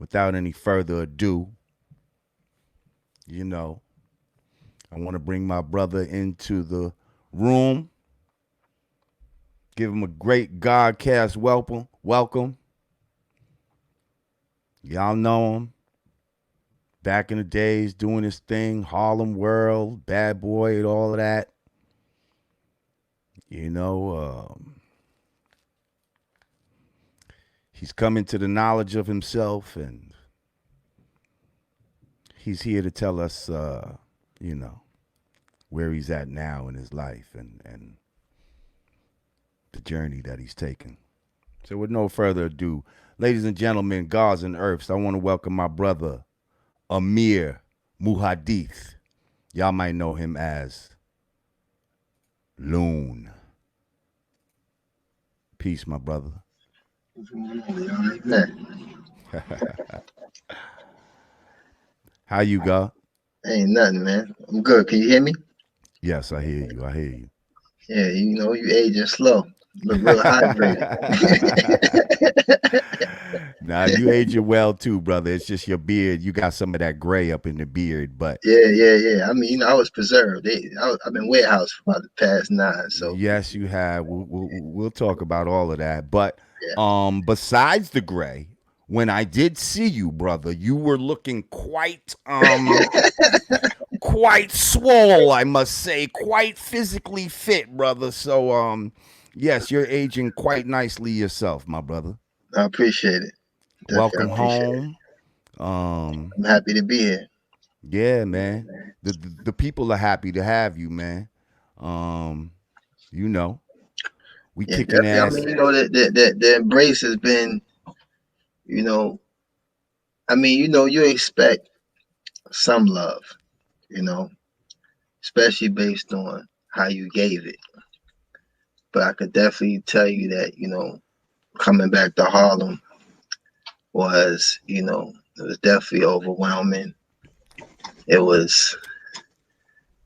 without any further ado, I want to bring my brother into the room. Give him a great Godcast welcome. Welcome. Y'all know him. Back in the days, doing his thing, Harlem World, Bad Boy, and all of that. He's coming to the knowledge of himself, and he's here to tell us, where he's at now in his life and the journey that he's taken. So with no further ado, ladies and gentlemen, gods and earths, I want to welcome my brother, Amir Muhadith. Y'all might know him as Loon. Peace, my brother. How you got? Ain't nothing, man. I'm good. Can you hear me? Yes, I hear you. I hear you. Yeah, you aging slow. Look real hydrated. Nah, you aging well too, brother. It's just your beard. You got some of that gray up in the beard, but yeah. I mean, I was preserved. I've been warehouse for about the past 9. So yes, you have. We'll talk about all of that. But yeah. Besides the gray, when I did see you, brother, you were looking quite swole, I must say, quite physically fit, brother. So yes, you're aging quite nicely yourself, my brother. I appreciate it. Welcome Definitely appreciate it. home. Um, I'm happy to be here. yeah, man. The people are happy to have you, man. Um, you know, we Yeah, kicking definitely. I ass. mean, the embrace has been, you know, you expect some love, you know, especially based on how you gave it. But I could definitely tell you that, coming back to Harlem it was definitely overwhelming. It was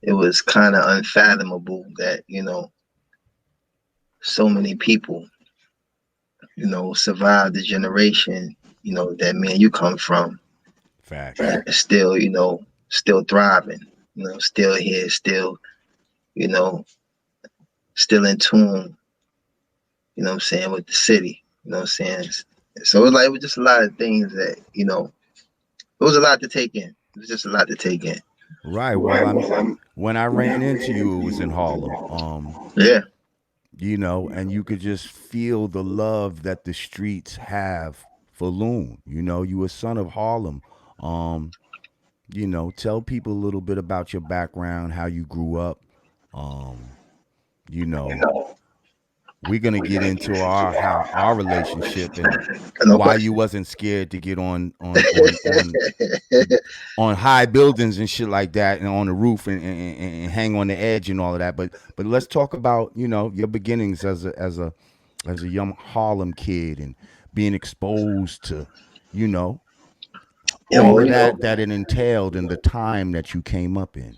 it was kind of unfathomable that, so many people, survived the generation, that me and you come from. Facts. And still, still thriving, still here, you know, still in tune, what I'm saying, with the city, what I'm saying? So it was just a lot of things that, it was a lot to take in. It was just a lot to take in. Right. Well, when I ran into you, it was in Harlem. Yeah. And you could just feel the love that the streets have for Loon. You a son of Harlem. Um, tell people a little bit about your background, how you grew up. Um, you know, we're gonna get into our relationship and No why question. you wasn't scared to get on high buildings and shit like that and on the roof and hang on the edge and all of that. But let's talk about your beginnings as a young Harlem kid and being exposed to you know Yeah, all well, of that it entailed in the time that you came up in.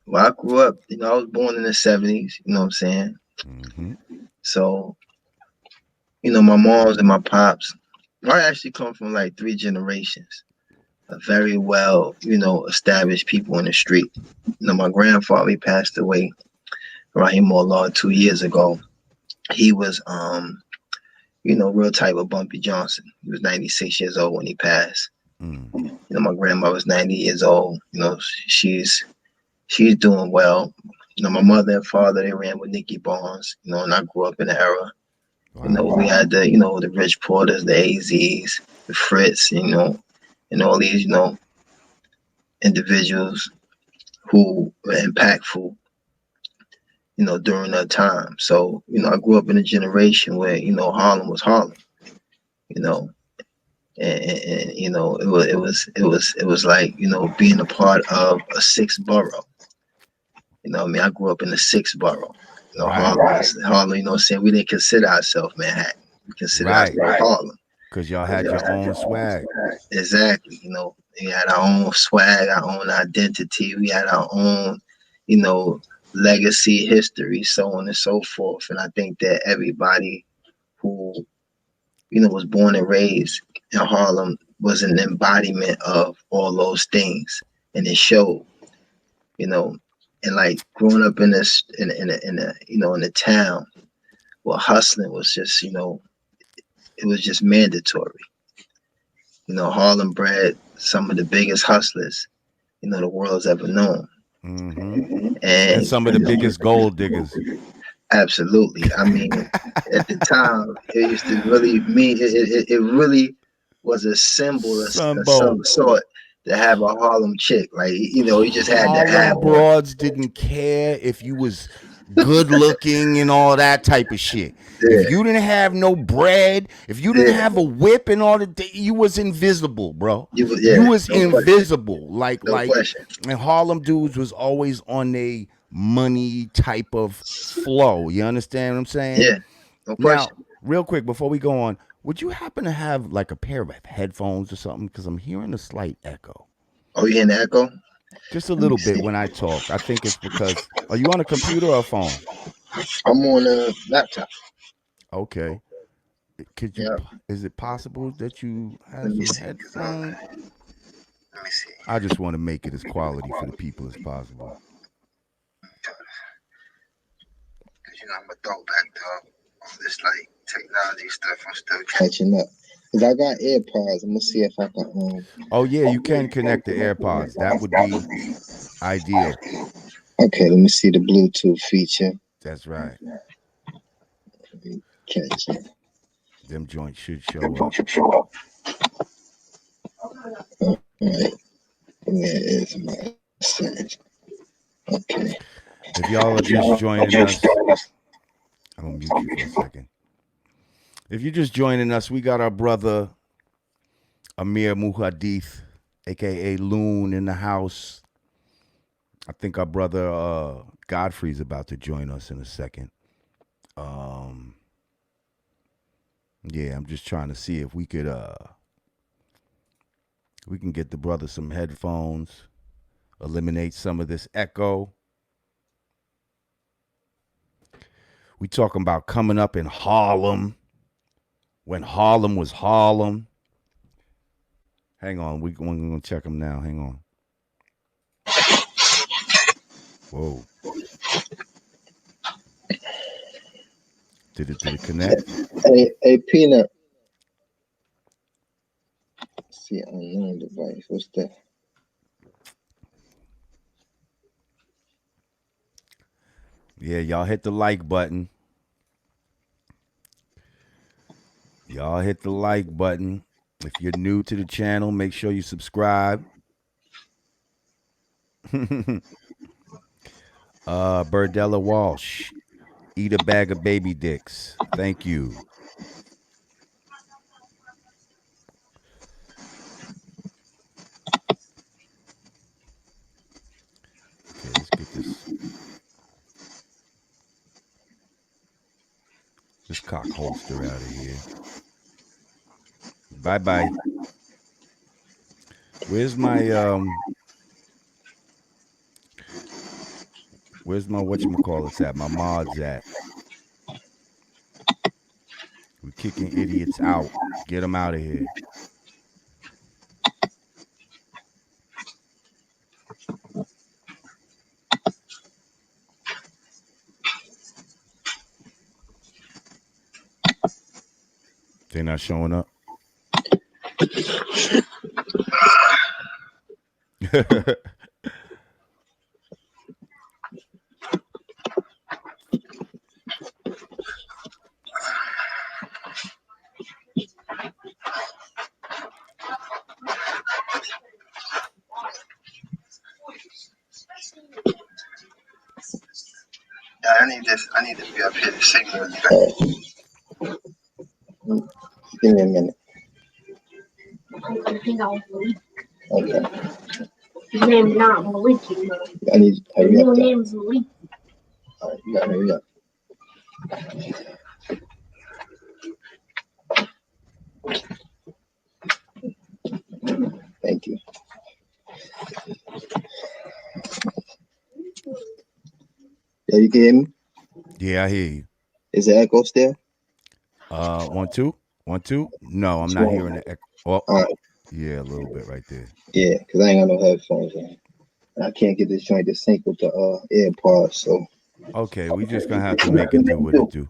well, I grew up, I was born in the 70s, you know what I'm saying? Hmm. So, my moms and my pops, I actually come from like 3 generations of very well, established people in the street. My grandfather, he passed away around here more Lord 2 years ago. He was, real tight with Bumpy Johnson. He was 96 years old when he passed. Mm. My grandma was 90 years old. She's doing well. My mother and father, they ran with Nicky Barnes, and I grew up in the era. Wow. We had the Rich Porters, the AZs, the Fritz, and all these, individuals who were impactful, during that time. So, I grew up in a generation where, Harlem was Harlem, you know, and it was like, being a part of a sixth borough. I grew up in the sixth borough. Right. Harlem, saying we didn't consider ourselves Manhattan. We considered Right. ourselves Harlem. Because y'all had your own swag. Exactly. We had our own swag, our own identity. We had our own, you know, legacy, history, so on and so forth. And I think that everybody who, was born and raised in Harlem, was an embodiment of all those things, and it showed, you know, and like growing up in this in a in a town where hustling was just it was just mandatory. Harlem bred some of the biggest hustlers the world's ever known, Mm-hmm. And and some of the biggest gold diggers. absolutely. I mean, at the time, it used to really mean it really was a symbol of Sunbow. some sort to have a Harlem chick. Like, you just had to Harlem have one. broads didn't care if you was good looking and all that type of shit. If Yeah, you didn't have no bread, if you didn't yeah. have a whip and all that, you was invisible, bro. You Yeah, was no question, invisible. no question. And Harlem dudes was always on a money type of flow. You understand what I'm saying? Yeah, no Now, question. real quick before we go on, would you happen to have like a pair of headphones or something? Because I'm hearing a slight echo. Oh, you hearing the echo? Just a Let me little bit see. when I talk. I think it's because are you on a computer or a phone? I'm on a laptop. Okay. Could you? Yeah. Is it possible that you have Let me some see. headphone? Let me see. I just want to make it as quality for the people as possible. Cause I'm a throwback dog. All this like technology stuff, I'm still catching up. Cause I got AirPods. I'm gonna see if I can. Oh yeah, you can connect the AirPods. That would be ideal. Okay, let me see the Bluetooth feature. That's right. Catch it. Them joints should show up. All right, where is my search? Okay. If y'all are just joining us, I'm gonna mute you for a second. If you're just joining us, we got our brother Amir Muhadith, aka Loon, in the house. I think our brother Godfrey's about to join us in a second. Um, yeah, I'm just trying to see if we can get the brother some headphones, eliminate some of this echo. We talking about coming up in Harlem when Harlem was Harlem. Hang on, we're gonna check them now. Hang on. Whoa, did it connect? Hey, Peanut. See, unknown device. What's that? Yeah, y'all hit the like button. Y'all hit the like button. If you're new to the channel, make sure you subscribe. Burdella Walsh, eat a bag of baby dicks. Thank you. Okay, let's get this cock holster out of here. Bye bye. Where's my where's my whatchamacallits at? My mods at? We kicking idiots out. Get them out of here. They not showing up. Yeah, I need this. I need to be up here to signal. Give me a minute. Okay. His name's not Malik, you know. I need. His real name's Malik. All right, you gotta hurry up. Thank you. Yeah, you can hear me? Yeah, I hear you. Is the echo still? 1 2 1 2. No, I'm not Small. hearing the echo. Oh, All right. Yeah, a little bit right there. Yeah, because I ain't got no headphones on. I can't get this joint to sync with the AirPods, so Okay, we just gonna have to make it do what it do.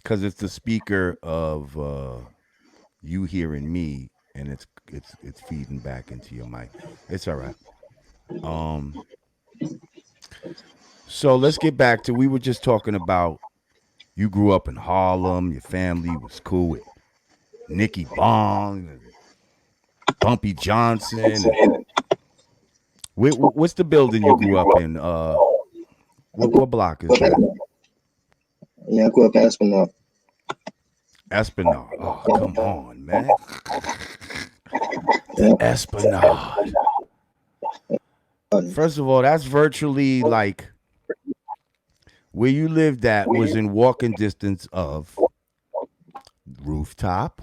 Cause it's the speaker of you hearing me and it's feeding back into your mic. It's all right. Um so let's get back to we were just talking about you grew up in Harlem, your family was cool with Nicky Bong and Bumpy Johnson and what's the building you grew up in? What block is that? yeah, I grew up in Esplanade. Esplanade. Oh, come on, man. The Yeah. Esplanade. First of all, that's virtually like where you lived at was in walking distance of Rooftop,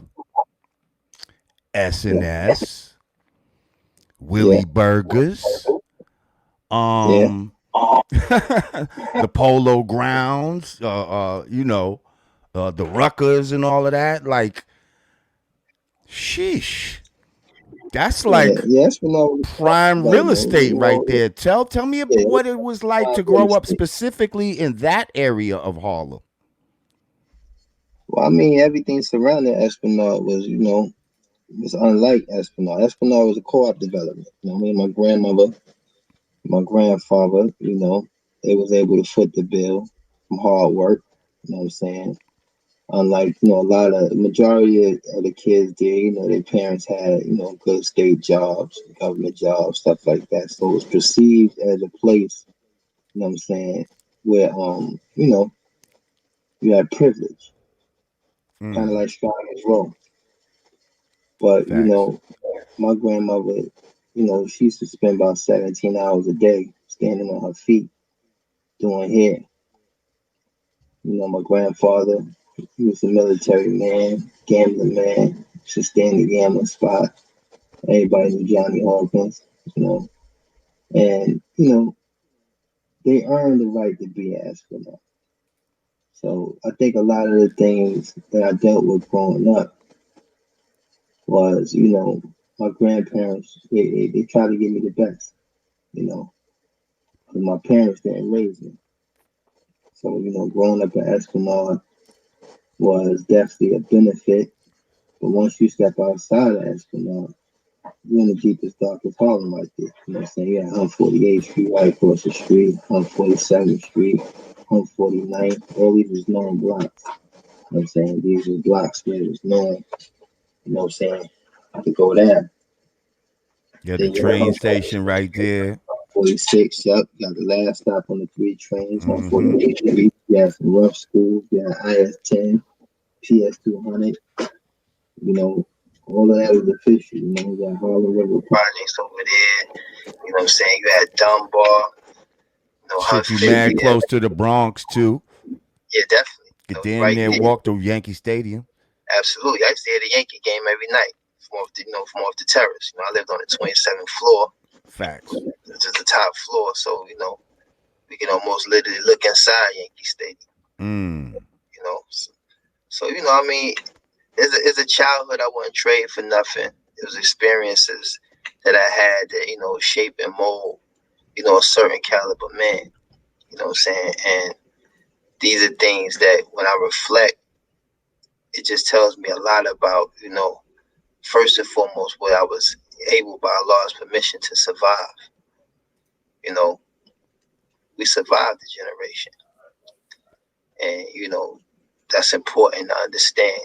S&S, Yeah. Willie Burgers, Yeah. um, the Polo Grounds, the Ruckers and all of that. Like, sheesh, that's Yeah. like Yeah. Esplanade was prime real development. estate right there. Tell me Yeah, what it was like to real grow up estate. specifically in that area of Harlem. Well, I mean, everything surrounding Esplanade was, was unlike Esplanade. Esplanade was a co-op development. I mean, my grandmother, my grandfather, they was able to foot the bill from hard work. You know what I'm saying? Unlike, a lot of majority of the kids there, their parents had, good state jobs, government jobs, stuff like that. So it was perceived as a place, what I'm saying, where you had privilege, kind of Mm, like Stryker's Row. But, facts. my grandmother, she used to spend about 17 hours a day standing on her feet doing hair. My grandfather, he was a military man, gambling man, used to stay in the gambling spot. Everybody knew Johnny Hawkins, and they earned the right to be an astronaut. So I think a lot of the things that I dealt with growing up was, my grandparents they tried to give me the best, you know, because my parents didn't raise me. So growing up in Esplanade was definitely a benefit. But once you step outside of Esplanade, you're in the deepest, darkest Harlem right there. You know what I'm saying? Yeah, 148th Street right across the street, 147th Street, 149th. All these was known blocks. You know what I'm saying? These were blocks where it was known, you know what I'm saying, to go there. Yeah, the Then you have train station right there. 146, yep, you got the last stop on the three trains, Mm-hmm. 148th Street. You have some rough schools, you got IS-10, PS-200, you know, all of that is official. You got Harlem World projects over there. You know what I'm saying? You had Dunbar, Shit, you mad 150. close to the Bronx too. Yeah, definitely. Get damn Right near there. walk to Yankee Stadium. Absolutely. I used to hear the Yankee game every night from off the terrace. I lived on the 27th floor, Facts. which is the top floor. So, we can almost literally look inside Yankee Stadium, Mm. you know. So I mean, it's a childhood I wouldn't trade for nothing. It was experiences that I had that, shape and mold, a certain caliber man. You know what I'm saying? And these are things that when I reflect, it just tells me a lot about, first and foremost, what I was able by Allah's permission to survive. You know, we survived the generation. And, that's important to understand.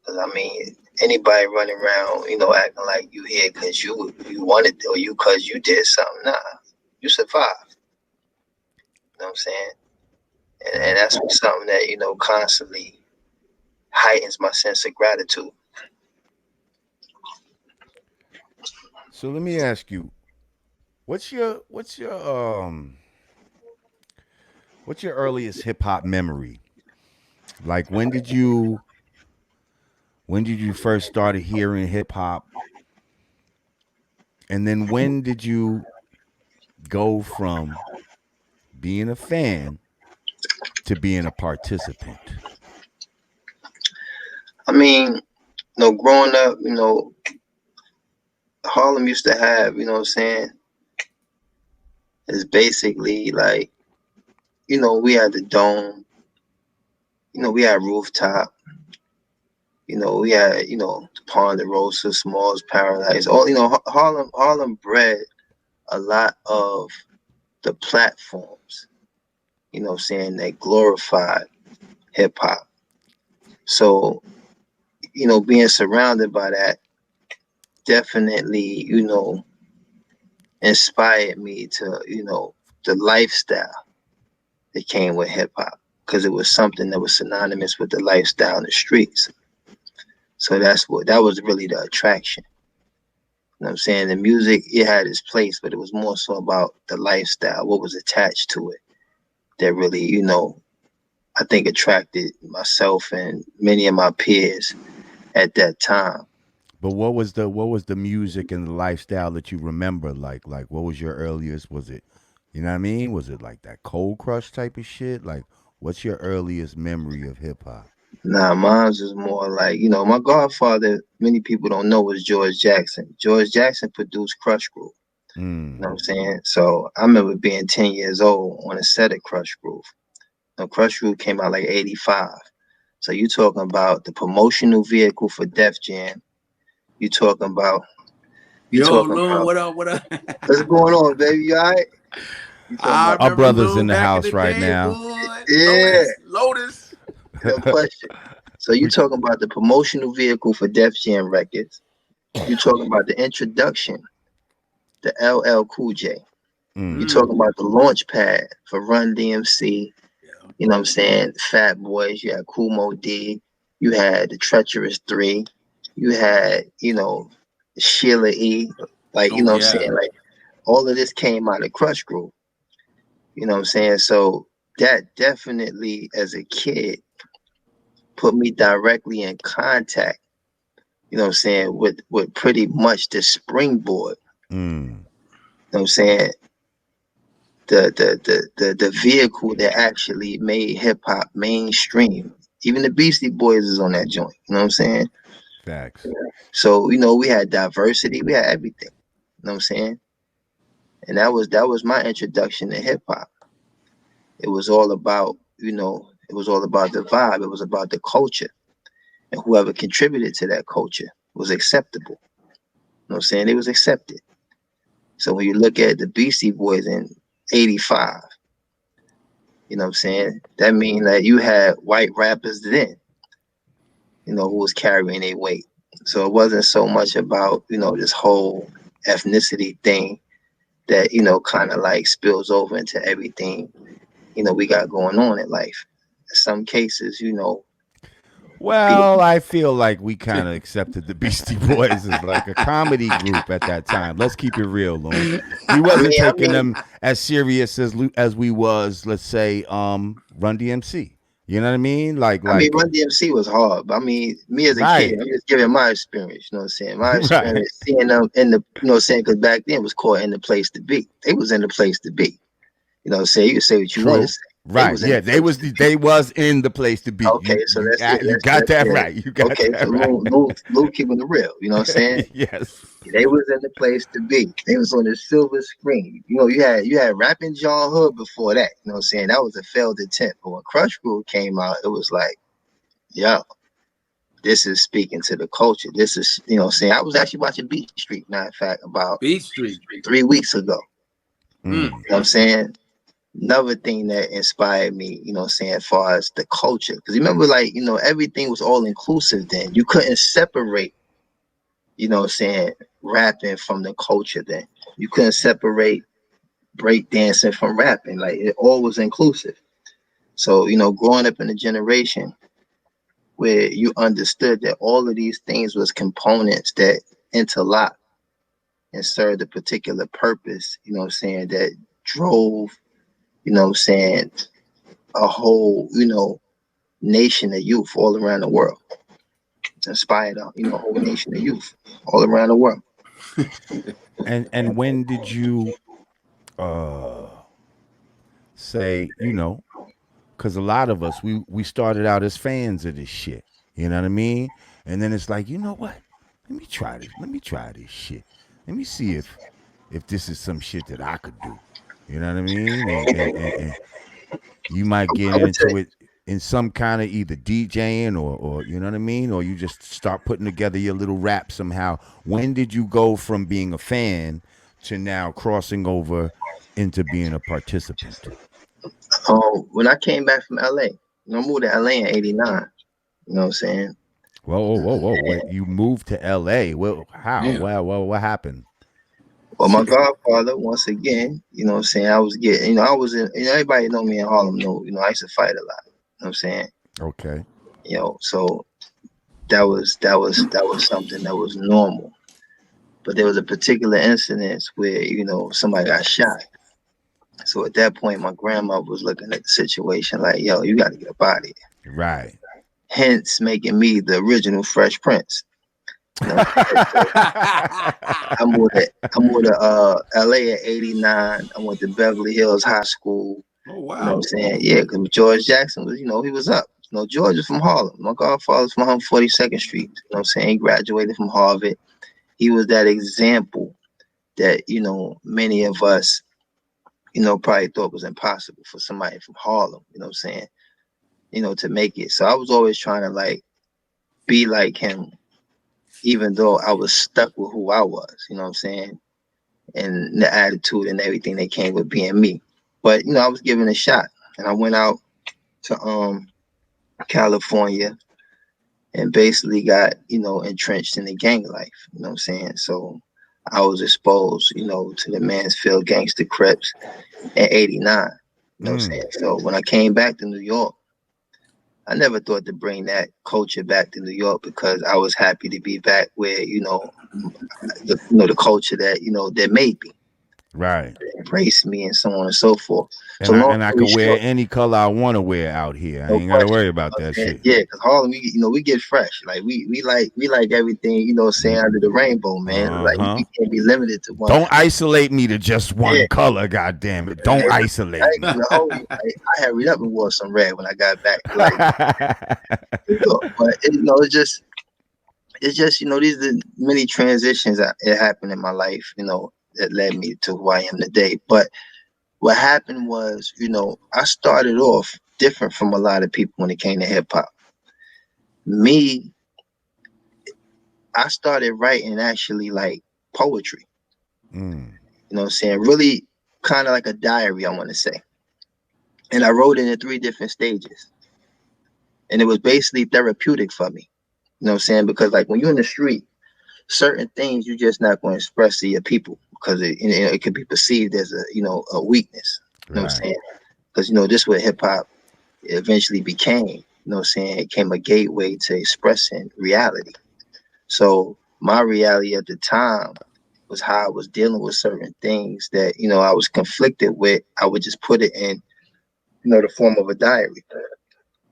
Because, I mean, anybody running around, acting like you here because you wanted or you because you did something. Nah, you survived. You know what I'm saying? And Facts. that's something that, constantly heightens my sense of gratitude. So let me ask you, what's your what's your earliest hip hop memory? Like when did you first started hearing hip hop? And then when did you go from being a fan to being a participant? I mean, growing up, Harlem used to have, what I'm saying, is basically like, we had the dome, we had rooftop, we had, Ponderosa, Smalls, Paradise. All, Harlem bred a lot of the platforms, that glorified hip hop. So, being surrounded by that definitely, inspired me to, the lifestyle that came with hip hop, because it was something that was synonymous with the lifestyle in the streets. So that was really the attraction. You know what I'm saying? The music, it had its place, but it was more so about the lifestyle, what was attached to it, that really, I think attracted myself and many of my peers at that time. But what was the music and the lifestyle that you remember? Like what was your earliest? Was it, you know what I mean? Was it like that Cold Crush type of shit? Like, what's your earliest memory of hip hop? Nah, mine's is more like, my godfather, many people don't know, was George Jackson. George Jackson produced Crush Groove. You know what I'm Mm. saying? So I remember being 10 years old on a set of Crush Groove. Now, Crush Groove came out like 85. So you talking about the promotional vehicle for Def Jam. You talking about, you Yo, talking Loon, about, what up? What up? what's going on, baby? You all right? You talking I about, Our remember brothers in Loon the back in house the right day, now. boy. yeah, Lotus, Lotus. no question. So you We, talking about the promotional vehicle for Def Jam Records. You talking about the introduction to LL Cool J. You mm. talking about the launch pad for Run DMC. Yeah. You know what I'm saying? Fat Boys. You had Cool Mo D. You had the Treacherous Three. You had, Sheila E. Like, Oh what I'm yeah. saying? Like, all of this came out of Crush Group. You know what I'm saying? So that definitely, as a kid, put me directly in contact, you know what I'm saying, with pretty much the springboard. Mm. You know what I'm saying? The vehicle that actually made hip hop mainstream. Even the Beastie Boys is on that joint. You know what I'm saying? Facts. So, we had diversity, we had everything. You know what I'm saying? And that was my introduction to hip hop. It was all about, it was all about the vibe. It was about the culture. And whoever contributed to that culture was acceptable. You know what I'm saying? It was accepted. So when you look at the Beastie Boys in 85, you know what I'm saying? That means that you had white rappers then, who was carrying their weight. So it wasn't so much about, this whole ethnicity thing that, kind of like spills over into everything, we got going on in life. In some cases, people, Well, I feel like we kind of accepted the Beastie Boys as like a comedy group at that time. Let's keep it real, Loon. We I wasn't mean, I taking mean, them as serious as we was, let's say, Run DMC. You know what I mean? I mean, Like Run DMC was hard, but I mean, me as a kid, right, I'm just giving my experience. You know what I'm saying? My right. experience seeing them in the, you know what I'm saying? Because back then it was called In the Place to Be. They was in the place to be. You know what I'm saying? You can say what you want to True. say. They Right. was in Yeah, the place to be. they was in the place to be. Okay, so that's it. You got That's that it. right. You got Okay, so that Lou keeping it real. You know what I'm saying? right. Yes. They was in the place to be. They was on the silver screen. You had rapping John Hood before that. You know what I'm saying? That was a failed attempt. But when Crush Groove came out, it was like, yo, this is speaking to the culture. This is, what I'm saying? I was actually watching Beat Street, matter of fact, about Beach Street. 3 weeks ago. Mm. Mm. You know what I'm saying? Another thing that inspired me, you know what I'm saying, as far as the culture. Because remember, like, everything was all inclusive then. You couldn't separate, you know what I'm saying, rapping from the culture then. You couldn't separate breakdancing from rapping. Like, it all was inclusive. So, growing up in a generation where you understood that all of these things was components that interlock and served a particular purpose, you know what I'm saying, that drove, you know what I'm saying, a whole, nation of youth all around the world. Inspired a, a whole nation of youth all around the world. And when did you uh say, because a lot of us we started out as fans of this shit. You know what I mean? And then it's like, you know what? Let me try this. Let me try this shit. Let me see if this is some shit that I could do. You know what I mean? And you might get I would tell into it in some kind of either DJing or you know what I mean, or you just start putting together your little rap somehow. When did you go from being a fan to now crossing over into being a participant? when I came back from LA, I moved to LA in '89. You know what I'm saying? Whoa, whoa, whoa, whoa! Wait, you moved to L.A. Well, how? Damn. Well, what happened? Well, my godfather, once again, you know what I'm saying, I was getting, I was in, everybody know me in Harlem, I used to fight a lot. You know what I'm saying? Okay. So that was something that was normal. But there was a particular incident where, somebody got shot. So at that point, my grandma was looking at the situation like, yo, you got to get up out of here. Right. Hence making me the original Fresh Prince. You know, so I moved to LA at '89. I went to Beverly Hills High School. Oh You know what I'm wow. saying? Yeah, because George Jackson was, he was up. George is from Harlem. My godfather's from 142nd Street. You know what I'm saying? He graduated from Harvard. He was that example that, many of us, probably thought was impossible for somebody from Harlem, you know what I'm saying, to make it. So I was always trying to like be like him, even though I was stuck with who I was, you know what I'm saying, and the attitude and everything that came with being me. But I was given a shot, and I went out to California and basically got entrenched in the gang life. You know what I'm saying? So I was exposed, to the Mansfield gangster Crips at '89. You know what I'm saying? So when I came back to New York, I never thought to bring that culture back to New York because I was happy to be back where the culture that that made me, Right. embrace me, and so on and so forth. So And I long and I story could wear short, any color I want to wear out here. I no ain't got to question. worry about that shit. Yeah, because Harlem, we get fresh. Like we like everything, saying under the rainbow, man. Uh Like huh. we can't be limited to one. Don't isolate me to just Yeah, one color. God damn it! Don't I isolate ain't me. gonna hold you. I hurried up and wore some red when I got back. Like, but it's just these are the many transitions that it happened in my life. That led me to who I am today. But what happened was, I started off different from a lot of people when it came to hip hop. Me, I started writing actually like poetry. Mm. You know what I'm saying? Really kind of like a diary, I want to say. And I wrote it in 3 different stages. And it was basically therapeutic for me. You know what I'm saying? Because like when you're in the street, certain things you're just not going to express to your people because it could be perceived as a weakness. You know what I'm Right. saying? Because this what hip hop eventually became. You know what I'm saying? It became a gateway to expressing reality. So my reality at the time was how I was dealing with certain things that I was conflicted with. I would just put it in the form of a diary.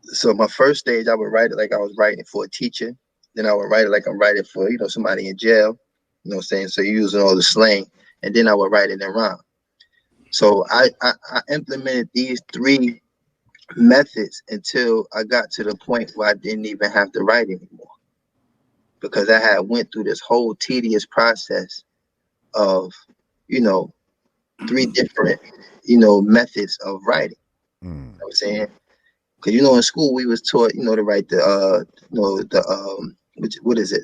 So my first stage, I would write it like I was writing for a teacher. Then I would write it like I'm writing for somebody in jail. You know what I'm saying? So using all the slang, and then I would write it in rhyme. So I implemented these 3 methods until I got to the point where I didn't even have to write anymore because I had went through this whole tedious process of you know 3 different methods of writing. You know what I'm saying? Because in school we was taught to write the what is it,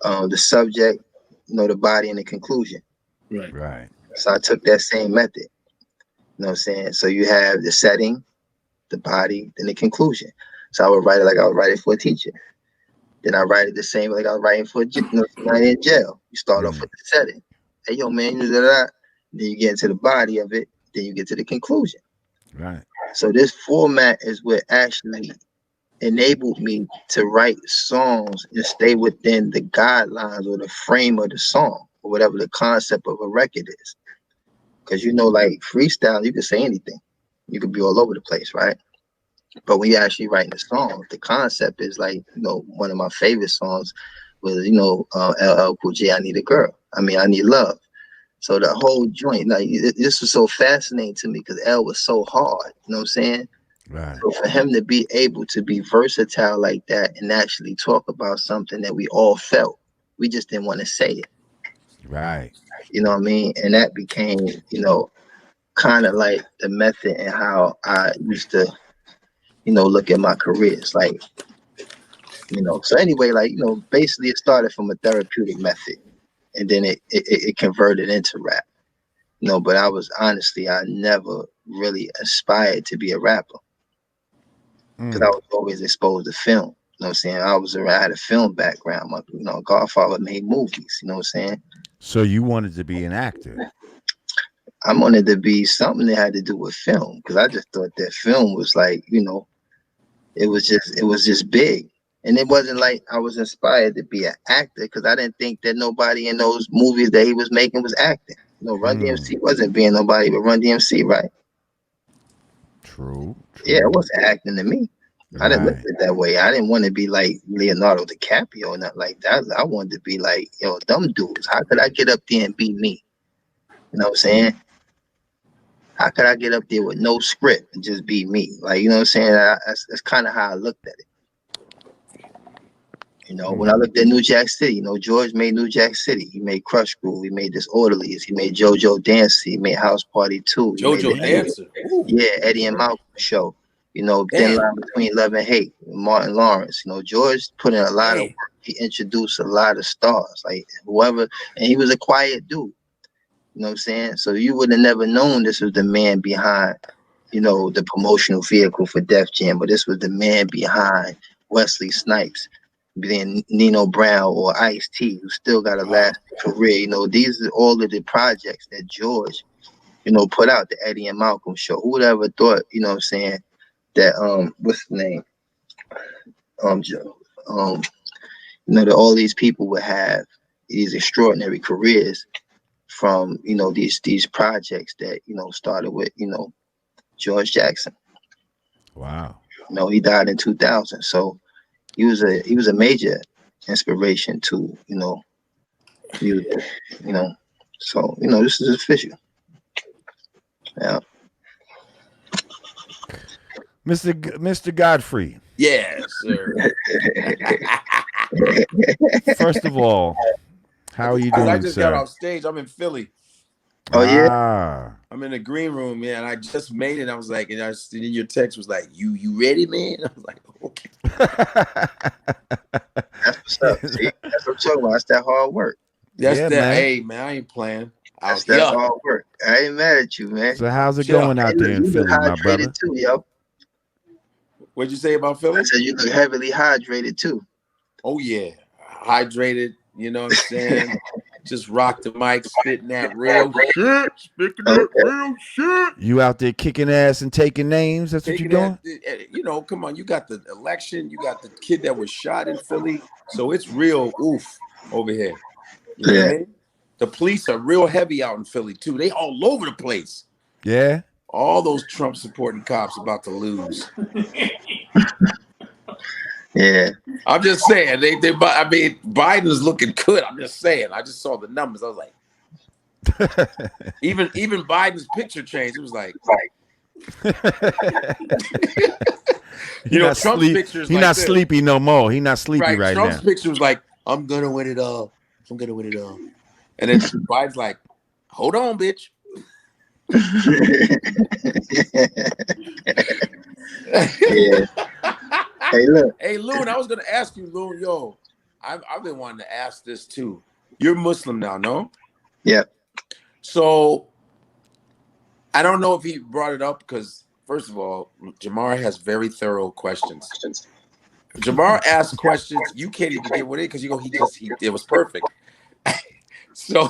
the subject, the body, and the conclusion. Right. Right. So I took that same method. You know what I'm saying? So you have the setting, the body, then the conclusion. So I would write it like I was writing for a teacher. Then I write it the same like I was writing for somebody in jail. You start off with the setting. Hey, yo, man, then you get into the body of it. Then you get to the conclusion. Right. So this format is what actually enabled me to write songs and stay within the guidelines or the frame of the song or whatever the concept of a record is. Because like freestyle, you can say anything. You could be all over the place, right? But when you're actually writing a song, the concept is like, one of my favorite songs was, LL Cool J, I Need a Girl. I mean, I Need Love. So the whole joint, like this was so fascinating to me because L was so hard. You know what I'm saying? Right. So for him to be able to be versatile like that and actually talk about something that we all felt, we just didn't want to say it. Right. You know what I mean? And that became, kind of like the method and how I used to, look at my career. It's like, so anyway, like, basically it started from a therapeutic method and then it converted into rap. But I never really aspired to be a rapper because I was always exposed to film. You know what I'm saying? I had a film background. My, Godfather made movies. You know what I'm saying? So you wanted to be an actor? I wanted to be something that had to do with film because I just thought that film was like, it was just big. And it wasn't like I was inspired to be an actor because I didn't think that nobody in those movies that he was making was acting. Run Mm. DMC wasn't being nobody but Run DMC, right? True. Yeah, it True. wasn't acting to me. I didn't look at Right. it that way. I didn't want to be like Leonardo DiCaprio or nothing like that. I wanted to be like, yo, them dudes. How could I get up there and be me? You know what I'm saying? How could I get up there with no script and just be me? Like, you know what I'm saying? That's kind of how I looked at it. When I Mm. looked at New Jack City, George made New Jack City. He made Crush Groove. He made Disorderlies. He made JoJo Dance. He made House Party 2. He made JoJo the Dancer. Ooh, Eddie and Malcolm show. Thin damn, Line Between Love and Hate. Martin Lawrence. George put in a lot of damn. work. He introduced a lot of stars, like whoever, and he was a quiet dude. You know what I'm saying? So you would have never known this was the man behind, the promotional vehicle for Def Jam, but this was the man behind Wesley Snipes, being Nino Brown or Ice T, who still got a Wow. lasting career. These are all of the projects that George, put out, the Eddie and Malcolm show. Who would ever thought, that what's the name? Jo- that all these people would have these extraordinary careers from, these projects that, started with, George Jackson. Wow. He died in 2000. So he was a major inspiration to, music, you know. So, this is official. Yeah. Mr. Godfrey. Yes, sir. First of all, how are you I doing, just got sir? off stage. I'm in Philly. Oh yeah. Ah. I'm in the green room, man. I just made it. I was like, and then your text was like, "You ready, man?" I was like, "Okay." That's what's up. See, that's what I'm talking about. That's that hard work. That's Yeah, that. man. Hey, man, I ain't playing That's out that here. hard work. I ain't mad at you, man. So how's it Chill. going Hey, out look, there in you look Philly, my hydrated brother? too, yo. What'd you say about I Philly? said you look heavily hydrated too. Oh yeah, hydrated. You know what I'm saying? Just rock the mic, spitting that real shit, spitting that Okay. real shit. You out there kicking ass and taking names? That's what you Taking that, doing? come on. You got the election. You got the kid that was shot in Philly. So it's real oof over here. You know what I Yeah. mean? The police are real heavy out in Philly too. They all over the place. Yeah. All those Trump supporting cops about to lose. Yeah. I'm just saying. I mean, Biden's looking good. I'm just saying. I just saw the numbers. I was like, even Biden's picture changed. It was like, Trump's picture is He like not this. sleepy no more. He not sleepy Right. right Trump's now. picture was like, I'm gonna win it all. I'm gonna win it all. And then Biden's like, hold on, bitch. Yeah. Hey, look. Hey, Loon, I was gonna ask you, Loon, yo, I've been wanting to ask this too. You're Muslim now, no? Yeah. So I don't know if he brought it up because, first of all, Jamar has very thorough questions. If Jamar asks questions, you can't even get with it because you go, it was perfect. So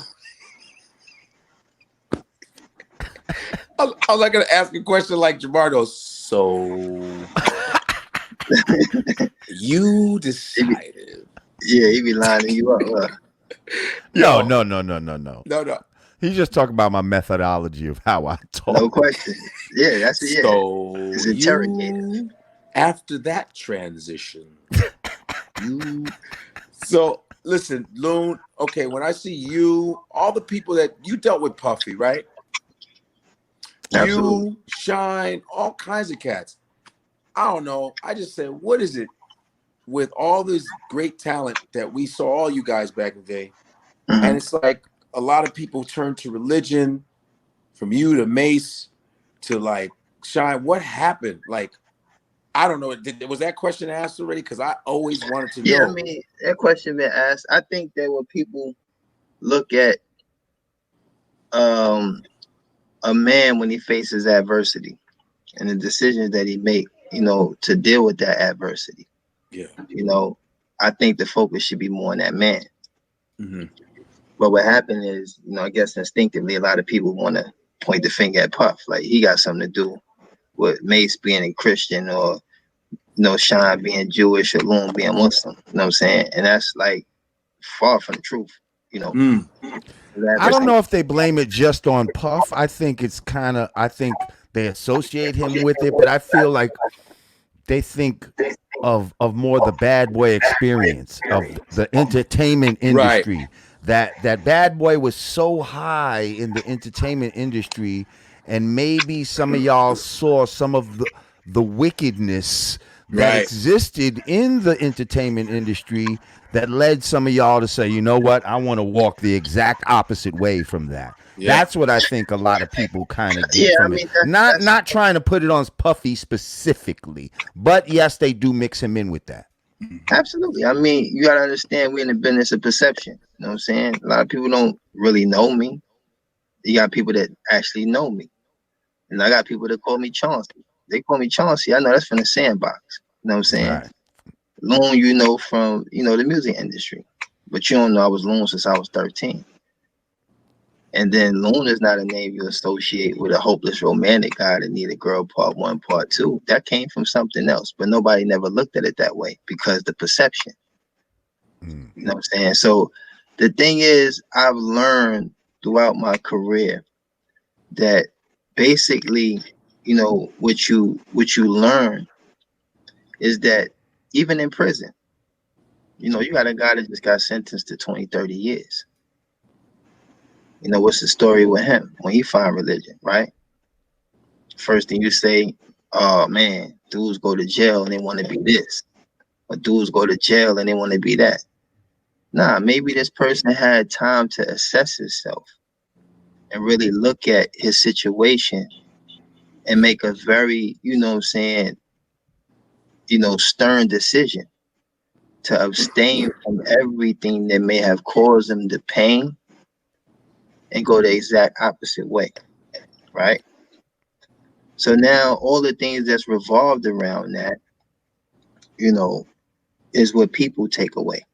I was like gonna ask a question like Jamar goes, so you decided. Yeah, he be lining you up. No, Yo, no, no, no, no, no. no. He's just talking about my methodology of how I No talk. question. Yeah, that's it. Yeah. So It's interrogative. you, after that transition, so listen, Loon, okay, when I see you, all the people that you dealt with Puffy, right? Absolutely. You, Shine, all kinds of cats. I don't know. I just said, what is it with all this great talent that we saw all you guys back in the day? And it's like a lot of people turn to religion, from you to Mace to like Shine. What happened? Like, I don't know. Was that question asked already? Because I always wanted to know. Yeah, I mean, that question been asked. I think that when people look at a man when he faces adversity and the decisions that he make, you know, to deal with that adversity, yeah, you know, I think the focus should be more on that man. mm-hmm. But what happened is, you know, I guess instinctively, a lot of people want to point the finger at Puff, like he got something to do with Mace being a Christian, or you know, Shine being Jewish, or Loon being Muslim. You know what I'm saying? And that's like far from the truth. You know, I don't know if they blame it just on Puff. I think it's kind of, I think they associate him with it, but I feel like they think of more the bad boy experience of the entertainment industry. Right. That Bad Boy was so high in the entertainment industry, and maybe some of y'all saw some of the wickedness that Right. existed in the entertainment industry that led some of y'all to say, you know what, I want to walk the exact opposite way from that. Yeah. That's what I think a lot of people kind of get Yeah, I from mean, it. Not trying to put it on Puffy specifically, but yes, they do mix him in with that. absolutely. I mean, you gotta understand we're in the business of perception. You know what I'm saying? A lot of people don't really know me. You got people that actually know me. And I got people that call me Chauncey. They call me Chauncey. I know that's from the sandbox. You know what I'm saying? Right. Loon, you know, from, you know, the music industry. But you don't know I was Loon since I was 13. And then Loon is not a name you associate with a hopeless romantic guy that need a girl part one, part two. That came from something else, but nobody never looked at it that way because the perception. You know what I'm saying? So the thing is, I've learned throughout my career that basically, you know, what you learn is that even in prison, you know, you got a guy that just got sentenced to 20, 30 years. You know, what's the story with him when he find religion, right? First thing you say, oh man, dudes go to jail and they want to be this. Or dudes go to jail and they want to be that. Nah, maybe this person had time to assess himself and really look at his situation and make a very, you know what I'm saying, you know, stern decision to abstain from everything that may have caused him the pain and go the exact opposite way, right? So now all the things that's revolved around that, you know, is what people take away.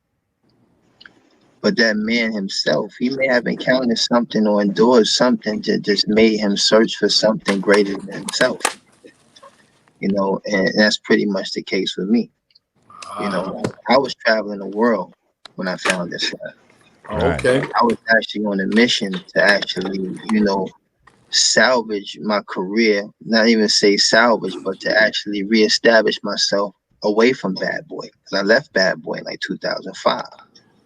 But that man himself, he may have encountered something or endured something that just made him search for something greater than himself. You know, and that's pretty much the case with me. You know, I was traveling the world when I found this land. Okay. I was actually on a mission to actually, you know, salvage my career, not even say salvage, but to actually reestablish myself away from Bad Boy. Because I left Bad Boy in like 2005.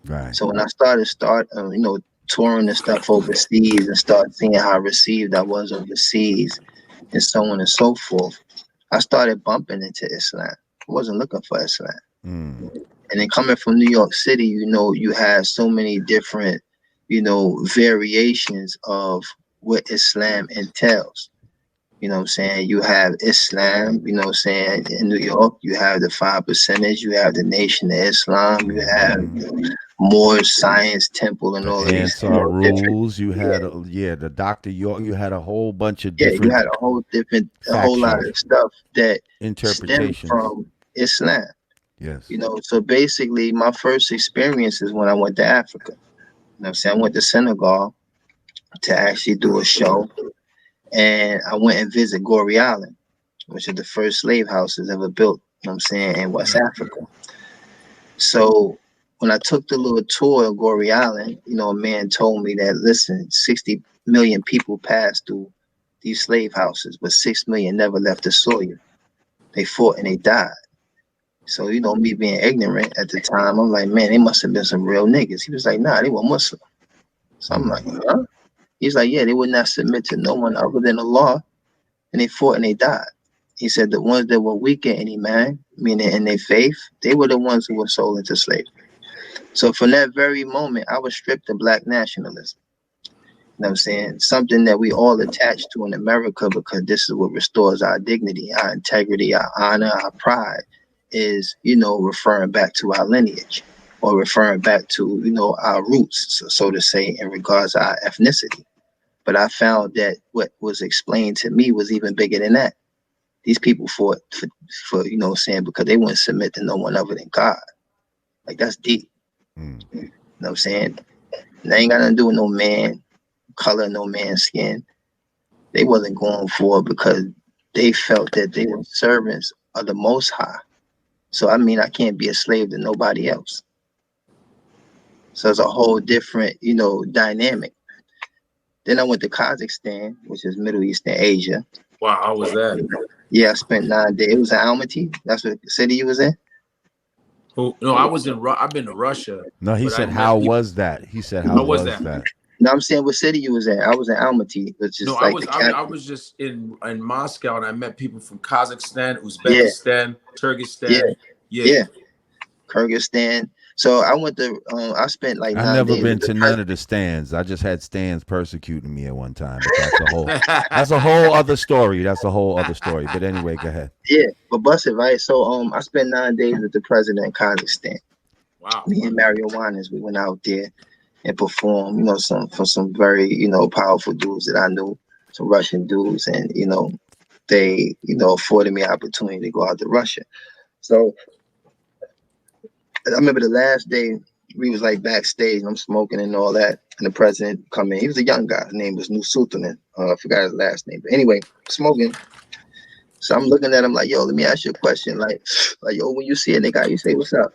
Right. So when I started you know, touring and stuff overseas and start seeing how received I was overseas and so on and so forth, I started bumping into Islam. I wasn't looking for Islam. And then coming from New York City, you know, you have so many different, you know, variations of what Islam entails. You know what I'm saying? You have Islam, you know what I'm saying, in New York, you have the 5%ers, you have the Nation of Islam, you have more Science Temple and The all of these Ansar different, rules. You had the Dr. York. You had a whole bunch of yeah, you different had a whole lot factions, of stuff that stemmed interpretations. from Islam. Yes. You know, so basically my first experience is when I went to Africa. You know what I'm saying? I went to Senegal to actually do a show. And I went and visited Goree Island, which is the first slave houses ever built, you know what I'm saying, in West Africa. So when I took the little tour of Goree Island, you know, a man told me that, listen, 60 million people passed through these slave houses, but 6 million never left the soil. They fought and they died. So, you know, me being ignorant at the time, I'm like, man, they must have been some real niggas. He was like, nah, they were Muslim. So I'm like, huh? He's like, yeah, they would not submit to no one other than Allah, and they fought and they died. He said the ones that were weaker in Iman, meaning in their faith, they were the ones who were sold into slavery. So from that very moment, I was stripped of black nationalism. You know what I'm saying? Something that we all attach to in America because this is what restores our dignity, our integrity, our honor, our pride, is, referring back to our lineage or referring back to, our roots, so to say, in regards to our ethnicity. But I found that what was explained to me was even bigger than that. These people fought for saying, because they wouldn't submit to no one other than God. Like, that's deep. Mm. You know what I'm saying? They ain't got nothing to do with no man, color, no man's skin. They wasn't going for it because they felt that they were servants of the Most High. So, I mean, I can't be a slave to nobody else. So it's a whole different, dynamic. Then I went to Kazakhstan, which is Middle Eastern Asia. Wow, how was that? Yeah, I spent 9 days. It was in Almaty. That's what city you was in? No, I was in. I've been to Russia. No, he but said, I met how people- was that? He said, how was that? No, I'm saying what city you was in. I was in Almaty, which is No, like the capital. I was just in Moscow, and I met people from Kazakhstan, Yeah, Uzbekistan, yeah, Turkestan. yeah. Kyrgyzstan. So I went to. I spent like I've 9 never days been with the to none president. of the stands. I just had stands persecuting me at one time, but that's a whole other story. That's a whole other story. But anyway, go ahead. Yeah, but bust it right. So I spent 9 days with the president in Kazakhstan. Wow. Me and Mario Juanes, we went out there and performed. Some very powerful dudes that I knew, some Russian dudes, and they afforded me an opportunity to go out to Russia. So I remember the last day we was like backstage and I'm smoking and all that. And the president come in. He was a young guy. His name was Nusultanen. I forgot his last name. But anyway, smoking. So I'm looking at him like, yo, let me ask you a question. Like, yo, when you see a nigga, you say, what's up?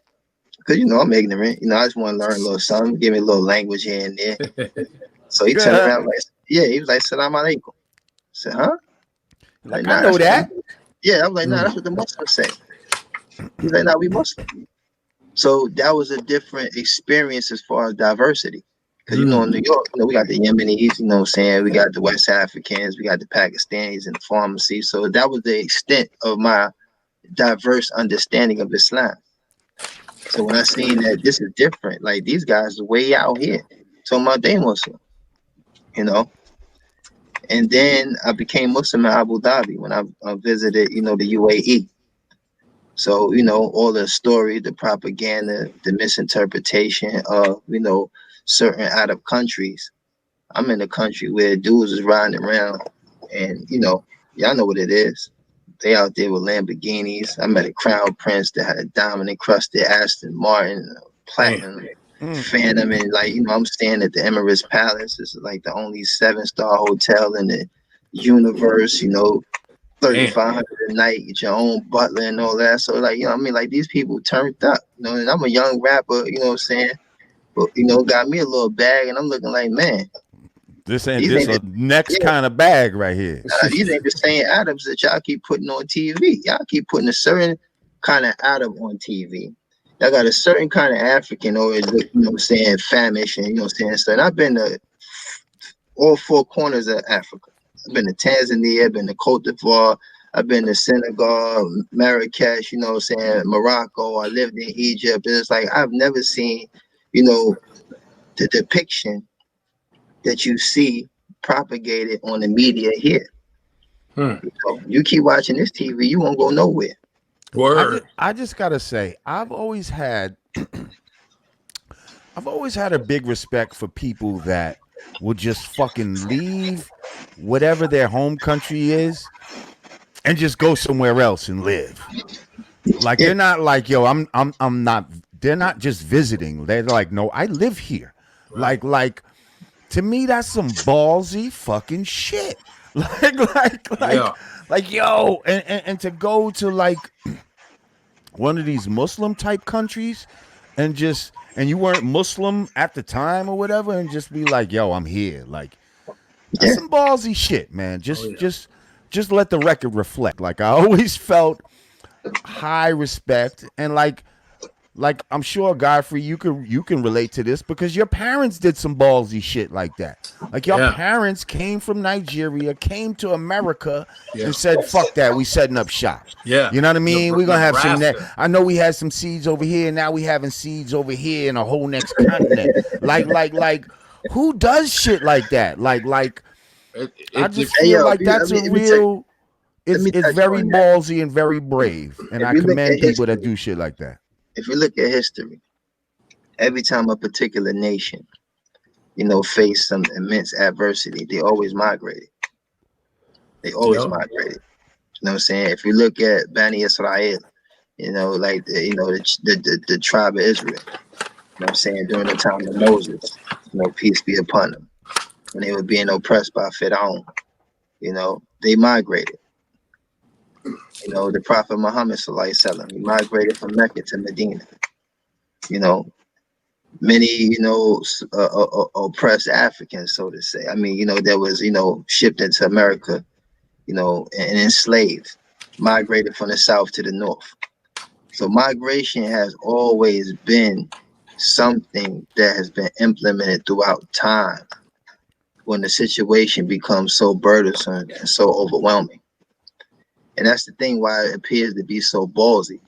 Because, I'm ignorant. I just want to learn a little something. Give me a little language here and there. So he turned around like, yeah, he was like, salam alaikum. I said, huh? Like, nah, I know that. Yeah, I was like, nah, that's what the Muslims say. He's like, nah, we Muslim. So that was a different experience as far as diversity. Because, in New York, we got the Yemenis, what I'm saying? We got the West Africans, we got the Pakistanis in the pharmacy. So that was the extent of my diverse understanding of Islam. So when I seen that this is different, like these guys are way out here talking about they Muslim, And then I became Muslim in Abu Dhabi when I visited, the UAE. So, all the story, the propaganda, the misinterpretation of, certain Arab countries. I'm in a country where dudes is riding around and, y'all know what it is. They out there with Lamborghinis. I met a crown prince that had a diamond encrusted Aston Martin, platinum, Phantom, and I'm staying at the Emirates Palace. This is like the only 7-star hotel in the universe. 3,500 a night, get your own butler and all that. So like these people turned up. And I'm a young rapper. You know what I'm saying? But got me a little bag, and I'm looking like, man. This ain't a next kind of bag right here. These ain't the same Adams that y'all keep putting on TV. Y'all keep putting a certain kind of Adam on TV. Y'all got a certain kind of African, or famish, and So, and I've been to all 4 corners of Africa. I've been to Tanzania, I've been to Cote d'Ivoire, I've been to Senegal, Marrakesh, Morocco. I lived in Egypt. And it's like I've never seen, the depiction that you see propagated on the media here. You keep watching this TV, you won't go nowhere. Word. I just gotta say, I've always had a big respect for people that will just fucking leave whatever their home country is and just go somewhere else and live. Like they're not like, yo, I'm not. They're not just visiting. They're like, no, I live here. Right. Like to me, that's some ballsy fucking shit. Like, yo, and to go to like one of these Muslim type countries and you weren't Muslim at the time or whatever, and just be like, yo, I'm here. Like that's some ballsy shit, man. Just let the record reflect. Like I always felt high respect, and like like I'm sure Godfrey, you can relate to this because your parents did some ballsy shit like that. Like your Yeah. parents came from Nigeria, came to America, Yeah. and said, "Fuck that, we setting up shop." Yeah. You know what I mean? We're gonna have some. Nebraska. I know we had some seeds over here. Now we having seeds over here in a whole next continent. Like, who does shit like that? Like, I It just Hey feel yo, like that's a real. let me It's touch very on that. ballsy and very brave, and If I we look at commend people that history, do shit like that. if we look at history, every time a particular nation, faced some immense adversity, they always migrated. They always Yep. migrated. You know what I'm saying? If you look at Bani Israel, like the tribe of Israel, what I'm saying, during the time of Moses, peace be upon them, when they were being oppressed by Pharaoh, they migrated. The Prophet Muhammad Sallallahu Alaihi Wasallam, he migrated from Mecca to Medina. You know, many, oppressed Africans, so to say. I mean, that was, shipped into America, and enslaved, migrated from the south to the north. So migration has always been something that has been implemented throughout time when the situation becomes so burdensome and so overwhelming. And that's the thing why it appears to be so ballsy.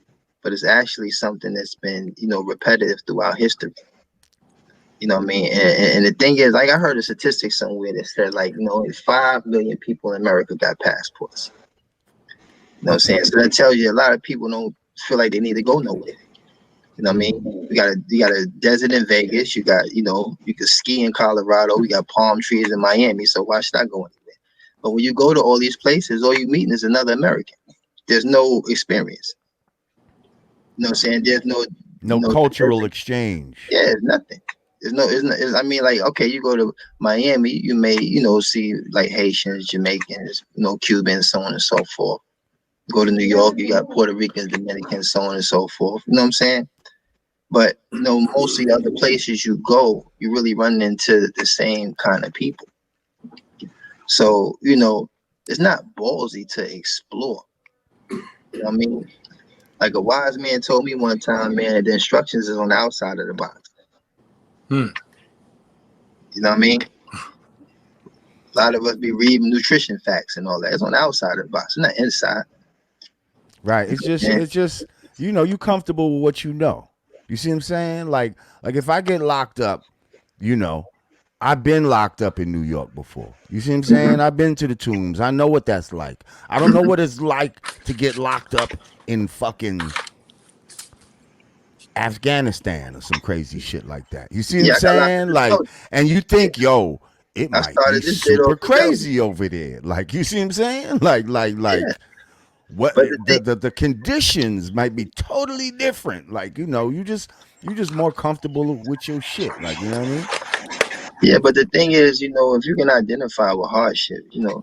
But it's actually something that's been, repetitive throughout history. You know what I mean? And the thing is, like I heard a statistic somewhere that said, like, 5 million people in America got passports. You know what I'm saying? So that tells you a lot of people don't feel like they need to go nowhere. You know what I mean? You got a desert in Vegas. You got, you can ski in Colorado. We got palm trees in Miami. So why should I go anywhere? But when you go to all these places, all you meeting is another American. There's no experience. You know what I'm saying? There's No cultural exchange. yeah, it's nothing. I mean, like, okay, you go to Miami, you may, see like Haitians, Jamaicans, Cubans, so on and so forth. Go to New York, you got Puerto Ricans, Dominicans, so on and so forth. You know what I'm saying? But most of the other places you go, you really run into the same kind of people. So, it's not ballsy to explore. You know what I mean? Like a wise man told me one time, man, that the instructions is on the outside of the box. Hmm. You know what I mean? A lot of us be reading nutrition facts and all that. It's on the outside of the box, not inside. Right. Yeah. It's just you comfortable with what you know. You see what I'm saying? Like if I get locked up, you know, I've been locked up in New York before. You see what I'm saying? I've been to the tombs. I know what that's like. I don't know what it's like to get locked up in fucking Afghanistan or some crazy shit like that. You see what I'm Yeah, I got locked saying? in the Like, Belgium. and you think, yo, it I might be started this shit super off in Belgium. crazy over there. Like, you see what I'm saying? Yeah. What But the thing, the conditions might be totally different. Like, you just more comfortable with your shit. Like, you know what I mean? yeah, but the thing is, if you can identify with hardship,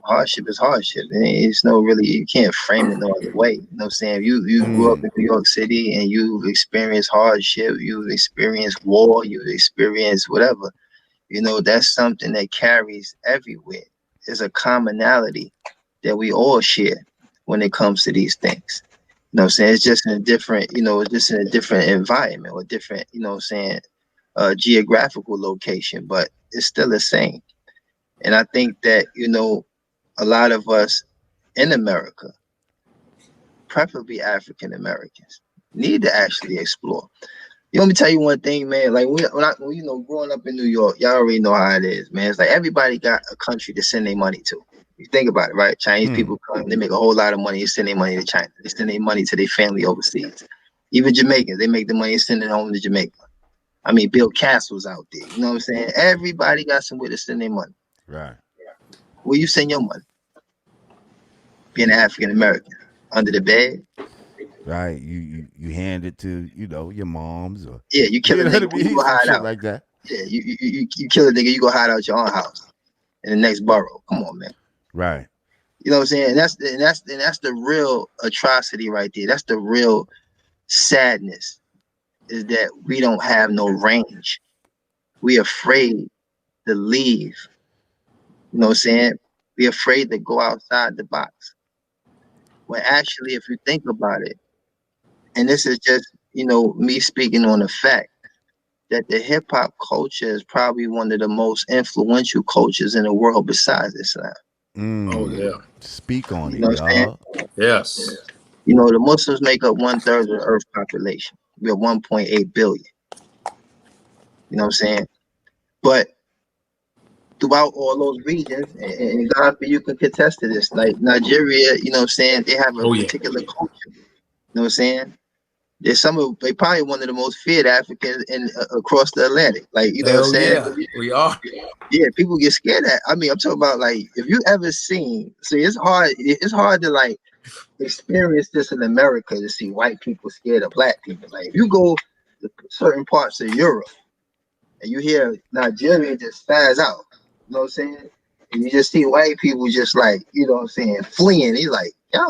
hardship is hardship. And it's no really, you can't frame it no other way. You know what I'm saying? You grew up Mm, in New York City and you've experienced hardship, you've experienced war, you've experienced whatever. That's something that carries everywhere. There's a commonality that we all share when it comes to these things. You know what I'm saying? It's just in a different, just in a different environment or different, what I'm saying, geographical location, but it's still the same. And I think that, a lot of us in America, preferably African Americans, need to actually explore. Let me tell you one thing, man. Like when growing up in New York, y'all already know how it is, man. It's like everybody got a country to send their money to. You think about it, right? Chinese mm, people come, they make a whole lot of money, they send their money to China. They send their money to their family overseas. Even Jamaicans, they make the money and send it home to Jamaica. I mean, build castles out there. You know what I'm saying? Everybody got somewhere to send their money. right. Where you send your money? Being an African American, under the bed. Right. You hand it to, your moms or Yeah, you kill a you know what nigga, I you mean? go Some hide shit out. like that. Yeah, you kill a nigga, you go hide out your own house in the next borough. Come on, man. Right. You know what I'm saying? And that's the real atrocity right there. That's the real sadness is that we don't have no range. We afraid to leave. You know what I'm saying? We afraid to go outside the box. When actually, if you think about it, and this is just me speaking on the fact that the hip hop culture is probably one of the most influential cultures in the world besides Islam. Oh yeah. Speak on You it, know what I'm saying? dog. Yes. The Muslims make up 1/3 of the Earth population. We're 1.8 billion. You know what I'm saying? But throughout all those regions, and Godfrey, you can contest to this. Like Nigeria, you know what I'm saying? They have a Oh yeah. particular culture. You know what I'm saying? They probably one of the most feared Africans across the Atlantic. Like, you know what I'm Hell saying? yeah. We are. Yeah, people get scared at. I mean, I'm talking about like if you ever seen. See, it's hard to like experience this in America to see white people scared of black people. Like if you go to certain parts of Europe and you hear Nigeria just spaz out, you know what I'm saying? And you just see white people just like, you know what I'm saying, fleeing. He's like, yo,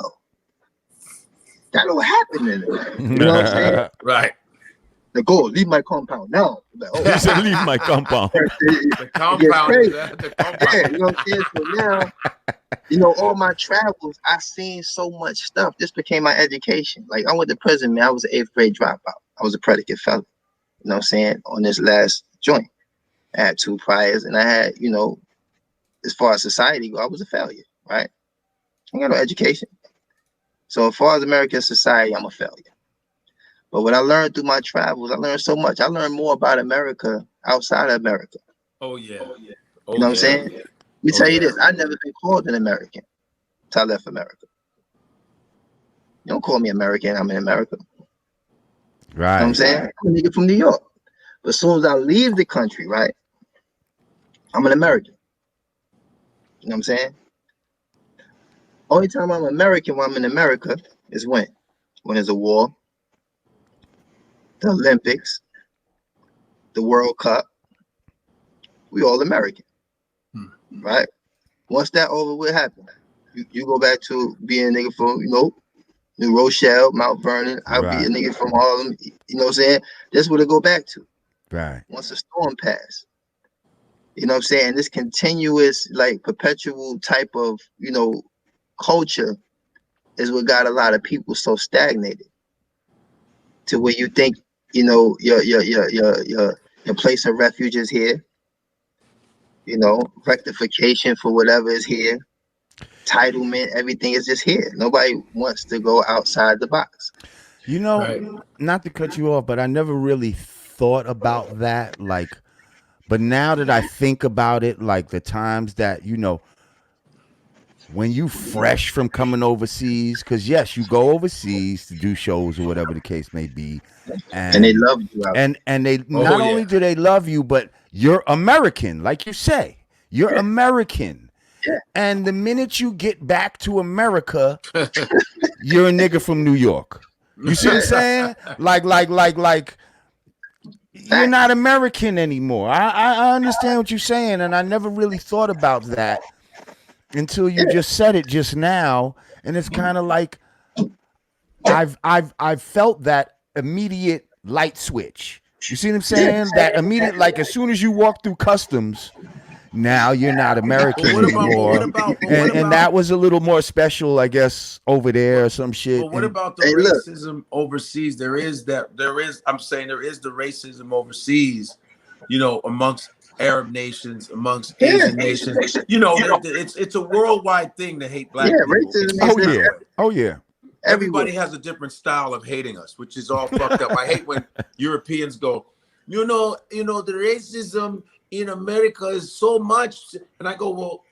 that don't happen in America. You know what I'm saying? Right. Like, go leave my compound now. Like, oh, He said, "Leave my compound." The it gets compound is crazy. the Yeah, compound. you know what I'm saying? So now, all my travels, I seen so much stuff. This became my education. Like I went to prison, man. I was an 8th grade dropout. I was a predicate felon. You know what I'm saying? On this last joint, I had 2 priors, and I had, as far as society go, I was a failure. Right? I got no education. So as far as American society, I'm a failure. But what I learned through my travels, I learned so much. I learned more about America outside of America. Oh yeah. You Oh know what I'm yeah. saying? Let me tell you this. I never been called an American until I left America. You don't call me American. I'm in America. You know what I'm Right. saying? I'm a nigga from New York. But as soon as I leave the country, right, I'm an American. You know what I'm saying? Only time I'm American when I'm in America is when there's a war, the Olympics, the World Cup. We all American, right? Once that over, what happens? You go back to being a nigga from, New Rochelle, Mount Vernon. I'll be a Right. nigga from Harlem. You know what I'm saying? That's what it go back to. Right. Once the storm pass. You know what I'm saying? This continuous, like perpetual type of, culture is what got a lot of people so stagnated to where you think, your place of refuge is here. Rectification for whatever is here. Entitlement, everything is just here. Nobody wants to go outside the box. Right. Not to cut you off, but I never really thought about that. Like, but now that I think about it, like the times that, when you fresh from coming overseas, because yes, you go overseas to do shows or whatever the case may be, And they and love you out and they Oh not yeah. only do they love you, but you're American, like you say, you're there. American. Yeah. And the minute you get back to America, you're a nigga from New York. You see what I'm saying? Like, you're Facts. not American anymore. I understand what you're saying, and I never really thought about that until you Yeah. just said it just now. And it's kind of like I've felt that immediate light switch. You see what I'm saying? That immediate, like as soon as you walk through customs, now you're not But American what about? But what anymore. about? But what And about? that was a little more special, I guess, over there or some But shit. what And about the Hey, look. racism overseas? There is that. There is. I'm saying there is the racism overseas. Amongst Arab nations, amongst Yeah. Asian nations. It's a worldwide thing to hate Yeah. black people in Racism some oh exists kind of yeah, way. oh yeah, everywhere. Everybody has a different style of hating us, which is all fucked up. I hate when Europeans go, the racism in America is so much, and I go,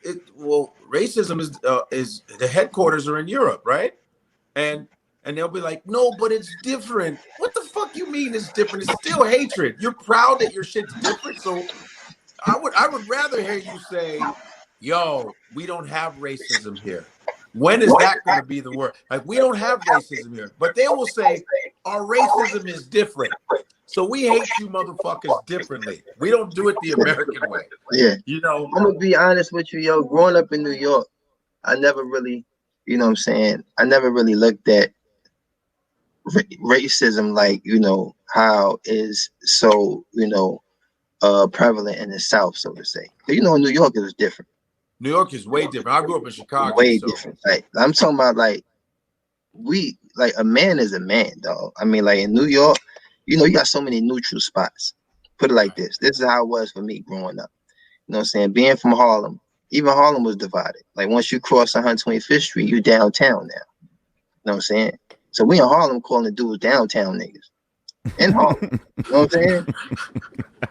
racism is the headquarters are in Europe, right? And they'll be like, no, but it's different. What the fuck you mean it's different? It's still hatred. You're proud that your shit's different, so I would rather hear you say, yo, we don't have racism here. When is that going to be the word? Like, we don't have racism here. But they will say, our racism is different. So we hate you motherfuckers differently. We don't do it the American way. Yeah. I'm gonna be honest with you, yo. Growing up in New York, I never really, what I'm saying, I never really looked at racism like, how is so, prevalent in the South, so to say. 'Cause, in New York it was different. New York is way different. I grew up in Chicago, Way so different. Like I'm talking about like we like a man is a man, dog. I mean, like in New York, you got so many neutral spots. Put it like this. This is how it was for me growing up. You know what I'm saying? Being from Harlem, even Harlem was divided. Like once you cross 125th Street, you downtown now. You know what I'm saying? So we in Harlem calling the dudes downtown niggas. In Harlem. You know what I'm saying?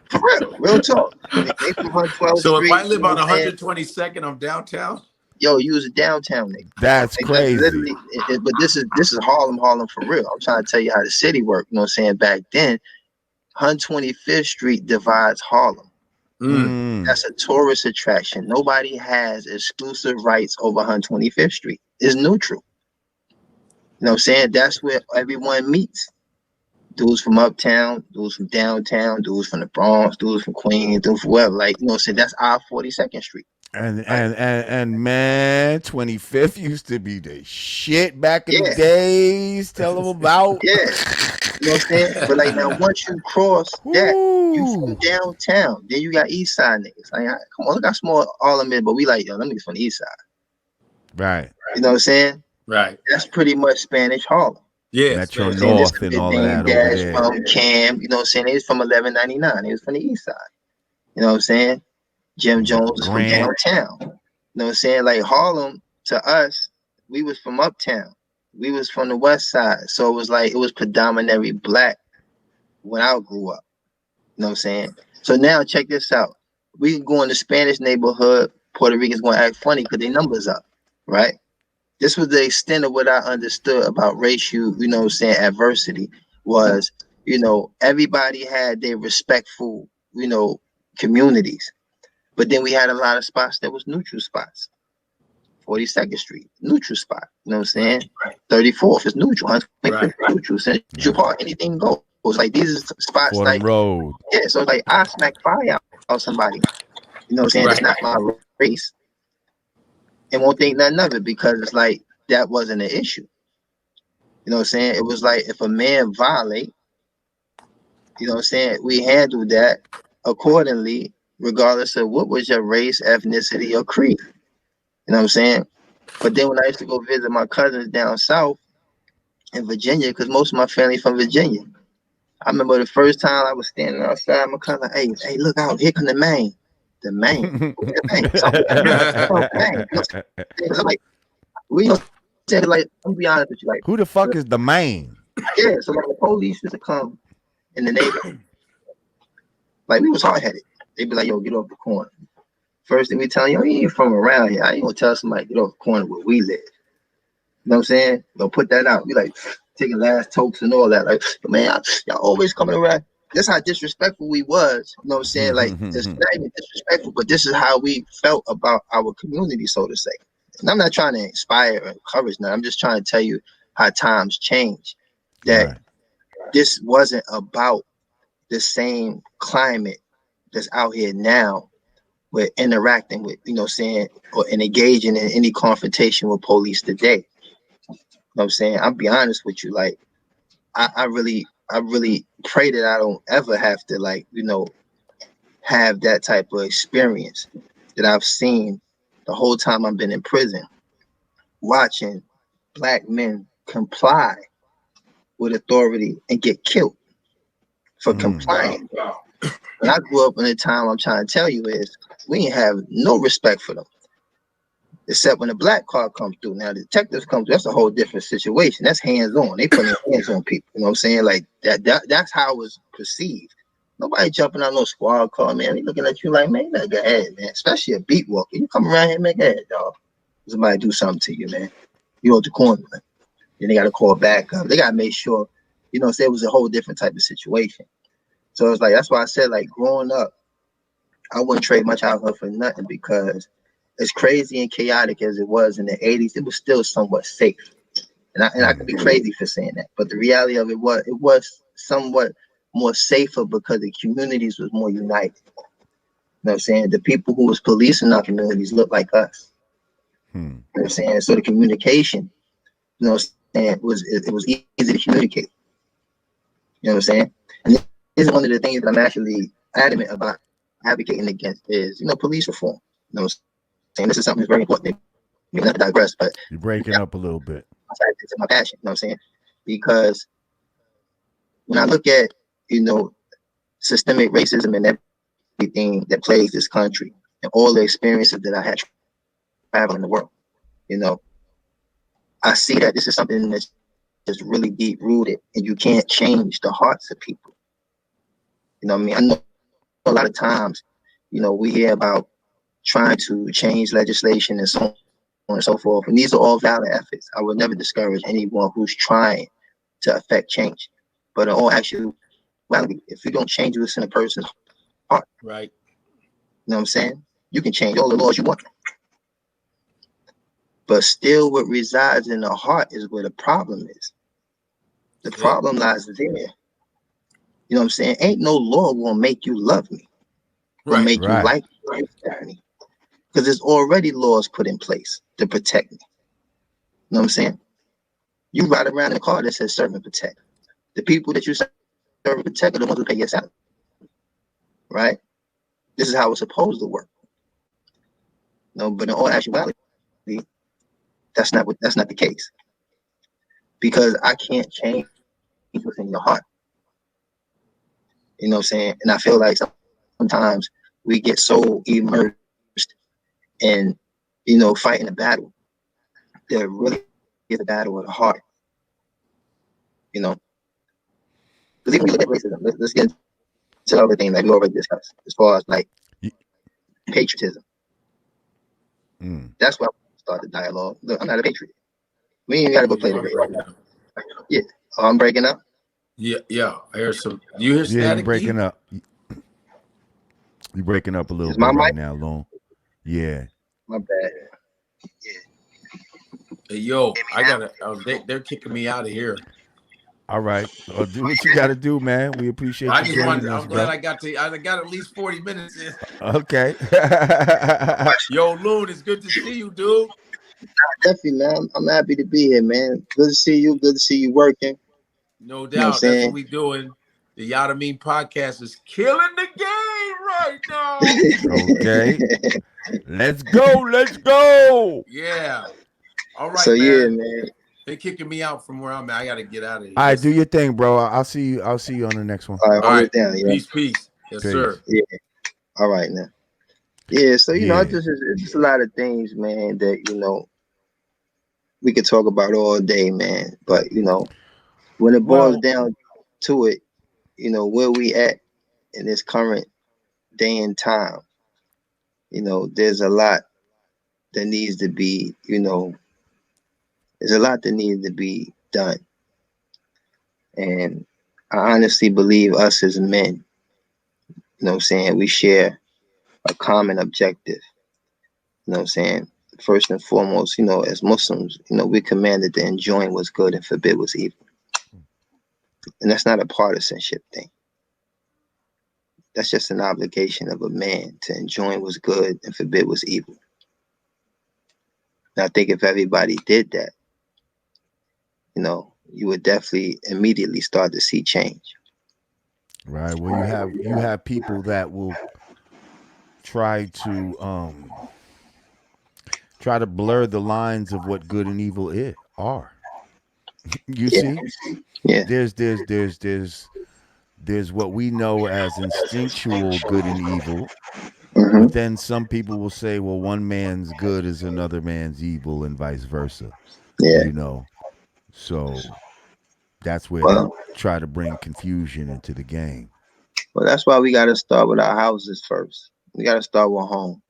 For real talk. They from 112th So if Street, I you live know on what I'm saying? 122nd, I'm downtown. Yo, you was a downtown nigga. That's Like, that's crazy. literally, but this is Harlem for real. I'm trying to tell you how the city worked. You know what I'm saying? Back then, 125th Street divides Harlem. Mm. That's a tourist attraction. Nobody has exclusive rights over 125th Street. It's neutral. You know what I'm saying? That's where everyone meets. Dudes from uptown, dudes from downtown, dudes from the Bronx, dudes from Queens, dudes from wherever. Like, you know what I'm saying? That's our 42nd Street. And Right? and and and man, 25th used to be the shit back in the Yeah. days. Tell them about. Yeah. You know what I'm saying? But like now, once you cross that, you from Ooh. downtown. Then you got East Side niggas. Like, come on, look how small Harlem is, but we like, yo, them niggas from the East Side. Right. You know what I'm saying? Right. That's pretty much Spanish Harlem. Yeah. Metro You know what I'm saying? There's North some and big all of name that over Dash there. from Cam. You know what I'm saying? They was from 1199. They was from the East Side. You know what I'm saying? Jim Jones was from Grant. downtown. You know what I'm saying? Like Harlem to us, we was from uptown. We was from the West Side. So it was predominantly black when I grew up. You know what I'm saying? So now check this out. We can go in the Spanish neighborhood. Puerto Ricans gonna act funny because their numbers up, right? This was the extent of what I understood about racial, you know what I'm saying, adversity was, everybody had their respectful, communities. But then we had a lot of spots that was neutral spots. 42nd Street, neutral spot. You know what I'm saying? 34th is neutral. Right. Neutral. Central Park, anything goes. Like these are spots Fordham like, Road. yeah, so like I smack fire out on somebody. You know what I'm saying? It's Right. not my race. And won't think nothing of it because it's like that wasn't an issue. You know what I'm saying? It was like if a man violate, you know what I'm saying, we handled that accordingly, regardless of what was your race, ethnicity, or creed. You know what I'm saying? But then when I used to go visit my cousins down south in Virginia, because most of my family from Virginia, I remember the first time I was standing outside, my cousin, hey, look out, here come the man. The man. The man. So man. You know, so like, we don't say like, I'm gonna be honest with you, like, Who the fuck is the man? yeah, so like the police used to come in the neighborhood. Like we was hard headed. They'd be like, yo, get off the corner. First thing we tell you, you ain't from around here. I ain't gonna tell somebody get off the corner where we live. You know what I'm saying? They'll put that out. We like taking last tokes and all that. Like, man, y'all always coming around. That's how disrespectful we was. You know what I'm saying? Like, it's not even disrespectful, but this is how we felt about our community, so to say. And I'm not trying to inspire or encourage now. I'm just trying to tell you how times change. That Right. this wasn't about the same climate that's out here now with interacting with, you know what I'm saying, or and engaging in any confrontation with police today. You know what I'm saying? I'll be honest with you, like I really pray that I don't ever have to like, have that type of experience that I've seen the whole time I've been in prison, watching black men comply with authority and get killed for complying. When I grew up in the time I'm trying to tell you is we didn't have no respect for them. Except when the black car comes through. Now the detectives come through, that's a whole different situation. That's hands on. They put their hands on people. You know what I'm saying? Like that's how it was perceived. Nobody jumping on no squad car, man. They looking at you like, man, you better go ahead, man. Especially a beat walker. You come around here and make head, dog. Somebody do something to you, man. You at the corner, man. Then they gotta call back up. They gotta make sure, say it was a whole different type of situation. So it's like that's why I said like growing up, I wouldn't trade my childhood for nothing because as crazy and chaotic as it was in the 80s, it was still somewhat safe. And I could be crazy for saying that. But the reality of it was somewhat more safer because the communities was more united. You know what I'm saying? The people who was policing our communities looked like us. You know what I'm saying? So the communication, you know what I'm saying, it was easy to communicate. You know what I'm saying? And this is one of the things that I'm actually adamant about advocating against is, police reform. You know what I'm saying? This is something that's very important. Not to digress, but You're breaking up a little bit. it's my passion. You know what I'm saying? Because when I look at, systemic racism and everything that plagues this country and all the experiences that I had traveling the world, I see that this is something that's just really deep rooted, and you can't change the hearts of people. You know what I mean? I know a lot of times, we hear about trying to change legislation and so on and so forth, and these are all valid efforts. I would never discourage anyone who's trying to affect change. But in all actuality, if you don't change what's in a person's heart, right? You know what I'm saying? You can change all the laws you want. But still what resides in the heart is where the problem is. The problem lies there. You know what I'm saying? Ain't no law gonna make you love me. Gonna make you like me. Because there's already laws put in place to protect me. You know what I'm saying? You ride around in a car that says serve and protect. The people that you serve and protect are the ones who pay your salary. Right? This is how it's supposed to work. No, but in all actuality, that's not the case. Because I can't change what's in your heart. You know what I'm saying? And I feel like sometimes we get so immersed in, fighting a battle that really is a battle of the heart. Because even when you look at racism, let's get into other things that we already discussed as far as like patriotism. That's why I start the dialogue. Look, I'm not a patriot. We ain't got to go play the game right now. Yeah. Oh, I'm breaking up? Yeah. I hear some. You hear static? Yeah, you're breaking up. You're breaking up a little bit right now, Loon. Yeah. My bad. Yeah. Hey, yo, I gotta. They're kicking me out of here. All right. Do what you got to do, man. We appreciate you joining us, I'm bro. glad I got at least 40 minutes in. Okay. Yo, Loon, it's good to see you, dude. Definitely, man. I'm happy to be here, man. Good to see you. Good to see you working. No doubt. That's what we doing. The Yanadameen Podcast is killing the game right now. Okay. Let's go. Yeah. All right, so, man. yeah, man. They're kicking me out from where I'm at. I got to get out of here. All right, do your thing, bro. I'll see you on the next one. All right, hold it down. Yeah. Peace. Yes, Peace. sir. Yeah. All right, now. Yeah, so, it's just a lot of things, man, that, we could talk about all day, man. But, when it boils down to it, where we at in this current day and time, there's a lot that needs to be, there's a lot that needs to be done. And I honestly believe us as men, we share a common objective. You know what I'm saying? First and foremost, as Muslims, we're commanded to enjoin what's good and forbid what's evil. And that's not a partisanship thing. That's just an obligation of a man to enjoin what's good and forbid what's evil. And I think if everybody did that, you would definitely immediately start to see change. Right. Well, you have people that will try to blur the lines of what good and evil are. You see? Yeah. There's what we know as instinctual good and evil. Mm-hmm. But then some people will say, well, one man's good is another man's evil and vice versa. Yeah. So that's where they try to bring confusion into the game. Well, that's why we got to start with our houses first. We got to start with home.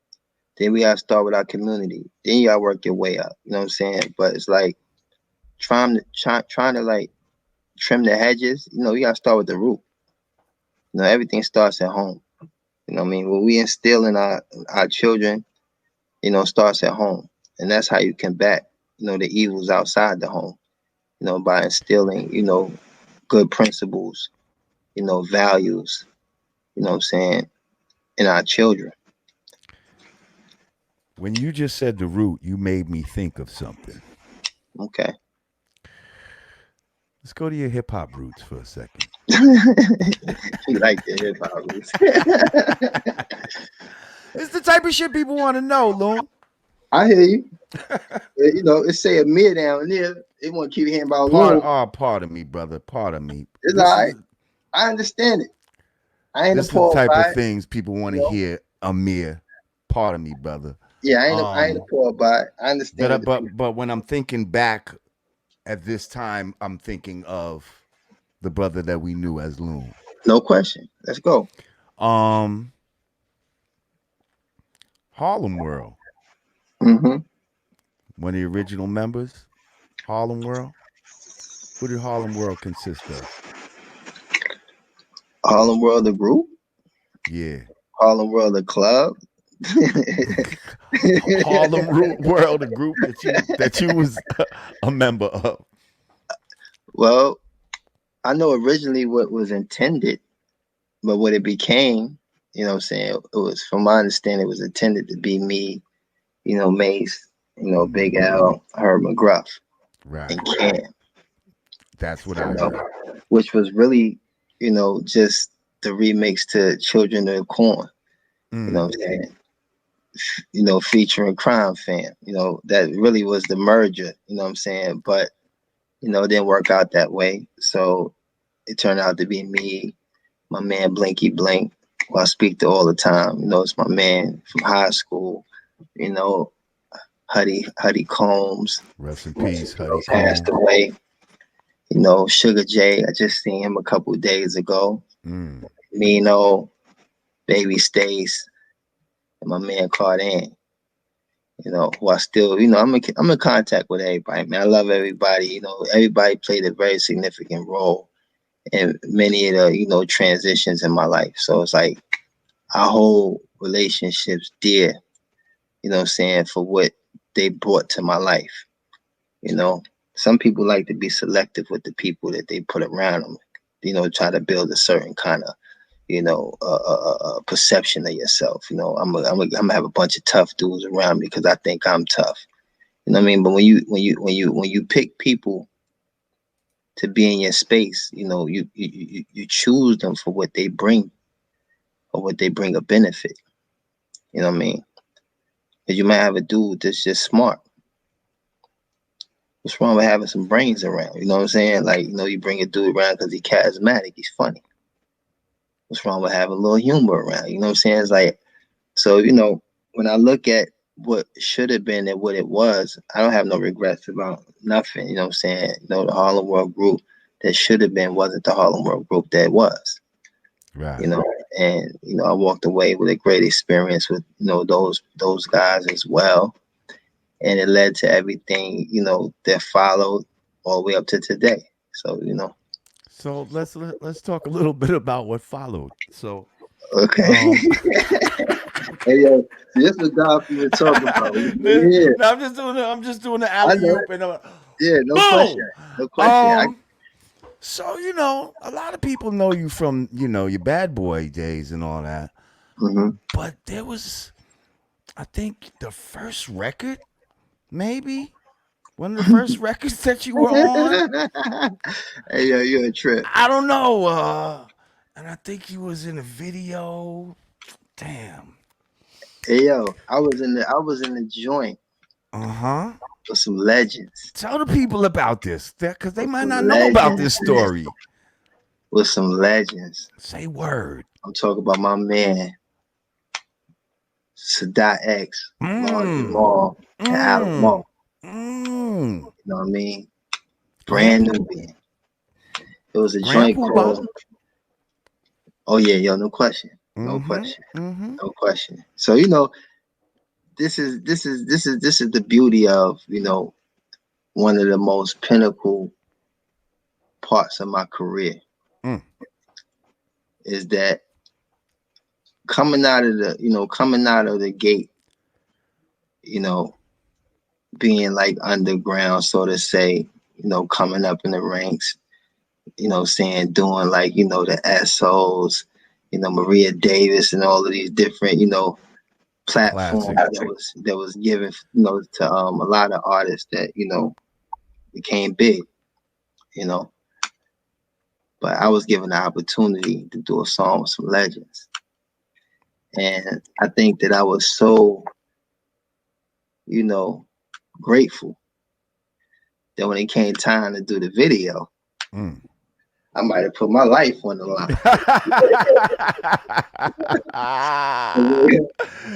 Then we got to start with our community. Then you got to work your way up. You know what I'm saying? But it's like trying to like trim the hedges. You got to start with the root. Everything starts at home. You know what I mean? What we instill in our children, starts at home. And that's how you combat, the evils outside the home, by instilling, good principles, values, you know what I'm saying, in our children. When you just said the root, you made me think of something. Okay. Let's go to your hip hop roots for a second. You like the hip hop roots. It's the type of shit people want to know, Loon. I hear you. It say Amir down there. they want to keep hearing about Loon. Pardon me, brother. Pardon me. It's all right. I understand it. I ain't This is the appalled type by of it. things people want to You know? hear. Amir, pardon me, brother. Yeah, I ain't appalled by it. I understand what the people. But when I'm thinking back at this time, I'm thinking of the brother that we knew as Loon. No question. Let's go. Um, Harlem World, Mm-hmm. one of the original members. Harlem World. Who did Harlem World consist of? Harlem World, the group. Yeah. Harlem World, the club. World, a group that you was a member of. Well, I know originally what was intended, but what it became, you know what I'm saying, it was, from my understanding, it was intended to be me, Mace, Big L, Herb McGruff, Right. and Cam, That's what you I know, heard. which was really, just the remix to Children of the Corn, you know Mm, what I'm saying? Featuring Crime Fam, that really was the merger, you know what I'm saying? But, it didn't work out that way. So it turned out to be me, my man Blinky Blink, who I speak to all the time. It's my man from high school, you know, Huddy Combs, rest in peace, Huddy passed Comb. away. Sugar J, I just seen him a couple of days ago. Mm. Mino, Baby Stace, and my man Claudine. Who I still, I'm in contact with everybody, man. I love everybody. Everybody played a very significant role in many of the, transitions in my life. So it's like I hold relationships dear, you know what I'm saying, for what they brought to my life. You know, some people like to be selective with the people that they put around them, try to build a certain kind of, perception of yourself. I'm gonna have a bunch of tough dudes around me because I think I'm tough. You know what I mean? But when you pick people to be in your space, you choose them for what they bring or what they bring a benefit. You know what I mean? Because you might have a dude that's just smart. What's wrong with having some brains around? You know what I'm saying? Like, you bring a dude around because he's charismatic, he's funny. What's wrong with having a little humor around? You know what I'm saying? It's like, so, when I look at what should have been and what it was, I don't have no regrets about nothing. You know what I'm saying? The Harlem World group that should have been wasn't the Harlem World group that was. Right. You know, and I walked away with a great experience with those guys as well, and it led to everything that followed all the way up to today. So So let's talk a little bit about what followed. So okay. um Hey yo, this is what Godfrey was talking about. Yeah, no, I'm just doing the I alley know. oop and Yeah, no question, boom. no question. So a lot of people know you from your bad boy days and all that, Mm-hmm. but there was, I think, the first record, maybe one of the first records that you were on. Hey yo, you're a trip. I don't know, and I think he was in a video. Damn. Hey yo, I was in the joint Uh-huh. with some legends. Tell the people about this, because they With might some not know about legends, this man. story. With some legends. Say word. I'm talking about my man Sadat X, Lord Mmm. Jamar, and Mmm. Alamo. Mmm. You know what I mean? Grand Brand new. It was a Grand joint Poobah. called. Oh yeah, yo, no question, no Mm-hmm. question, Mm-hmm. no question. So this is the beauty of one of the most pinnacle parts of my career Mm. is that coming out of the gate, you know, being like underground, so to say, coming up in the ranks, saying doing like the SOs, Maria Davis and all of these different platforms Classic. that was given to a lot of artists that became big, you know. But I was given the opportunity to do a song with some legends, and I think that I was so grateful Then when it came time to do the video, Mm. I might have put my life on the line.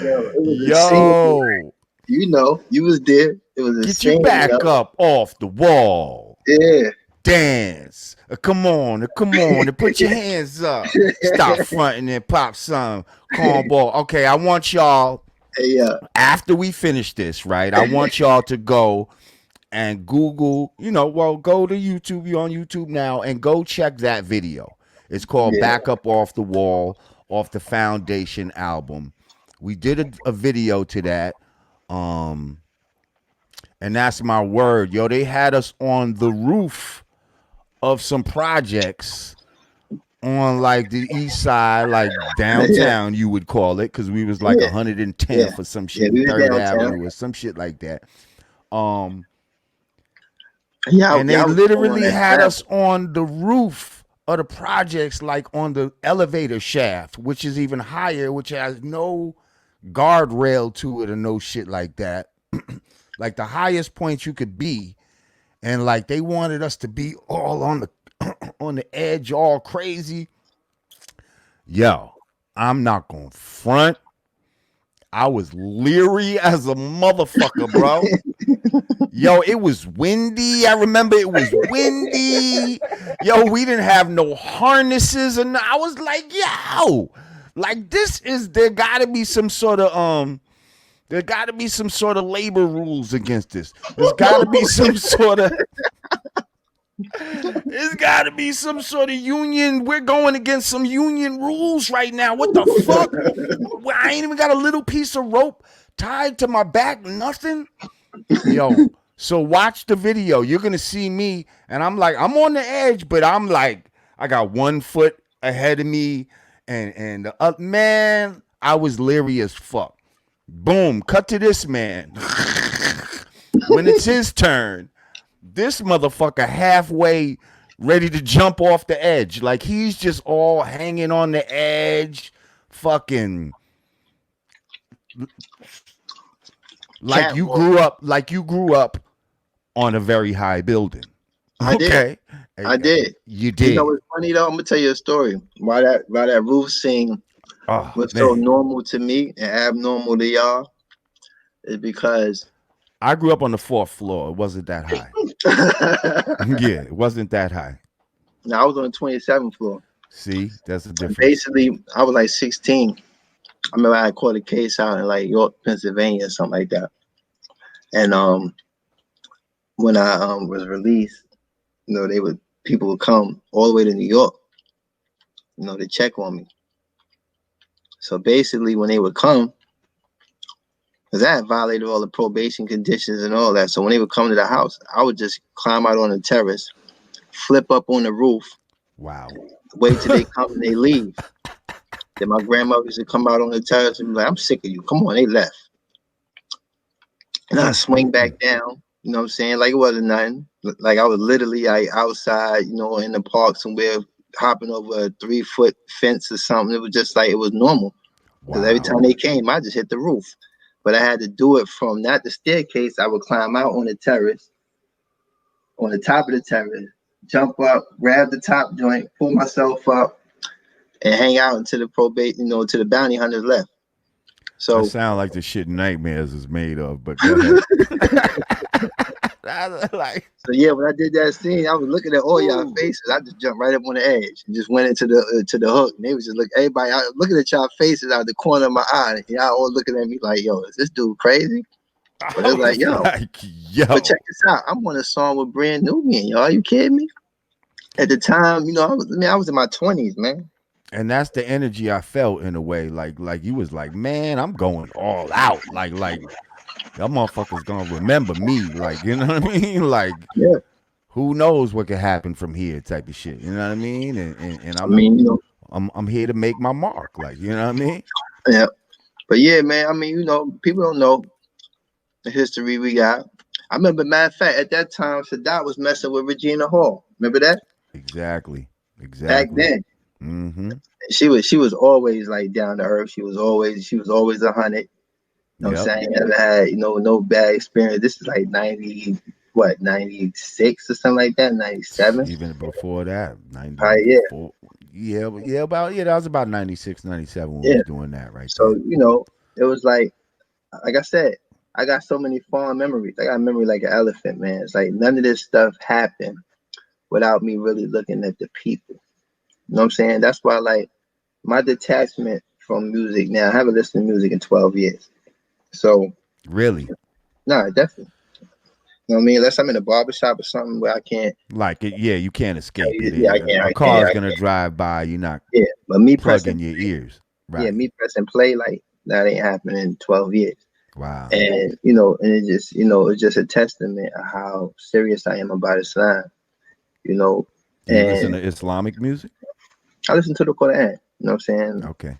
It was a scene. Yo, You know, you was there. It was a get your scene. back up off the wall. Yeah. Dance. Come on, come on, and put your hands up. Stop fronting and pop some cornball. Okay, I want y'all, Hey, after we finish this, right? I want y'all to go and Google, go to YouTube. You're on YouTube now, and go check that video. It's called Yeah. Back Up Off the Wall, off the Foundation album. We did a video to that. And that's my word. Yo, they had us on the roof of some projects on like the east side, like downtown, you would call it, because we was like Yeah. 110th or some shit, Yeah, we was 3rd downtown. Avenue or some shit like that. Yeah, And they I was literally on that had travel. us on the roof of the projects, like on the elevator shaft, which is even higher, which has no guardrail to it or no shit like that. Like the highest point you could be. And like they wanted us to be all on the on the edge, all crazy. Yo, I'm not gonna front. I was leery as a motherfucker, bro. Yo, it was windy. I remember it was windy. Yo, we didn't have no harnesses, and I was like, yo, like there gotta be some sort of labor rules against this. There's gotta be some sort of There's got to be some sort of union. We're going against some union rules right now. What the fuck? I ain't even got a little piece of rope tied to my back. Nothing. Yo, so watch the video. You're going to see me. And I'm like, I'm on the edge, but I'm like, I got 1 foot ahead of me. And man, I was leery as fuck. Boom. Cut to this man. When it's his turn, this motherfucker halfway ready to jump off the edge. Like he's just all hanging on the edge, fucking like you grew up on a very high building. I Okay. I did. You did. You know what's funny though? I'm gonna tell you a story. Why that roof scene was so normal to me and abnormal to y'all is because I grew up on the 4th floor. It wasn't that high. Yeah, it wasn't that high. now I was on the 27th floor. See, that's the difference. Basically, I was like 16. I remember I caught a case out in like York, Pennsylvania, or something like that. And when I was released, people would come all the way to New York, to check on me. So basically, when they would come, because I had violated all the probation conditions and all that. So when they would come to the house, I would just climb out on the terrace, flip up on the roof. Wow. Wait till they come and they leave. Then my grandmother used to come out on the terrace and be like, I'm sick of you. Come on, they left. And I swing back down, you know what I'm saying? Like it wasn't nothing. Like I was literally outside, in the park somewhere, hopping over a 3-foot fence or something. It was just like it was normal. Because every time they came, I just hit the roof. But I had to do it from not the staircase. I would climb out on the terrace, on the top of the terrace, jump up, grab the top joint, pull myself up, and hang out until the to the bounty hunters left. So that sound like the shit Nightmares is made of, but go ahead. So yeah, when I did that scene, I was looking at all y'all faces. I just jumped right up on the edge and just went into the hook. And they was just everybody looking at y'all faces out the corner of my eye. And y'all all looking at me like, yo, is this dude crazy? But it was like, yo. But check this out. I'm on a song with Brand Nubian, y'all. Are you kidding me? At the time, I was in my 20s, man. And that's the energy I felt in a way. Like you was like, man, I'm going all out. Like y'all motherfuckers gonna remember me. Like, you know what I mean? Like, yeah. Who knows what could happen from here type of shit. You know what I mean? And I'm here to make my mark. Like, you know what I mean? Yeah. But yeah, man, I mean, people don't know the history we got. I remember, matter of fact, at that time, Sadat was messing with Regina Hall. Remember that? Exactly. Back then. Mm-hmm. She was always like down to earth. She was always 100. You know what I'm saying? Never had, no bad experience. This is like 90, what, 96 or something like that, 97. Even before that, Yeah, 94. That was about 96, 97 when we yeah. was doing that right So there. it was like I said, I got so many fond memories. I got a memory like an elephant, man. It's like none of this stuff happened without me really looking at the people. You know what I'm saying? That's why, like, my detachment from music now, I haven't listened to music in 12 years. So, Really? no, definitely. You know what I mean? Unless I'm in a barbershop or something where I can't Like it, yeah, you can't escape it. yeah, I can't, A I can't, car's I gonna can't. drive by. You're not Yeah. But me pressing plugging your ears. yeah, Right. me pressing play, like, that ain't happening in 12 years. Wow. And, and it just, it's just a testament of how serious I am about Islam, you know. Do you listen And to Islamic music? I listen to the Quran, you know what I'm saying? Okay.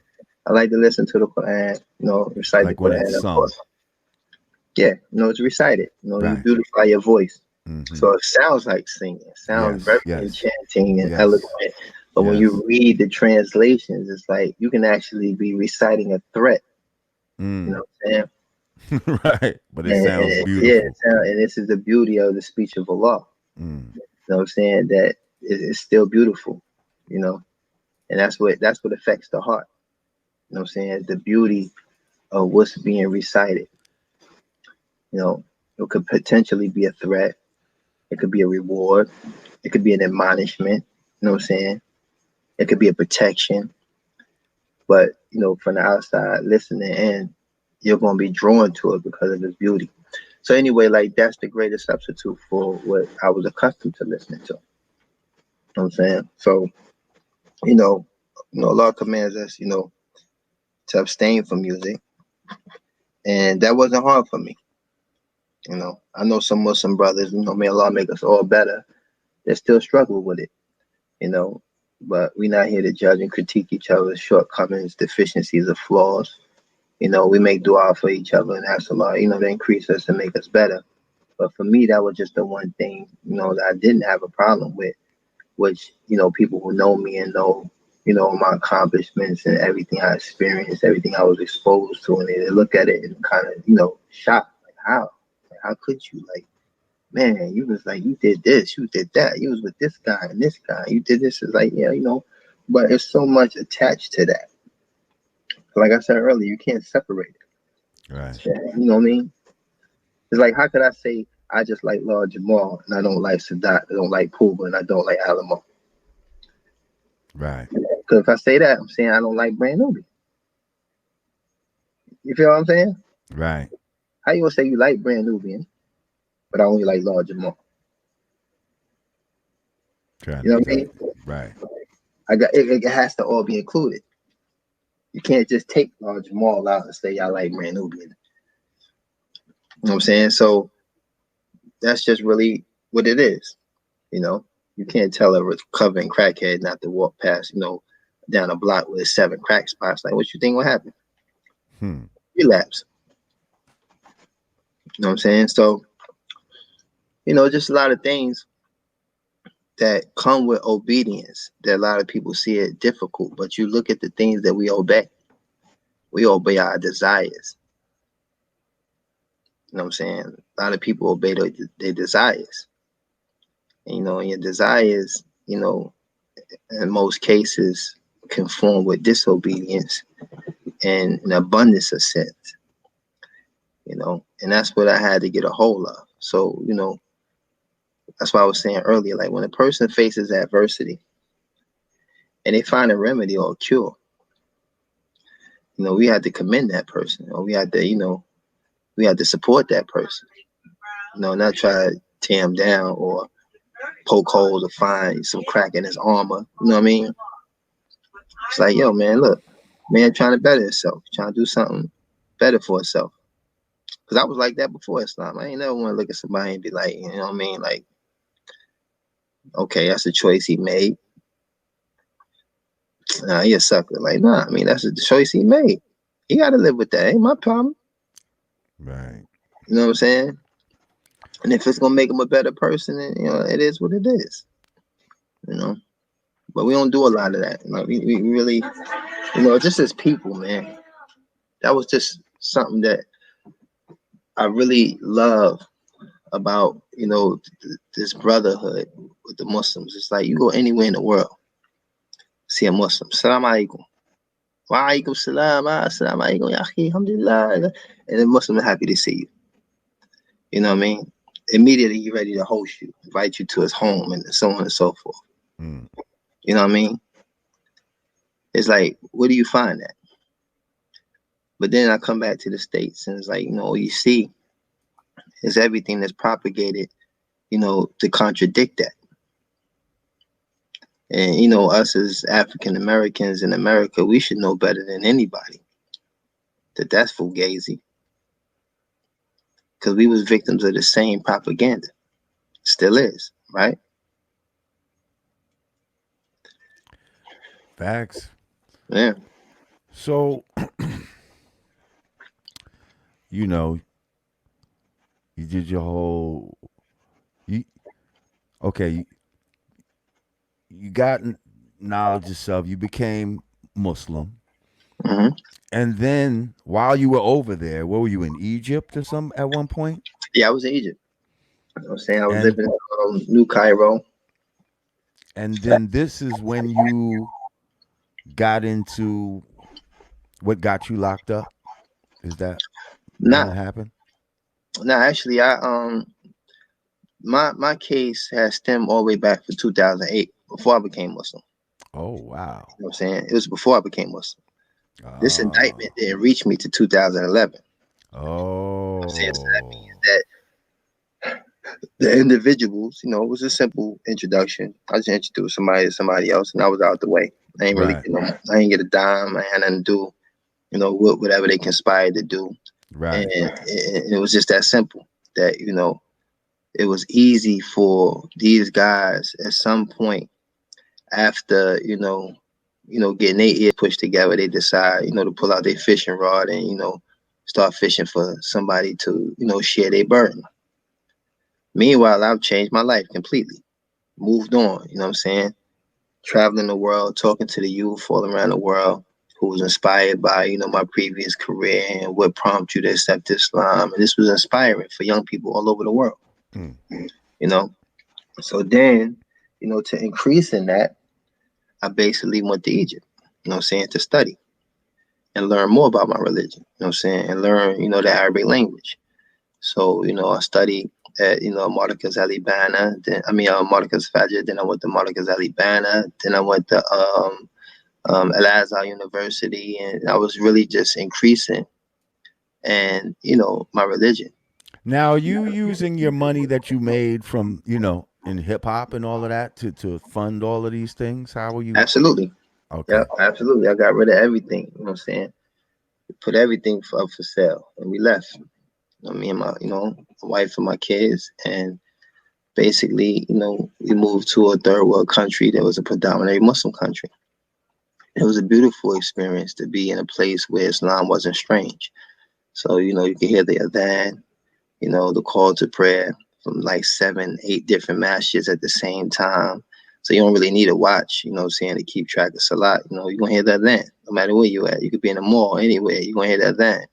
I like to listen to the Quran, recite the Like when it's Quran, of sung. course. Yeah, it's recited. You Right. beautify your voice. Mm-hmm. So it sounds like singing. It sounds very Yes. Yes. enchanting and Yes. eloquent. But when Yes. you read the translations, it's like you can actually be reciting a threat. You know Mm. what I'm saying? Right. But it sounds Yeah, beautiful. and this is the beauty of the speech of Allah. Mm. You know what I'm saying? That it's still beautiful, you know, and that's what affects the heart. You know what I'm saying? The beauty of what's being recited. You know, it could potentially be a threat. It could be a reward. It could be an admonishment. You know what I'm saying? It could be a protection. But from the outside listening in, you're gonna be drawn to it because of its beauty. So anyway, like that's the greatest substitute for what I was accustomed to listening to. You know what I'm saying? So, you know, Allah commands us, to abstain from music. And that wasn't hard for me. I know some Muslim brothers, may Allah make us all better, they still struggle with it, you know. But we're not here to judge and critique each other's shortcomings, deficiencies, or flaws. We make dua for each other and ask Allah, to increase us and make us better. But for me, that was just the one thing, that I didn't have a problem with, which, people who know me and know, my accomplishments and everything I experienced, everything I was exposed to, and they look at it and kind of, shocked, like, how? Like, how could you? Like, man, you was like, you did this, you did that, you was with this guy and this guy, you did this. It's like, yeah, but there's so much attached to that. Like I said earlier, you can't separate Right. it. You know what I mean? It's like, how could I say I just like Lord Jamar and I don't like Sadat, I don't like Pooba, and I don't like Alamo? Right. Because if I say that, I'm saying I don't like Brand Nubian. You feel what I'm saying? Right. How you gonna say you like Brand Nubian, but I only like Lord Jamar? Trying You know to what I tell mean? you. Right. I got it has to all be included. You can't just take Lord Jamal out and say I like Brand Nubian. You know what I'm saying? So that's just really what it is. You know, you can't tell a recovering crackhead not to walk past, down a block with 7 crack spots. Like, what you think will happen? Hmm. Relapse. You know what I'm saying? So, just a lot of things that come with obedience that a lot of people see it difficult. But you look at the things that we obey. We obey our desires. You know what I'm saying? A lot of people obey their desires. And, and your desires, in most cases, conform with disobedience and an abundance of sins. And that's what I had to get a hold of. So, that's why I was saying earlier, like when a person faces adversity and they find a remedy or a cure, we had to commend that person, or we had to support that person, not try to tear him down or poke holes or find some crack in his armor. You know what I mean? It's like, yo, man, look, man, trying to better himself, trying to do something better for himself. Because I was like that before Islam. I ain't never want to look at somebody and be like, you know what I mean? Like, okay, that's a choice he made. Nah, he a sucker. Like, nah, I mean, that's a choice he made. He got to live with that. Ain't my problem. Right. You know what I'm saying? And if it's going to make him a better person, then, it is what it is. But we don't do a lot of that. Like, we really, just as people, man, that was just something that I really love about this brotherhood with the Muslims. It's like you go anywhere in the world, see a Muslim. Salam alaikum. Wa alaikum salam. Salam alaikum. Ya akhi, alhamdulillah. And the Muslim is happy to see you. You know what I mean? Immediately he's ready to host you, invite you to his home, and so on and so forth. Mm. You know what I mean? It's like, where do you find that? But then I come back to the States, and it's like, you see is everything that's propagated, to contradict that. And, us as African Americans in America, we should know better than anybody that that's fugazi. Because we was victims of the same propaganda. Still is, right? Facts. Yeah. So, you know, you did your whole. You okay? You got knowledge yourself. You became Muslim, hmm and then while you were over there, what were you in Egypt or some at one point? Yeah, I was in Egypt. You know what I'm saying? I was And living in New Cairo. then this is when you got into what got you locked up. Is that when it Nah, happened? nah, actually, my case has stemmed all the way back for 2008, before I became Muslim. Oh wow. You know what I'm saying? It was before I became Muslim. This Oh. indictment didn't reach me to 2011. I'm saying, so that Oh. means that the individuals, it was a simple introduction. I just introduced somebody to somebody else, and I was out the way. I ain't really, Right. I ain't get a dime. I had nothing to do, with whatever they conspired to do, and Right. it was just that simple. That it was easy for these guys at some point after getting their ears pushed together, they decide to pull out their fishing rod and start fishing for somebody to share their burden. Meanwhile, I've changed my life completely, moved on. You know what I'm saying? Traveling the world, talking to the youth all around the world who was inspired by my previous career and what prompted you to accept Islam. And this was inspiring for young people all over the world. Mm. You know, so then to increase in that, I basically went to Egypt. You know what I'm saying, to study and learn more about my religion. You know what I'm saying, and learn the Arabic language. So I studied at Marcus Alibana, then Marcus Fajr, then I went to Marcus Alibana, then I went to Al Azhar University, and I was really just increasing and my religion. Now, are you using your money that you made from, in hip hop and all of that to fund all of these things? How are you? Absolutely. Yeah, Okay. absolutely. I got rid of everything. You know what I'm saying? Put everything up for sale, and we left. Me and my my wife and my kids, and basically, we moved to a third world country that was a predominantly Muslim country. It was a beautiful experience to be in a place where Islam wasn't strange. So, you could hear the adhan, the call to prayer from like 7, 8 different masjids at the same time. So you don't really need a watch, what I'm saying, to keep track of salat. You're going to hear that adhan no matter where you at. You could be in a mall, anywhere, you're going to hear that adhan.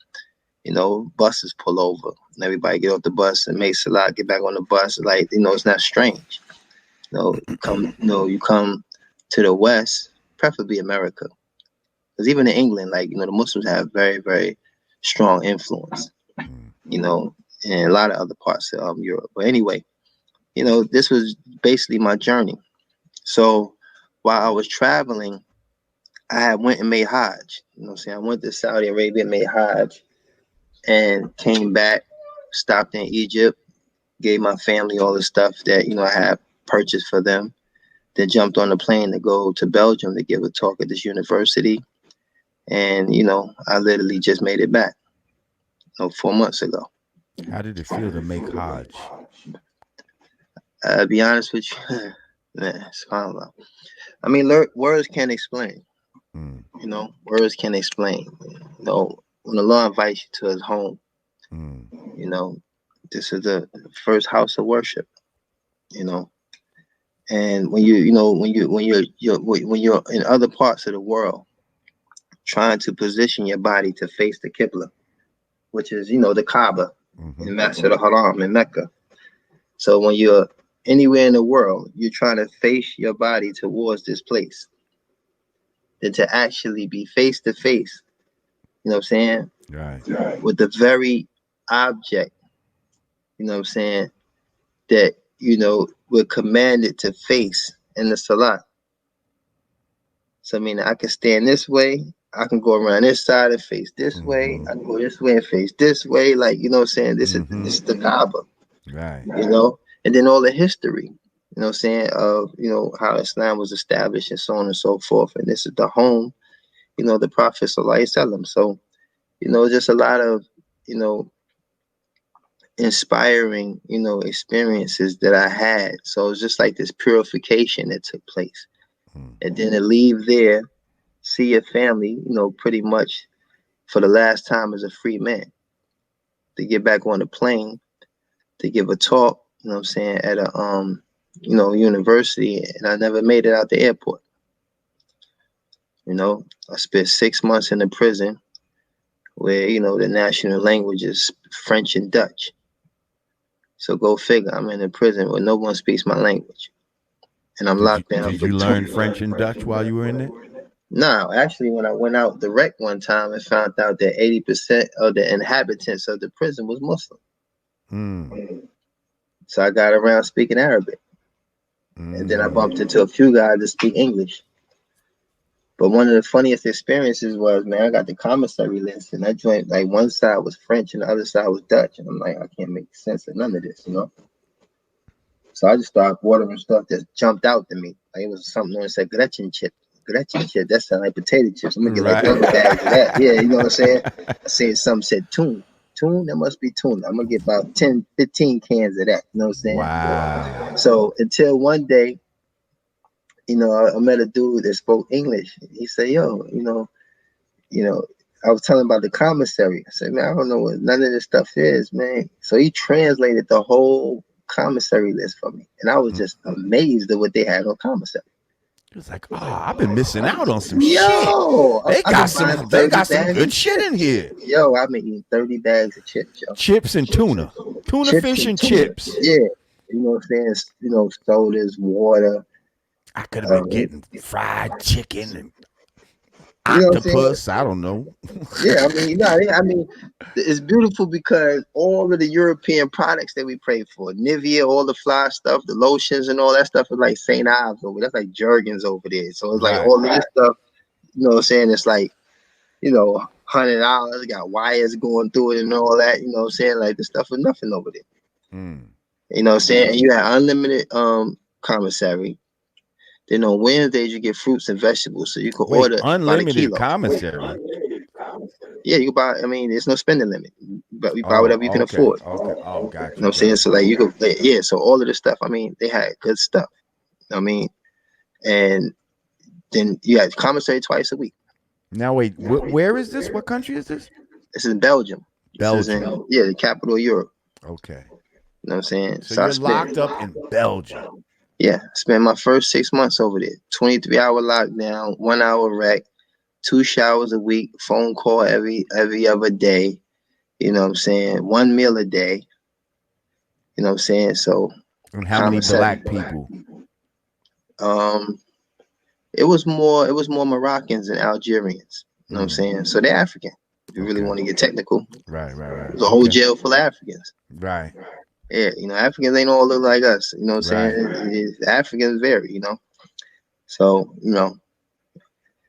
Buses pull over and everybody get off the bus and make salat, get back on the bus. Like, it's not strange. You come to the West, preferably America. Because even in England, like, the Muslims have very, very strong influence, Mm. and a lot of other parts of Europe. But anyway, this was basically my journey. So while I was traveling, I had went and made Hajj. You know what I'm saying? I went to Saudi Arabia, made Hajj, and came back, stopped in Egypt, gave my family all the stuff that, I had purchased for them. Then jumped on the plane to go to Belgium to give a talk at this university. And, I literally just made it back, 4 months ago. How did it feel to make Hajj? To be honest with you, man, subhanAllah. I mean, words can't explain. Mm. Words can't explain. When Allah invites you to His home, Mm. you know, this is the first house of worship. You know, and when you're in other parts of the world, trying to position your body to face the Qibla, which is the Kaaba Mm-hmm. in Masjid al-Haram in Mecca. So when you're anywhere in the world, you're trying to face your body towards this place. Than to actually be face to face, you know what I'm saying, Right. with the very object, you know what I'm saying, that, we're commanded to face in the salat. So I mean, I can stand this way, I can go around this side and face this way, Mm-hmm. I can go this way and face this way, like, you know what I'm saying, this is Mm-hmm. this is the Kaaba, Right. and then all the history, you know what I'm saying, of how Islam was established and so on and so forth, and this is the home, the Prophet Sallallahu Alaihi Wasallam. So just a lot of, you know, inspiring, experiences that I had. So it was just like this purification that took place. Mm. And then to leave there, see your family, pretty much for the last time as a free man. To get back on the plane, to give a talk, you know what I'm saying, at a university, and I never made it out the airport. I spent 6 months in the prison where, the national language is French and Dutch. So go figure, I'm in a prison where no one speaks my language. And I'm Did you locked down did for you two. learn French and Dutch while you were in there? No, actually, when I went out direct one time and found out that 80% of the inhabitants of the prison was Muslim. Mm. So I got around speaking Arabic. And then I Mm. bumped into a few guys that speak English. But one of the funniest experiences was, man, I got the commissary list, and that joint, like, one side was French and the other side was Dutch. And I'm like, I can't make sense of none of this. So I just started ordering stuff that jumped out to me. Like, it was something that said Gretchen chip. Gretchen chip, that sound like potato chips. I'm gonna get like Right. 30 bags of that. Yeah, you know what I'm saying? I said something said tune. Tune, that must be tuna. I'm gonna get about 10, 15 cans of that. You know what I'm saying? Wow. So until one day, I met a dude that spoke English. He said, yo, you know, I was telling about the commissary. I said, man, I don't know what none of this stuff is, man. So he translated the whole commissary list for me. And I was Mm. just amazed at what they had on commissary. It was like, I've been missing out on some shit. Yo, I've been buying They 30 got some bags good of shit in chips. here. Yo, I've been eating 30 bags of chips, yo. Chips and tuna. Tuna Chips fish and and tuna. chips. Yeah. You know what I'm saying? Sodas, water. I could have been getting fried chicken and You know what I'm saying? octopus. I don't know. Yeah, it's beautiful because all of the European products that we pray for, Nivea, all the fly stuff, the lotions and all that stuff is like St. Ives over. That's like Jergens over there. So it's like Right. all of this stuff, you know what I'm saying? It's like, $100, got wires going through it and all that, you know what I'm saying? Like, the stuff is nothing over there. Mm. You know what I'm saying? And you have unlimited commissary. Then on Wednesdays you get fruits and vegetables, so you can Wait, order by the unlimited kilo. commissary. Yeah, you can buy. I mean, there's no spending limit, but you buy whatever you Oh, can okay. afford. Okay. Oh, You got know what I'm you. saying? Got So you. like you could, yeah. So all of this stuff. I mean, they had good stuff. I mean, and then you had commissary twice a week. Now, wait, where is this? What country is this? This is in Belgium. This is in, Belgium. the capital of Europe. Okay. You know what I'm saying? So So I you're spent, locked up in Belgium. yeah, I spent my first 6 months over there. 23-hour lockdown, 1 hour rec, 2 showers a week, phone call every other day. You know what I'm saying? One meal a day. You know what I'm saying? So And how many commissary. black people? Um, it was more Moroccans and Algerians. You know what I'm Mm. saying? So they're African. If you really Okay. want to get technical, Right. there's a whole Okay. jail full of Africans. Right. Yeah, Africans ain't all look like us. You know what I'm Right. saying? Africans vary. So,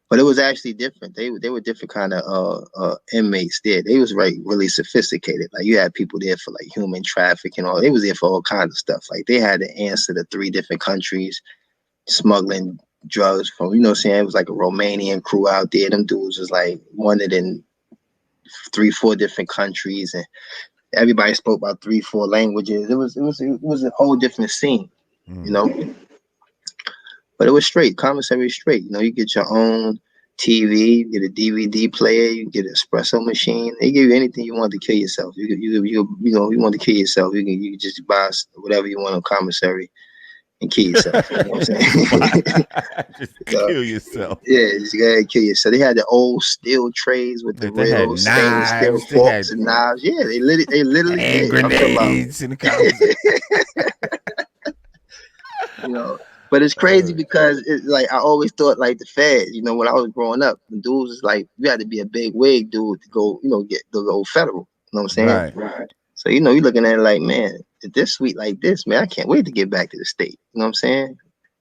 but it was actually different. They were different kind of inmates there. They was really sophisticated. Like, you had people there for like human trafficking, all. They was there for all kinds of stuff. Like, they had to answer to 3 different countries, smuggling drugs from, what I'm saying, it was like a Romanian crew out there. Them dudes was like wanted in 3, 4 different countries, and everybody spoke about 3, 4 languages. It was a whole different scene, you Mm. know. But it was straight, commissary straight. You get your own TV, you get a DVD player, you get an espresso machine. They give you anything you want to kill yourself. You want to kill yourself. You can just buy whatever you want on commissary and kill yourself. You know what I'm saying? Just So, kill yourself. yeah, just go ahead and kill yourself. They had the old steel trays with the They had real stainless steel knives. They forks had and knives. Yeah, they literally hand did. I'm talking about. grenades in the commissary. you know. But it's crazy because it's like I always thought like the feds, you know, when I was growing up, the dudes was like you had to be a big wig dude to go, you know, get to go federal. You know what I'm saying? Right. So you know, you're looking at it like, man, if this sweet like this, man, I can't wait to get back to the state. You know what I'm saying?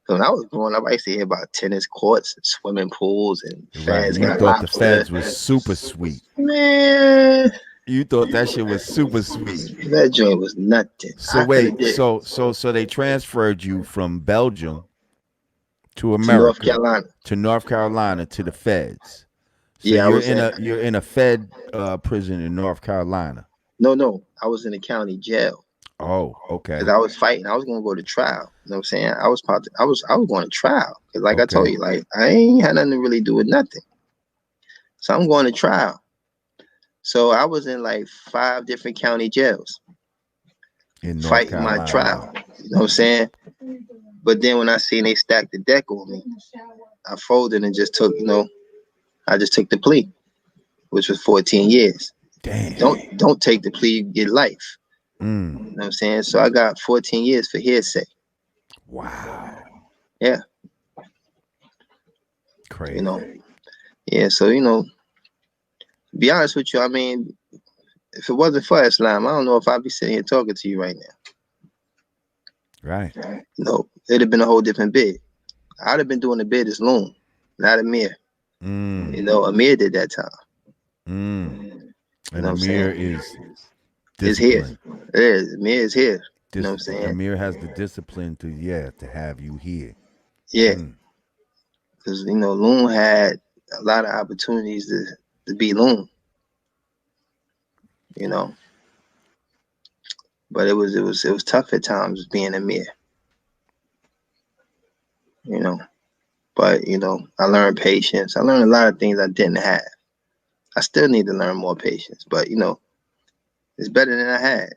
So when I was growing up, I used to hear about tennis courts and swimming pools and Right. feds You got thought the lobster. feds was super sweet. Man, You thought that shit was super sweet. that joint was nothing. So I could have wait, did so they transferred you from Belgium to to North America Carolina. to North Carolina to the feds. So Yeah, I you're was in in. a Fed prison in North Carolina. No, I was in the county jail Oh, because okay. I was fighting. I was gonna go to trial. You know what I'm saying? I was going to trial because, like I told Okay. you, like I ain't had nothing to really do with nothing. So I'm going to trial. So I was in like 5 different county jails In North fighting my Carolina. trial. You know what I'm saying? But then when I seen they stacked the deck on me, I folded and just took, you know, I just took the plea, which was 14 years. Damn. Don't take the plea, you get life. Mm. You know what I'm saying? So I got 14 years for hearsay. Wow. Yeah, you know. Crazy. Yeah, so you know, to be honest with you, I mean, if it wasn't for Islam, I don't know if I'd be sitting here talking to you right now. Right. You know, it'd have been a whole different bid. I'd have been doing the bid as Loon, not Amir. You Mm. know, Amir did that time. Mm. You And know what I'm Amir saying? is It's here. disciplined. It is. Amir is here. You know what I'm saying? Amir has the discipline to have you here. Yeah, Mm. because you know, Loon had a lot of opportunities to be Loon. You know, but it was tough at times being Amir. You know, but you know, I learned patience. I learned a lot of things I didn't have. I still need to learn more patience, but you know, it's better than I had.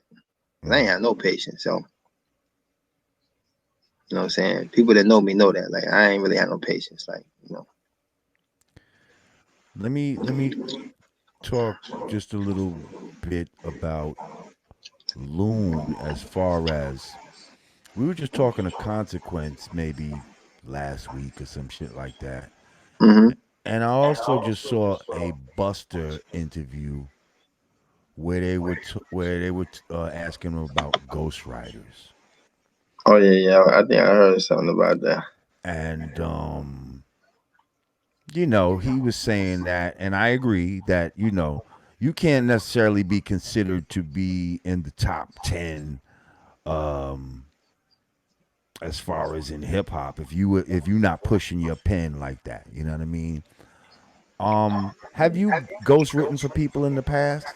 I ain't Mm. had no patience, so you know what I'm saying. People that know me know that. Like I ain't really had no patience. Like you know. Let me talk just a little bit about Loon as far as we were just talking a consequence maybe last week or some shit like that. Hmm. And I also just saw a Buster interview where they were asking him about ghostwriters. Oh yeah. I think I heard something about that. And he was saying that, and I agree that, you can't necessarily be considered to be in the top 10 um as far as in hip hop if you're not pushing your pen like that, you know what I mean? Have you ghost written for people in the past?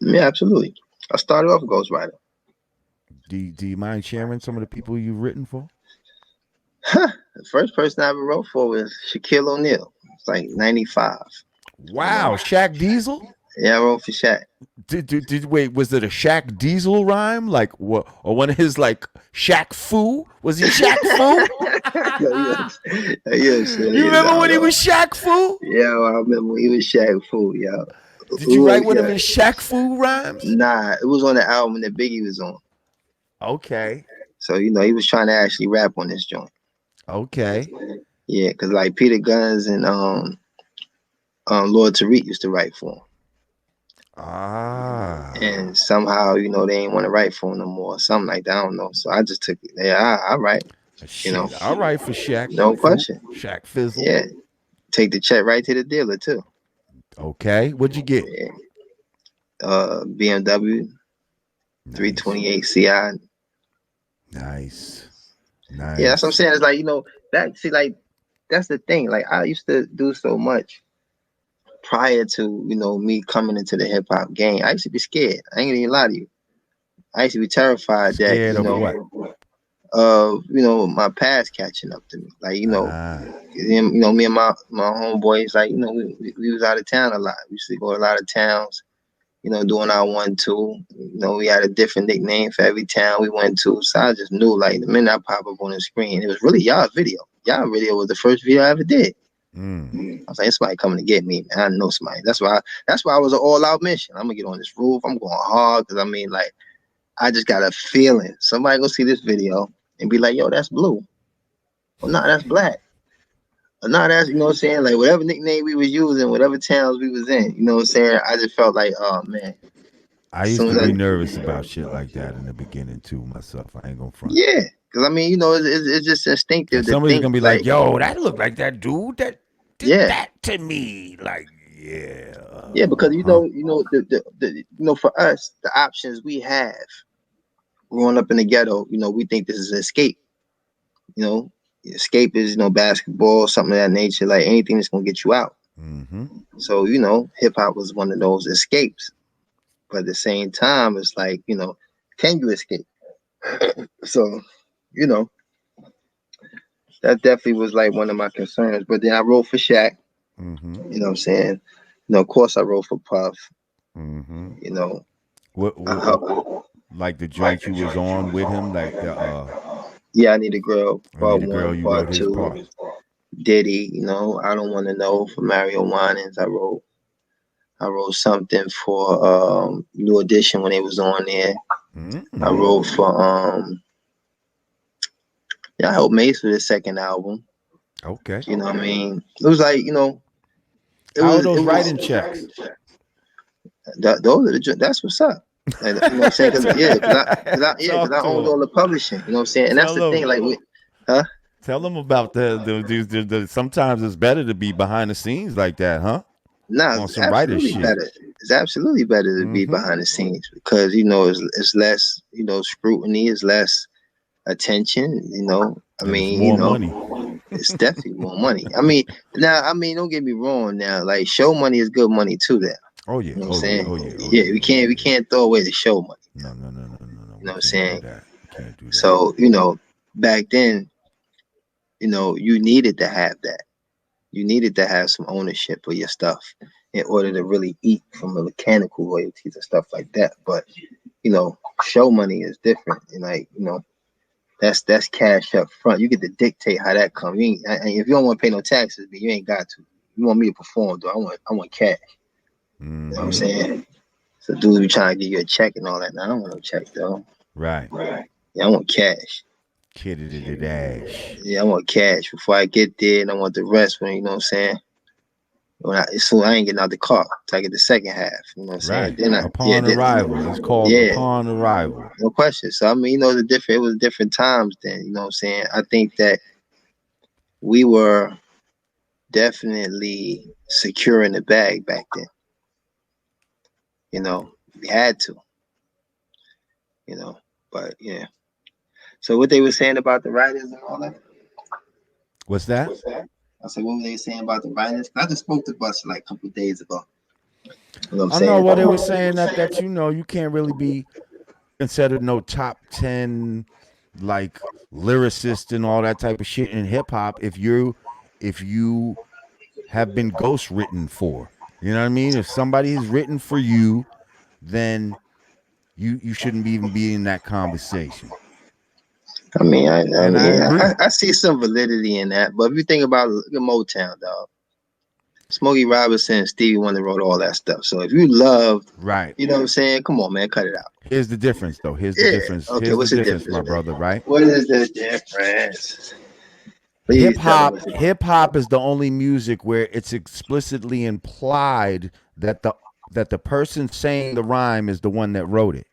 Yeah, absolutely. I started off ghostwriter. Do you mind sharing some of the people you've written for? The first person I ever wrote for was Shaquille O'Neal. It's like '95. Wow, Shaq Diesel? Yeah, I wrote for Shaq. Wait, was it a Shaq Diesel rhyme? Like what, or one of his like Shaq Fu? Was he Shaq Fu? Yes, yes, You yes, remember I when he know. was Shaq Fu? Yeah, well, I remember he was Shaq Fu, yeah. Did you Ooh, write one of yeah. his Shaq Fu rhymes? Nah, it was on the album that Biggie was on. Okay. So, you know, he was trying to actually rap on this joint. Okay. Yeah, because like Peter Guns and Lord Tariq used to write for him. Ah. And somehow, you know, they ain't want to write for him no more, something like that. I don't know. So I just took it. Yeah, I write, you know, Shit. All right for Shaq no Fu. question. Shaq Fizzle. Yeah, take the check right to the dealer too. Okay. What'd you get? Yeah. BMW Nice. 328 CI. Nice. Yeah, that's what I'm Nice. saying. It's like, you know, like that's the thing. Like I used to do so much prior to, you know, me coming into the hip hop game. I used to be scared. I ain't gonna even lie to you. I used to be terrified that, Scared of what? you know, my past catching up to me. Like, Ah. me and my homeboys, like, you know, we was out of town a lot. We used to go to a lot of towns, you know, doing our 1-2. You know, we had a different nickname for every town we went to. So I just knew, like, the minute I pop up on the screen, it was really y'all video. Y'all video was the first video I ever did. Mm. I was like, somebody coming to get me, man. I know somebody. That's why I was an all-out mission. I'm gonna get on this roof. I'm going hard because, like, I just got a feeling somebody gonna see this video and be like, yo, that's Blue. Oh, no, that's black. Oh, no, that's, you know what I'm saying? Like, whatever nickname we was using, whatever towns we was in, you know what I'm saying? I just felt like, oh, man. I As used soon to as be I, nervous about shit like that in the beginning too myself. I ain't gonna front. yeah. Because, I mean, you know, it's just And instinctive to somebody's think, gonna be like, like, "Yo, that looked like that dude that did yeah. that to me." Like, yeah, Yeah, because, huh? for us, the options we have growing up in the ghetto, we think this is an escape. You know, escape is, basketball, something of that nature, like anything that's going to get you out. Mm-hmm. So, hip hop was one of those escapes. But at the same time, it's like, can you escape? So, you know, that definitely was like one of my concerns. But then I wrote for Shaq, Mm-hmm. you know what I'm saying? Of course I wrote for Puff, Mm-hmm. you know. What like the joints you was on with him, like the Yeah, I Need a Girl, I part Need a Girl, one, you wrote part his two. part. Diddy, I Don't Want to Know for Mario Winans. I wrote something for New Edition when they was on there. I Mm. wrote for yeah, I helped Mace with his second album. Okay. You know what I mean? It was like, it How are was it those was writing checks? those are that's what's up. And you know what I'm saying? Cause yeah, cause Talk I to owned him. all the publishing. You know what I'm saying? And that's Tell the thing. them. Like, huh? Tell them about the sometimes it's better to be behind the scenes like that, huh? Nah, On it's some writer absolutely shit. better. It's absolutely better to be Mm-hmm. behind the scenes because it's less scrutiny, it's less attention. I And it's mean, more money. it's definitely more money. I mean, now, don't get me wrong. Now, like, show money is good money too. There, Oh yeah, you know what I'm oh yeah, saying? oh yeah, oh Yeah, yeah, we oh yeah, can't we yeah. can't throw away the show money. No, no, no, no, no, no. You know We what I'm can't do saying? that. We can't do that. So, back then, you needed to have that. You needed to have some ownership of your stuff in order to really eat from the mechanical royalties and stuff like that. But show money is different, and like that's cash up front. You get to dictate how that comes. If you don't want to pay no taxes, but you ain't got to. You want me to perform, though? I want cash. You know what I'm Mm-hmm. saying? So dudes be trying to give you a check and all that. Now I don't want no check though. Right. Yeah, I want cash. Kidded it dash. Yeah, I want cash before I get there, and I want the rest when you know what I'm saying. So I ain't getting out the car till I get the second half. You know what I'm saying? Right. Then Upon arrival. It's called yeah, upon arrival. no question. So I mean, it was different times then. You know what I'm saying? I think that we were definitely securing the bag back then. We had to. You know, but yeah. So what they were saying about the writers and all that. What's that? I said, what were they saying about the writers? I just spoke to Buster like a couple of days ago. You know what I'm I know saying? what they were saying that you can't really be considered no top 10 like lyricist and all that type of shit in hip hop if you have been ghost written for. You know what I mean? If somebody has written for you, then you shouldn't even be in that conversation. I And I mean, agree. I see some validity in that. But if you think about, look at Motown, dog. Smokey Robinson and Stevie Wonder wrote all that stuff. So if you loved, Right. you know what I'm saying? Come on, man, cut it out. Here's the difference though. Here's the Yeah. difference. Okay, Here's the what's the difference, difference, my man? brother, right? What is the difference? Hip Please tell me hop what's the difference. hip hop is the only music where it's explicitly implied that the person saying the rhyme is the one that wrote it.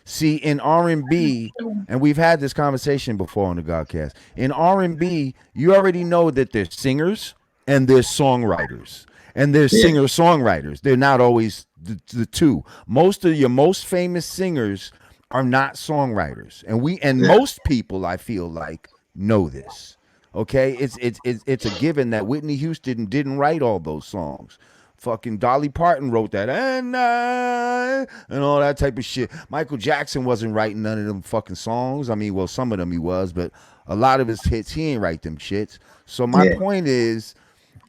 See, in R&B, and we've had this conversation before on the Godcast. In R&B, you already know that there's singers and there's songwriters. And there's Yeah. singer-songwriters. They're not always the two. Most of your most famous singers are not songwriters. And Yeah. most people, I feel like, know this. Okay, it's a given that Whitney Houston didn't write all those songs. Fucking Dolly Parton wrote that and all that type of shit. Michael Jackson wasn't writing none of them fucking songs. I mean, well, some of them he was, but a lot of his hits he ain't write them shits. So my Yeah. point is,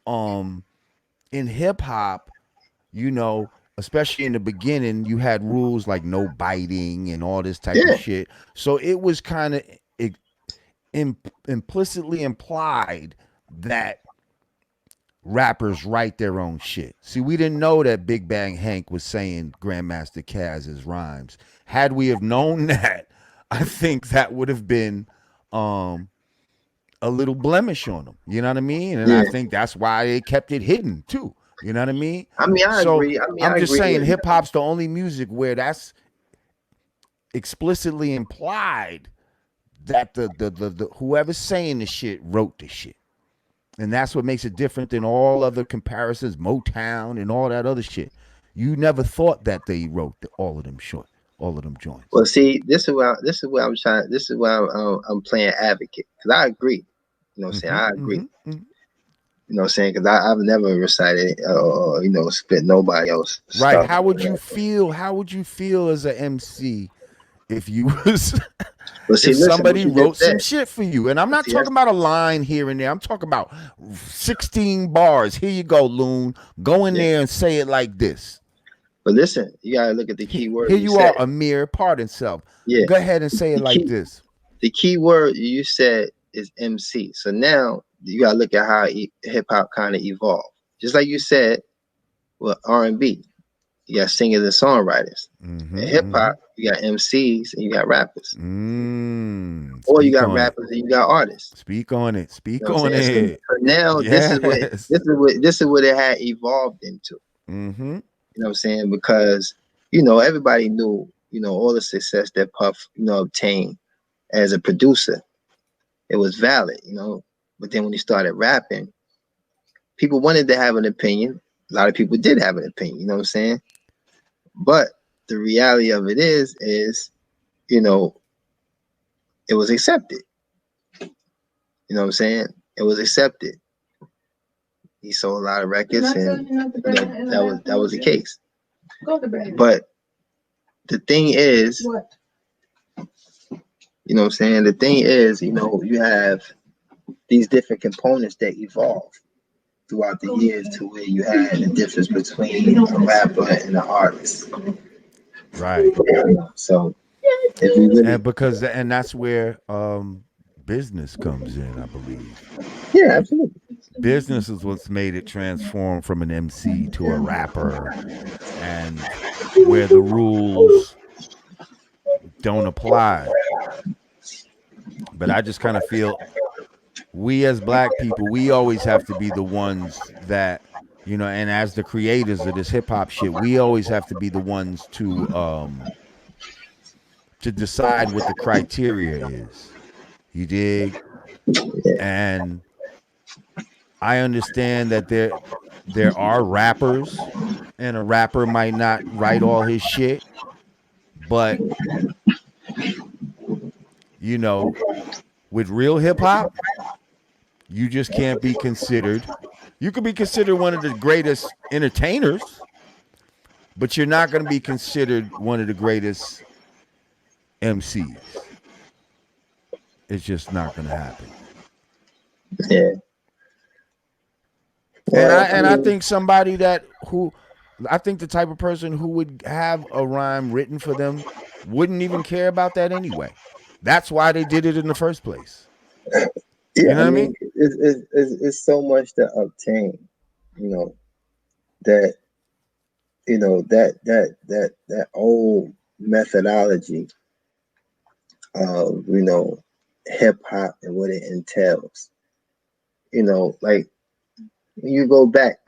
in hip hop, especially in the beginning, you had rules like no biting and all this type of Yeah. shit. So it was kind of implicitly implied that rappers write their own shit. See, we didn't know that Big Bang Hank was saying Grandmaster Caz's rhymes. Had we have known that, I think that would have been a a little blemish on them. You know what I mean? And I Yeah. think that's why they kept it hidden too. You know what I mean? I mean, I So agree. I'm I just agree saying with you. hip hop's the only music where that's explicitly implied that the whoever's saying the shit wrote the shit. And that's what makes it different than all other comparisons, Motown and all that other shit. You never thought that they wrote all of them all of them joints. Well, see, this is where I'm trying. This is where I'm playing advocate because I agree. You know what I'm saying? Mm-hmm, I mm-hmm, agree. mm-hmm. You know what I'm saying? Because I've never recited you know, spit nobody else Right. stuff. How would you feel? How would you feel as an MC if you was But see, if listen, what somebody you just wrote some said. shit for you? And I'm But not see, talking about a line here and there. I'm talking about 16 bars. Here you go, Loon. Go in yeah. there and say it like this. But listen, you gotta look at the key word Here you you are, said. Amir. Pardon self. Yeah, Go ahead and say it the like key this. the key word you said is MC. So now you gotta look at how hip hop kind of evolved. Just like you said, well, R&B, you got singers and songwriters. In Mm-hmm, hip mm-hmm. hop, you got MCs and you got rappers, or you Speak got on it. rappers and you got artists. Speak on it. You Speak know what I'm on saying? So, it. so now Yes. this is what it had evolved into. Mm-hmm. You know what I'm saying? Because you know everybody knew all the success that Puff obtained as a producer. It was valid, but then when he started rapping, people wanted to have an opinion. A lot of people did have an opinion. You know what I'm saying? But the reality of it is you know it was accepted. You know what I'm saying? It was accepted. He sold a lot of records, and that was the case. But the thing is, you know what I'm saying? The thing is, you have these different components that evolve throughout the years to where you had the difference between a rapper and an artist. Right. So if we really, And that's where business comes in, I believe. yeah, absolutely. Business is what's made it transform from an MC to a rapper, and where the rules don't apply. But I just kind of feel we as black people, we always have to be the ones that, and as the creators of this hip hop shit, we always have to be the ones to decide what the criteria is. You dig? And I understand that there are rappers, and a rapper might not write all his shit, but you know, with real hip hop, you just can't be considered. You could be considered one of the greatest entertainers, but you're not going to be considered one of the greatest MCs. It's just not going to happen. Yeah. And Well, I think somebody I think the type of person who would have a rhyme written for them wouldn't even care about that anyway. That's why they did it in the first place. You yeah, know I what I mean, mean? it's so much to obtain, that that old methodology of hip hop and what it entails. Like you go back,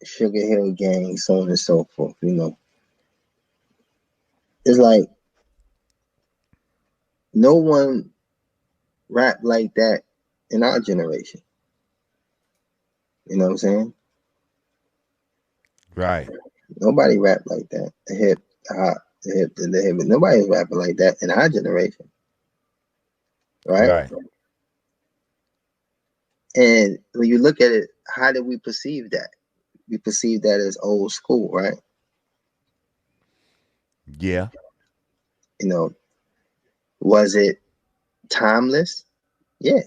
Sugar Hill Gang, so on and so forth. It's like no one rap like that in our generation. You know what I'm saying? Right. Nobody rap like that. The hip, the hop, the hip. Nobody's rapping like that in our generation, right? Right. And when you look at it, how did we perceive that? We perceive that as old school, right? Yeah. Was it timeless? Yeah.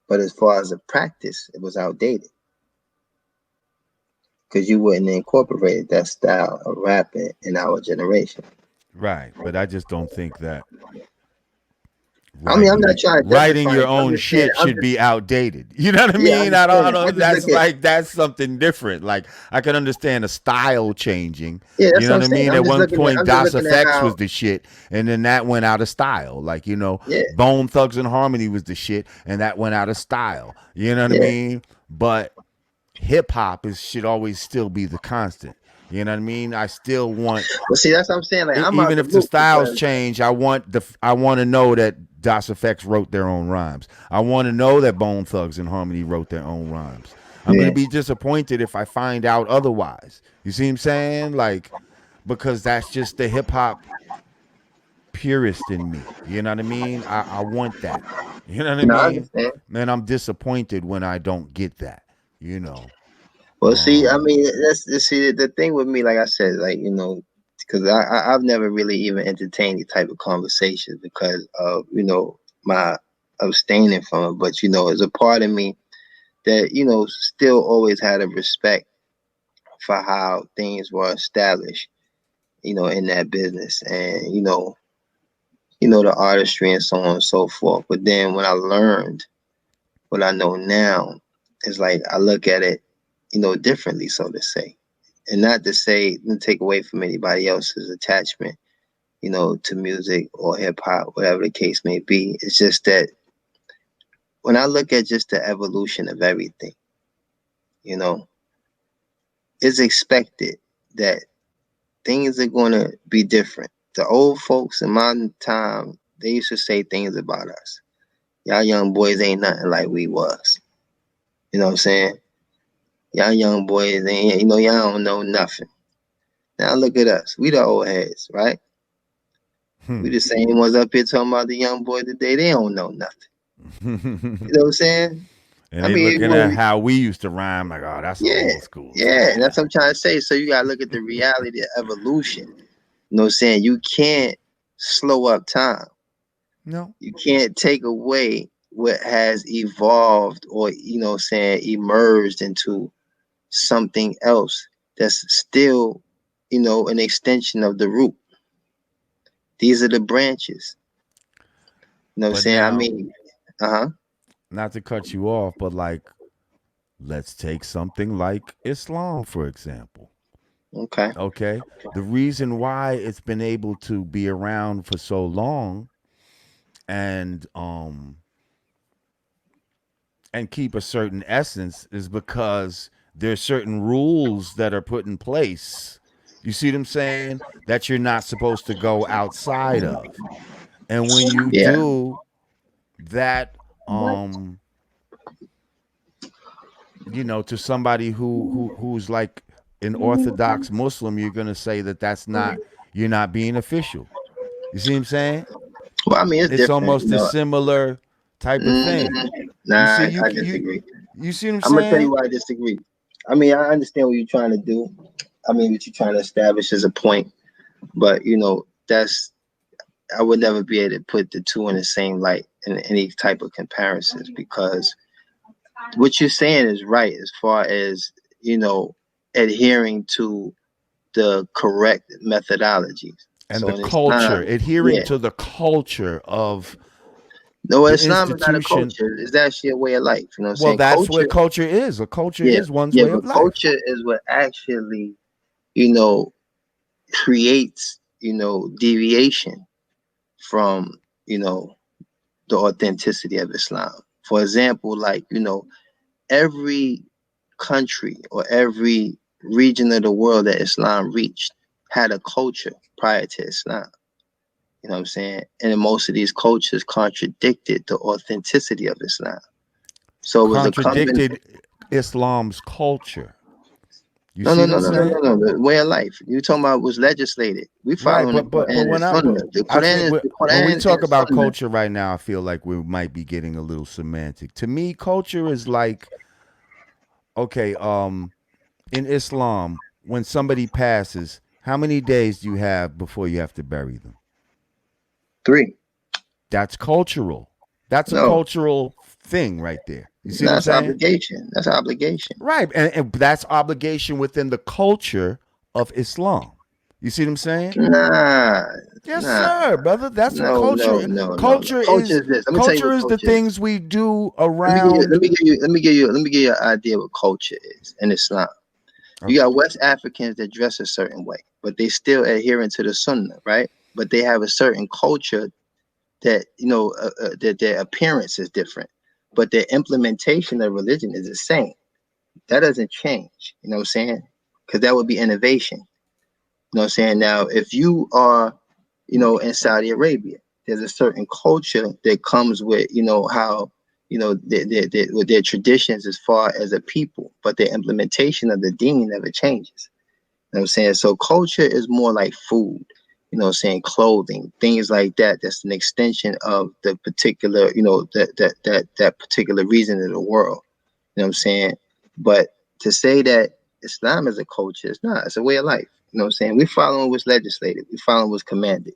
But as far as the practice, it was outdated because you wouldn't incorporate that style of rapping in our generation. Right. But I just don't think that I mean, I'm writing not trying to writing justify your it. I'm own just saying. shit I'm should just be outdated. You know what I yeah. I mean? I understand. don't I'm just that's looking. like that's something different. Like I can understand a style changing. Yeah, You that's know what what I'm I saying. mean? I'm At just one looking at. point I'm just Das looking at Effects how. was the shit and then that went out of style. Like, Yeah, Bone Thugs and Harmony was the shit and that went out of style. You know what I yeah. mean? But hip hop is should always still be the constant. You know what I mean? I still want But see, that's what I'm saying. Like, I'm out even the if the loop styles because change, I want to know that Das Effects wrote their own rhymes. I want to know that Bone Thugs and Harmony wrote their own rhymes. I'm gonna yeah. be disappointed if I find out otherwise. You see what I'm saying? Like, because that's just the hip hop purist in me. You know what I mean? I want that. You know what I No, I mean? understand. Man, I'm disappointed when I don't get that. You know. Well, see, I Um. mean, that's see the thing with me. Like I said, like because I've never really even entertained the type of conversations because of my abstaining from it. But as a part of me that still always had a respect for how things were established, in that business, and the artistry and so on and so forth. But then when I learned what I know now, it's like I look at it, differently, so to say. And not to say and take away from anybody else's attachment, to music or hip hop, whatever the case may be. It's just that when I look at just the evolution of everything, you know, it's expected that things are gonna be different. The old folks in my time, they used to say things about us. Y'all young boys ain't nothing like we was. You know what I'm saying? Y'all young boys ain't, y'all don't know nothing. Now look at us. We the old heads, right? We Hmm. the same ones up here talking about the young boy today. They don't know nothing. You know what I'm saying? And I they mean, looking at how we used to rhyme, like, oh, that's yeah, old school yeah, style. and that's what I'm trying to say. So you gotta look at the reality of evolution. You know what I'm saying? You can't slow up time. No. You can't take away what has evolved or emerged into something else that's still, an extension of the root. These are the branches. You know what I'm But saying? I now, mean, uh-huh. not to cut you off, but like, let's take something like Islam, for example. Okay. Okay. The reason why it's been able to be around for so long and keep a certain essence is because there's certain rules that are put in place. You see what I'm saying? That you're not supposed to go outside of. And when you Yeah. do that, What? to somebody who's like an Orthodox Muslim, you're gonna say that that's not you're not being official. You see what I'm saying? Well, I mean, it's It's different, almost a similar type of thing. You Nah, see, I disagree. you see what I'm I'm gonna tell you saying? why I disagree. I mean, I understand what you're trying to do. I mean, what you're trying to establish is a point, but that's I would never be able to put the two in the same light in any type of comparisons because what you're saying is right as far as adhering to the correct methodologies. And So the in culture, Islam, adhering yeah, to the culture of no, the Islam is not a institution. culture. It's actually a way of life. You know what I'm Well, saying? that's what Culture, culture is. A culture yeah, is one's yeah, way but of life. culture is what actually, you know, creates, deviation from, you know, the authenticity of Islam. For example, like, every country or every region of the world that Islam reached had a culture prior to Islam. You know what I'm saying? And most of these cultures contradicted the authenticity of Islam. So it was a combination. Contradicted Islam's culture. You No, see no, what no, I'm no, no, saying? no, no. The way of life you talking about was legislated. We Right, following the but Quran and when Sunnah. The I Quran think is the when we Quran talk and about Sunnah. culture right now, I feel like we might be getting a little semantic. To me, culture is like okay, in Islam, when somebody passes, how many days do you have before you have to bury them? Three. That's cultural. That's a No, cultural thing right there. You see what no, I'm that's saying? obligation. That's obligation. Right, and that's obligation within the culture of Islam. You see what I'm saying? Nah, Yes, nah. sir, brother. That's what No, culture no, is. no, no, no. Culture Culture is is this. Let me tell you culture what is the culture is. things we do Let me give you. around. Let me give you an idea what culture is in Islam. You Okay. got West Africans that dress a certain way, but they still adhering to the Sunnah, right? But they have a certain culture that that their appearance is different, but their implementation of religion is the same. That doesn't change. You know what I'm saying? Because that would be innovation. You know what I'm saying? Now, if you are, in Saudi Arabia, there's a certain culture that comes with, how, with their traditions as far as a people, but their implementation of the deen never changes. You know what I'm saying? So culture is more like food, clothing, things like that. That's an extension of the particular, that particular region of the world. You know what I'm saying? But to say that Islam is a culture, it's not. It's a way of life. You know what I'm saying? We following what's legislated. We following what's commanded.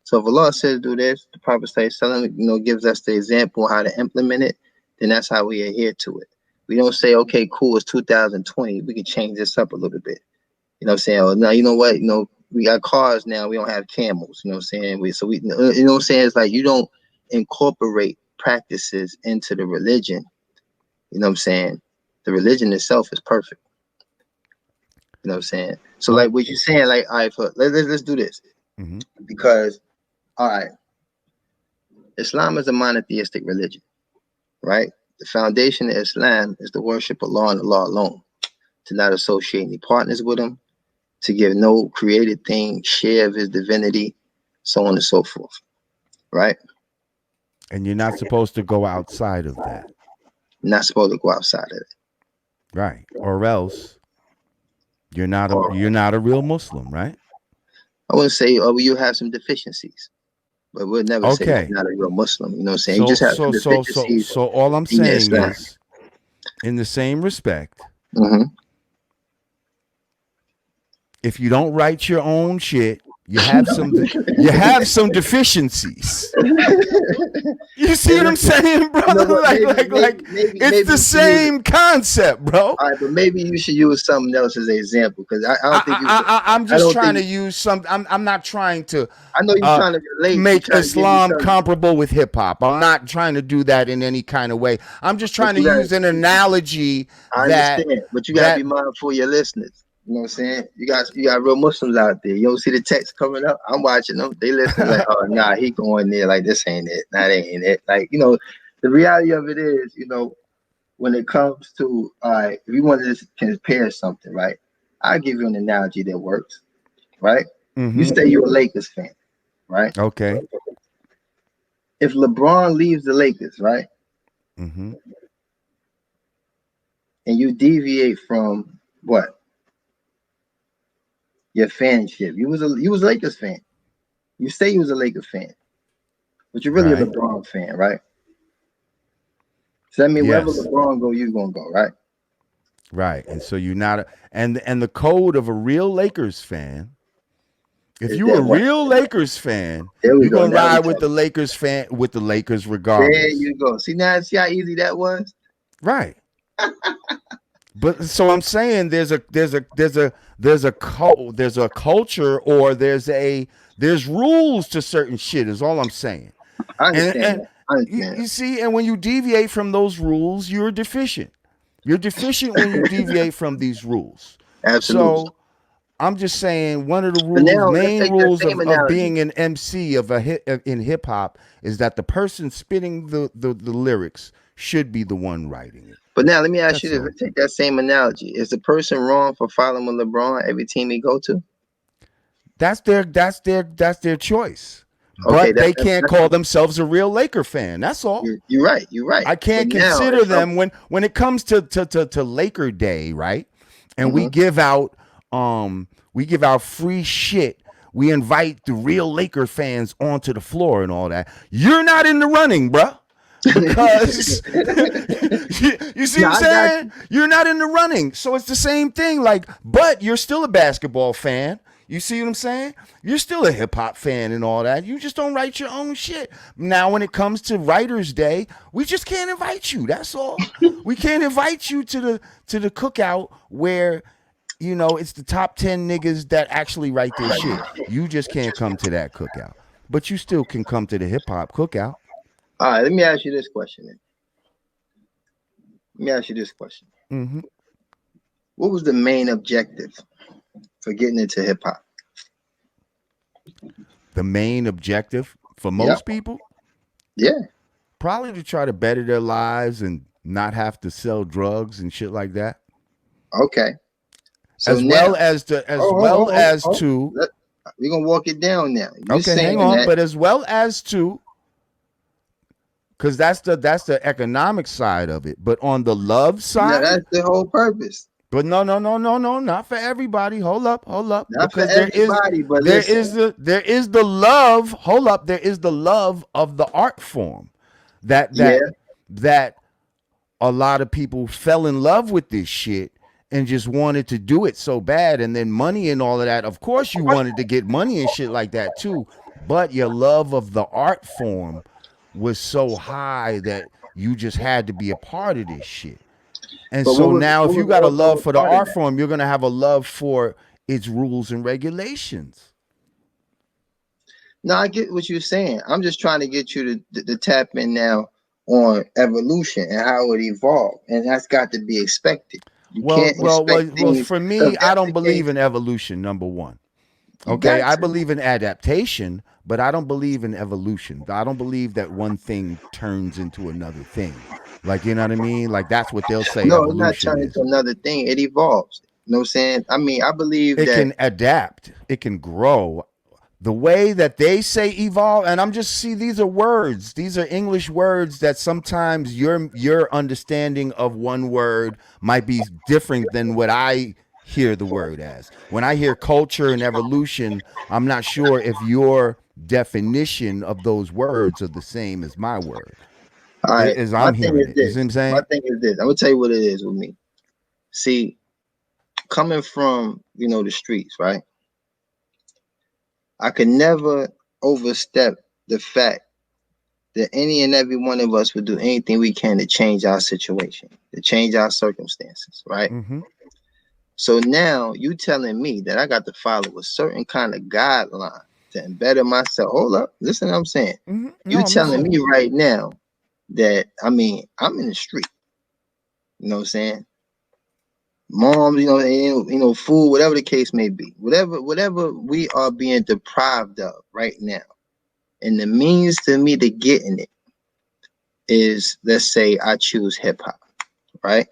So if Allah says do this, the Prophet gives us the example how to implement it, then that's how we adhere to it. We don't say, okay, cool, it's 2020. We can change this up a little bit. You know what I'm saying? Or, no, you know what? We got cars now. We don't have camels. You know what I'm saying? You know what I'm saying? It's like you don't incorporate practices into the religion. You know what I'm saying? The religion itself is perfect. You know what I'm saying? So Well, like what you're saying, like, all right, let's do this. mhm. Because all right, Islam is a monotheistic religion, right? The foundation of Islam is to worship Allah and Allah alone, to not associate any partners with him, to give no created thing share of his divinity, so on and so forth. Right? And you're not supposed to go outside of that, You're not supposed to go outside of it. right? Or else Or you're not a real Muslim, right? I wouldn't say, oh, well, you have some deficiencies, but we'll never say that Okay. you're not a real Muslim. You know what I'm saying? You So just have some so so so deficiencies so all I'm in your saying Islam. is, in the same respect, Mm-hmm. if you don't write your own shit, you have some deficiencies. You see Hey, what I'm listen, saying, you know brother? what? Like it's Maybe the you should use it. same concept, bro. All right, but maybe you should use something else as an example because I I, don't think you. I'm I just don't trying think. to use some. I'm not trying to I know you're uh, trying to relate. You're make trying to give me Islam something, comparable with hip hop. I'm not trying to do that in any kind of way. I'm just but trying to you got. use an analogy I that understand, but you gotta be that mindful of your listeners. You know what I'm saying? You got real Muslims out there. You don't see the text coming up. I'm watching them. They listen like, oh nah, he going there like this ain't it. Nah, that ain't it. Like, the reality of it is, when it comes to if you want to compare something, right? I'll give you an analogy that works, right? You mm-hmm. say you're a Lakers fan, right? Okay. If LeBron leaves the Lakers, right, Mm-hmm. and you deviate from what your fanship, you was a Lakers fan. You say you was a Lakers fan, but you're really a Right. LeBron fan, right? So that means wherever Yes. LeBron go, you gonna go, right? Right. And so you're not and the code of a real Lakers fan. If Is you a that what? real Lakers fan, There we you're go. gonna Now we ride with talk. the Lakers fan with the Lakers There regardless. you go. See how easy that was. Right. But so I'm saying there's a culture, or there's rules to certain shit is all I'm saying. I And understand and that. I you, understand that. you see, and when you deviate from those rules, you're deficient. You're deficient when you deviate from these rules. Absolutely. So I'm just saying one of the But now let's main take that rules same of analogy. being an MC in hip hop is that the person spitting the lyrics should be the one writing it. But now let me ask you That's this. all. Let's take that same analogy. Is the person wrong for following LeBron every team he go to? That's their choice. Okay, But they can't that's call themselves a real Laker fan. That's all. you're right. You're right. I But can't now if consider I'm them when it comes to Laker Day, right? And we mhm. give out free shit. We invite the real Laker fans onto the floor and all that. You're not in the running, bruh. Because you see No, what I'm I got saying? you. You're not in the running. So it's the same thing. Like, but you're still a basketball fan. You see what I'm saying? You're still a hip hop fan and all that. You just don't write your own shit. Now, when it comes to Writers' Day, we just can't invite you. That's all. We can't invite you to the cookout where you know, it's the top 10 niggas that actually write this shit. You just can't come to that cookout, but you still can come to the hip hop cookout. All right, let me ask you this question then. Let me ask you this question. Hmm. What was the main objective for getting into hip hop? The main objective for Yep. most people, Yeah. probably to try to better their lives and not have to sell drugs and shit like that. Okay. So As now, well as to we're gonna walk it down now. You okay, hang saying on, that? but as well as to, because that's the economic side of it. But on the love No, side, that's the whole purpose. but no, not for everybody. Hold up, Not for because there is everybody, but there listen. is the there is the love. Hold up, there is the love of the art form that Yeah. that a lot of people fell in love with this shit and just wanted to do it so bad, and then money and all of that. Of course, you wanted to get money and shit like that too, but your love of the art form was so high that you just had to be a part of this shit. And But so now, if what you was got a also love a for the part of art that? form, you're gonna have a love for its rules and regulations. No, I get what you're saying. I'm just trying to get you to tap in now on evolution and how it evolved, and that's got to be expected. You Well, can't well, well, expect well. things For because me, I that's don't the believe case. in evolution. Number one, You okay, got I to. believe in adaptation, but I don't believe in evolution. I don't believe that one thing turns into another thing. Like, you know what I mean? Like, that's what they'll say No, it's not evolution turning into is. another thing. It evolves. You know what I'm saying? I mean, I believe It that. can adapt. It can grow. The way that they say evolve, and I'm just see these are words. These are English words that sometimes your understanding of one word might be different than what I hear the word as. When I hear culture and evolution, I'm not sure if your definition of those words are the same as my word. All right, As my I'm thing hearing is it. You see what this. I'm My saying? thing is this. I'm gonna tell you what it is with me. See, coming from the streets, right? I could never overstep the fact that any and every one of us would do anything we can to change our situation, to change our circumstances, right? Mm-hmm. So now you telling me that I got to follow a certain kind of guideline to better myself. Hold up, listen to what I'm saying. Mm-hmm. No, You I'm telling listening. me right now that I'm in the street. You know what I'm saying? Moms, food, whatever the case may be, whatever we are being deprived of right now, and the means to me to getting it is, let's say, I choose hip hop, right?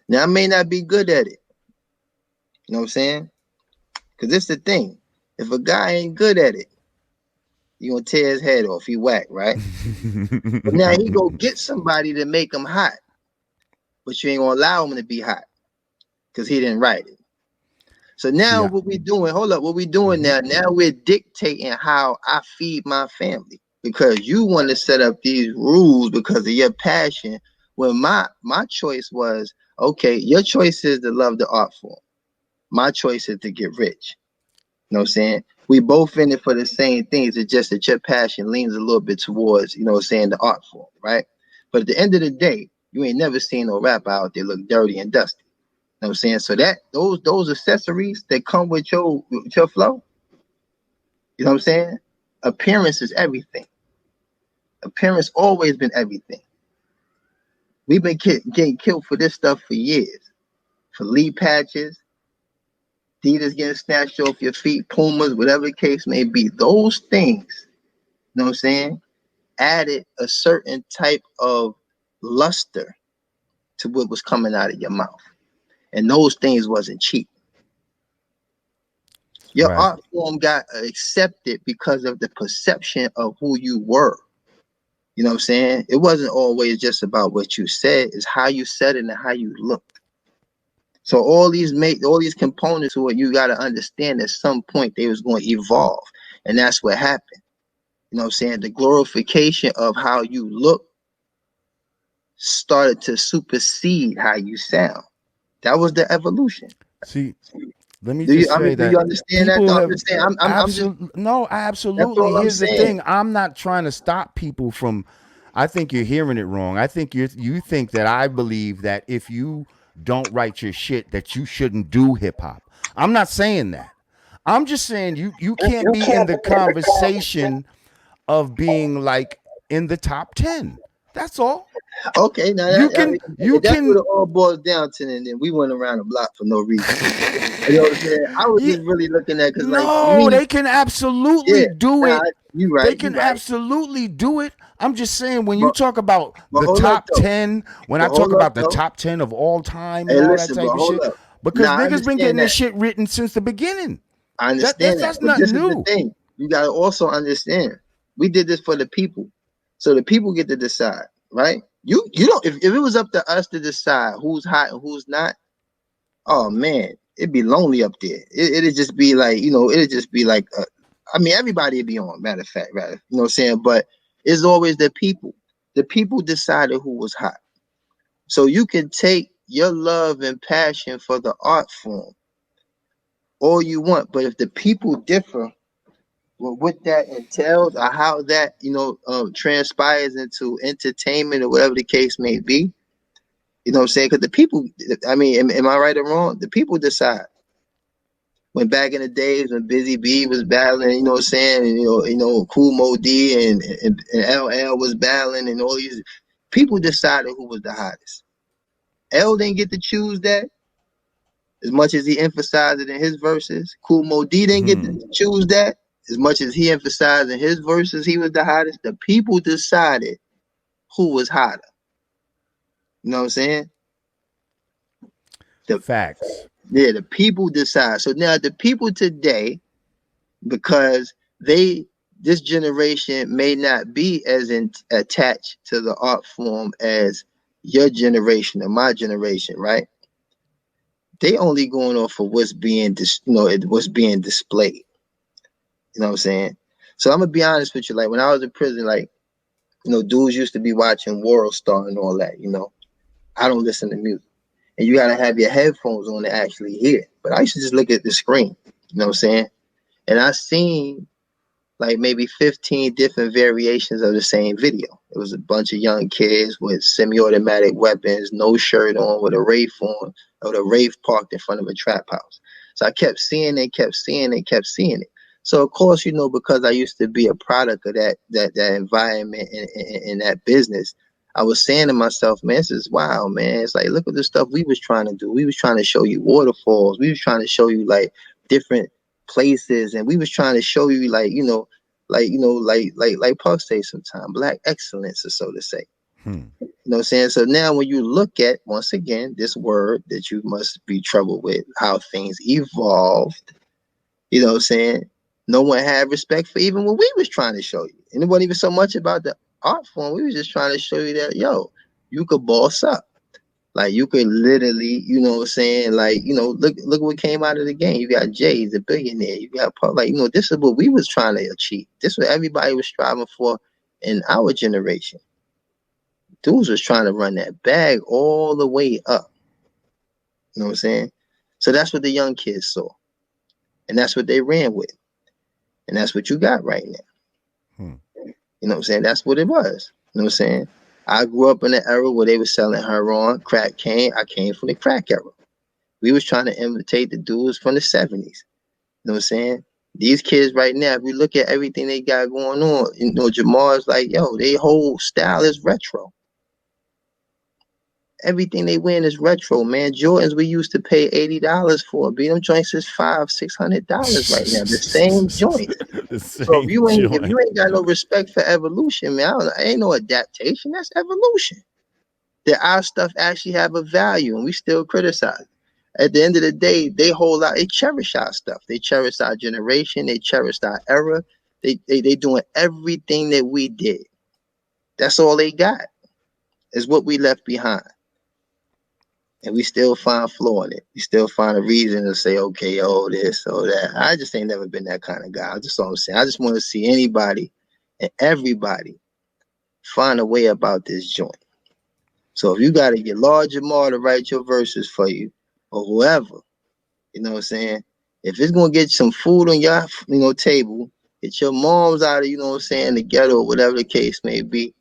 Now I may not be good at it. You know what I'm saying? Because this the thing. If a guy ain't good at it, you gonna tear his head off. He whack, right? But now he go get somebody to make him hot, but you ain't gonna allow him to be hot because he didn't write it. So See, now what we doing? Hold up, what we doing mm-hmm. now? Now we're dictating how I feed my family because you want to set up these rules because of your passion. When my choice was, okay, your choice is to love the art form. My choice is to get rich. You know what I'm saying? We both in it for the same things. It's just that your passion leans a little bit towards, the art form, right? But at the end of the day, you ain't never seen no rapper out there look dirty and dusty. You know what I'm saying? So that those accessories that come with your flow, you know what I'm saying? Appearance is everything. Appearance always been everything. We've been getting killed for this stuff for years. For lead patches, Adidas getting snatched off your feet, Pumas, whatever the case may be. Those things, you know what I'm saying, added a certain type of luster to what was coming out of your mouth. And those things wasn't cheap. Your Right. art form got accepted because of the perception of who you were. You know what I'm saying? It wasn't always just about what you said, it's how you said it and how you looked. So all these components to what you gotta understand at some point they was going to evolve. And that's what happened. You know what I'm saying? The glorification of how you look started to supersede how you sound. That was the evolution. See, let me Do you just I mean say do you that understand that? people No, I'm have just saying I'm just absolutely no, that's absolutely. all I'm Here's the saying. thing: I'm not trying to stop people from. I think you're hearing it wrong. I think you think that I believe that if you don't write your shit that you shouldn't do hip hop. I'm not saying that. I'm just saying you can't be in the conversation of being like in the top 10. That's all. Okay, now You that, can you if that's what can it all boils down to, then we went around the block for no reason. You know what I'm saying? I was yeah, just really looking at because, like, for no, me, they can absolutely yeah, do nah, it. you They right, you can right. absolutely do it. I'm just saying when you But talk about but the hold up top though. 10, when I But talk hold up about the though. top 10 of all time and Hey, all that listen, type but of hold shit, up. because Now I niggas been understand getting this that. shit written since the beginning. I That understand that's that. that's But nothing this is the new. thing. You gotta also understand. We did this for the people. So the people get to decide, right? You don't if it was up to us to decide who's hot and who's not, oh man, it'd be lonely up there. It'd just be like, it'd just be like I mean everybody'd be on, matter of fact, rather. You know what I'm saying? But it's always the people. The people decided who was hot. So you can take your love and passion for the art form all you want, but if the people differ what that entails or how that transpires into entertainment or whatever the case may be, you know what I'm saying? Because the people, I mean, am I right or wrong? The people decide. When back in the days when Busy B was battling, you know what I'm saying, and Cool Mo D and LL was battling, and all these people decided who was the hottest. L didn't get to choose that as much as he emphasized it in his verses. Cool Mo D didn't get to choose that as much as he emphasized in his verses he was the hottest. The people decided who was hotter. You know what I'm saying? The Facts. Yeah, the people decide. So now the people today, because this generation may not be as attached to the art form as your generation or my generation, right? They only going off of what's being what's being displayed. You know what I'm saying? So I'm gonna be honest with you. Like when I was in prison, like dudes used to be watching World Star and all that. I don't listen to music, and you gotta have your headphones on to actually hear it. But I used to just look at the screen. You know what I'm saying? And I seen like maybe 15 different variations of the same video. It was a bunch of young kids with semi-automatic weapons, no shirt on, with a Wraith on, or a Wraith parked in front of a trap house. So I kept seeing it, kept seeing it, kept seeing it. So of course, because I used to be a product of that environment and that business, I was saying to myself, man, this is wild, man. It's like, look at the stuff we was trying to do. We was trying to show you waterfalls. We was trying to show you like different places, and we was trying to show you like Puck say sometime, black excellence, or so to say. Hmm. You know what I'm saying? So now when you look at once again this word that you must be troubled with, how things evolved, you know what I'm saying? No one had respect for even what we was trying to show you. And it wasn't even so much about the art form. We was just trying to show you that, you could boss up. Like you could literally, you know what I'm saying? Like, look what came out of the game. You got Jay, the billionaire. You got Paul. Like, this is what we was trying to achieve. This is what everybody was striving for in our generation. Dudes was trying to run that bag all the way up. You know what I'm saying? So that's what the young kids saw. And that's what they ran with. And that's what you got right now. Hmm. You know what I'm saying? That's what it was. You know what I'm saying? I grew up in an era where they were selling heroin, crack came. I came from the crack era. We was trying to imitate the dudes from the 70s. You know what I'm saying? These kids right now, if we look at everything they got going on, Jamar's like, their whole style is retro. Everything they wearing is retro, man. Jordans we used to pay $80 for. Be them joints is $500-$600 right now. The same joints. The So if same you ain't if joint. you ain't got no respect for evolution, man, ain't no adaptation. That's evolution. That our stuff actually have a value, and we still criticize. At the end of the day, they hold out. They cherish our stuff. They cherish our generation. They cherish our era. They doing everything that we did. That's all they got. Is what we left behind, and we still find flaw in it. We still find a reason to say, okay, this, that. I just ain't never been that kind of guy. That's all I'm saying. I just want to see anybody and everybody find a way about this joint. So if you got to get Lord Jamar to write your verses for you, or whoever, you know what I'm saying? If it's gonna get some food on your table, get your moms out of, you know what I'm saying, the ghetto or whatever the case may be,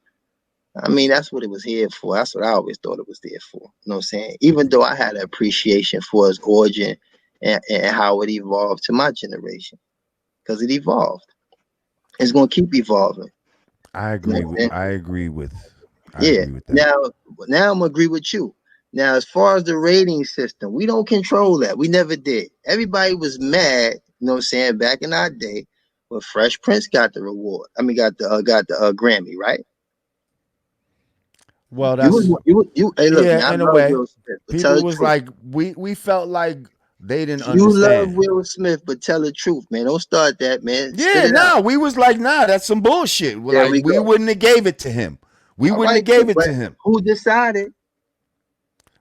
I mean, that's what it was here for. That's what I always thought it was there for. You know what I'm saying? Even though I had an appreciation for its origin and how it evolved to my generation, because it evolved. It's gonna keep evolving. I You know agree what I'm with. saying? I agree with. I Yeah. agree with that. Now I'm gonna agree with you. Now, as far as the rating system, we don't control that. We never did. Everybody was mad. You know what I'm saying? Back in our day, when Fresh Prince got the reward. I mean, got the Grammy, right? Well, that's You. Hey, look, man, yeah. I In a love way, Will Smith, but tell people the was truth. like, we felt like they didn't You love understand. Will Smith, but tell the truth, man. Don't start that, man. Spit Yeah, it out. nah, we was like, nah, that's some bullshit. Well, There like we we go. wouldn't have gave it to him. We All wouldn't right, have gave it but to him. who decided?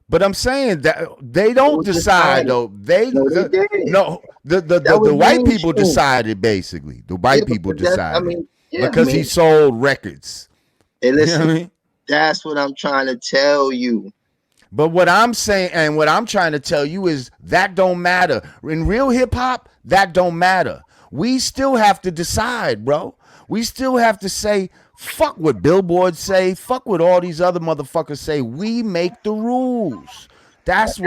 But I'm saying that they don't Who decide decided? though. They No, they did. no That the was white people mainstream. decided basically. The Yeah, white people because that's. I decided mean, yeah. I because he mean, sold records. hey, You know what listen. I mean? That's what I'm trying to tell you. But what I'm saying and what I'm trying to tell you is that don't matter. In real hip hop, that don't matter. We still have to decide, bro. We still have to say, fuck what Billboard say, fuck what all these other motherfuckers say. We make the rules. That's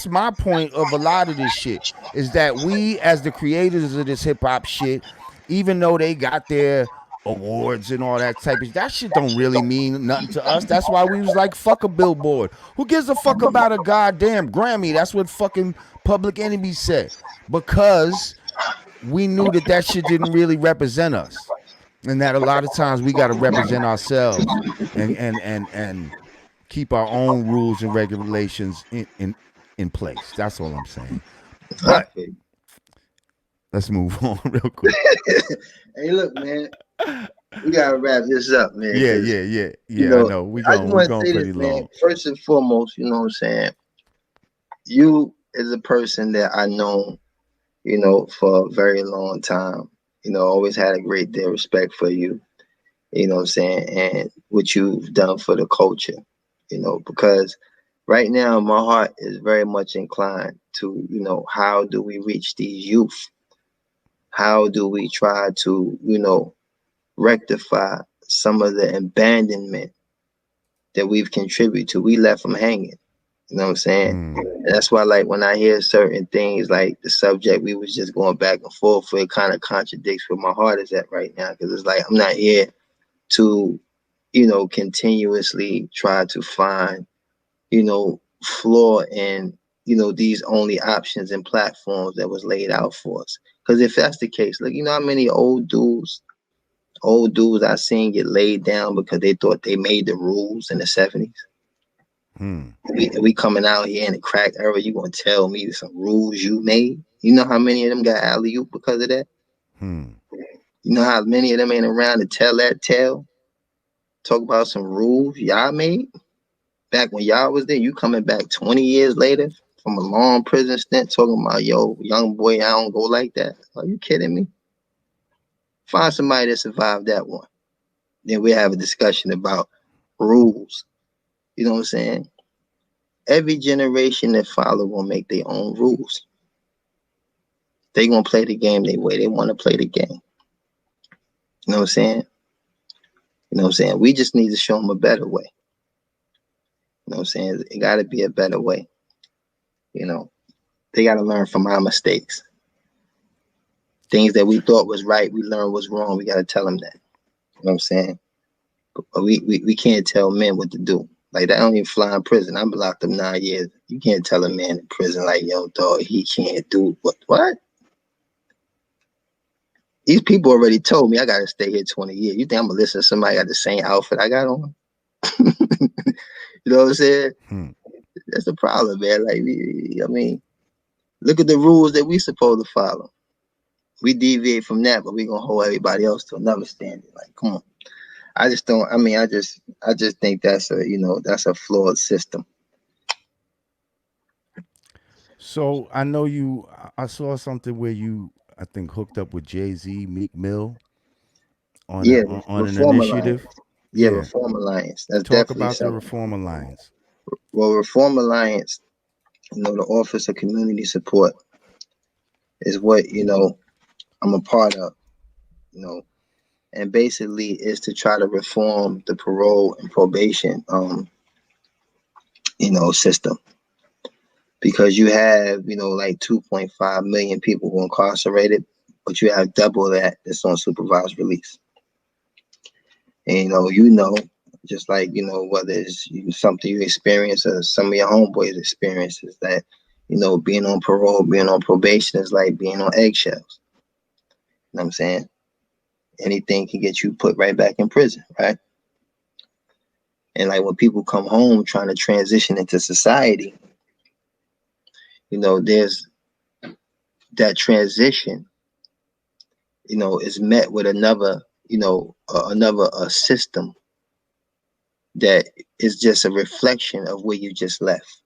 my point of a lot of this shit. Is that we as the creators of this hip hop shit, even though they got their awards and all that type of shit, that shit don't really mean nothing to us. That's why we was like, fuck a Billboard. Who gives a fuck about a goddamn Grammy? That's what fucking Public Enemy said. Because we knew that that shit didn't really represent us. And that a lot of times we got to represent ourselves and keep our own rules and regulations in place. That's all I'm saying. I But feel let's move on real quick. Hey, look, man. We gotta wrap this up, man, Yeah, because yeah, yeah, you yeah. I know know I just we want to going say this, pretty man. long. First and foremost, you know what I'm saying. You is a person that I know, for a very long time. Always had a great deal of respect for you. You know what I'm saying, and what you've done for the culture. Because right now my heart is very much inclined to, how do we reach these youth? How do we try to, rectify some of the abandonment that we've contributed to? We left them hanging. You know what I'm saying? Hmm. And that's why, like, when I hear certain things, like the subject we was just going back and forth, it kind of contradicts where my heart is at right now. Because it's like I'm not here to, continuously try to find, flaw in, these only options and platforms that was laid out for us. Because if that's the case, look, you know how many old dudes I seen get laid down because they thought they made the rules in the 70s. Hmm. We coming out here in the crack era, you gonna tell me some rules you made? You know how many of them got alley oop because of that? Hmm. You know how many of them ain't around to tell that tale? Talk about some rules y'all made back when y'all was there. You coming back 20 years later from a long prison stint talking about, yo, young boy, I don't go like that. Are you kidding me? Find somebody that survived that one. Then we have a discussion about rules. You know what I'm saying? Every generation that follow will make their own rules. They gonna play the game the way they want to play the game. You know what I'm saying? You know what I'm saying? We just need to show them a better way. You know what I'm saying? It got to be a better way. You know, they got to learn from our mistakes. Things that we thought was right, we learned was wrong. We got to tell them that. You know what I'm saying? But we can't tell men what to do. Like, that don't even fly in prison. I've been locked up 9 years. You can't tell a man in prison, like, yo, dog, he can't do what? These people already told me I gotta stay here 20 years. You think I'm gonna listen to somebody got the same outfit I got on? You know what I'm saying? Hmm. That's the problem, man. Like, I mean, look at the rules that we supposed to follow. We deviate from that, but we gonna hold everybody else to another standard. Like, come on. I just don't. I mean, I just think that's a flawed system. So I know you. I saw something where you, I think, hooked up with Jay-Z, Meek Mill Yeah, on an Reform Alliance. initiative. Yeah, Yeah, Reform Alliance. That's talk definitely about the something. Reform Alliance. Well, Reform Alliance, the Office of Community Support is what I'm a part of. You know, and basically is to try to reform the parole and probation system, because you have like 2.5 million people who are incarcerated, but you have double that's on supervised release. And just like whether it's something you experience or some of your homeboys experiences, that being on parole, being on probation is like being on eggshells. You know what I'm saying? Anything can get you put right back in prison, right? And like when people come home trying to transition into society, there's that transition, is met with another system that is just a reflection of where you just left.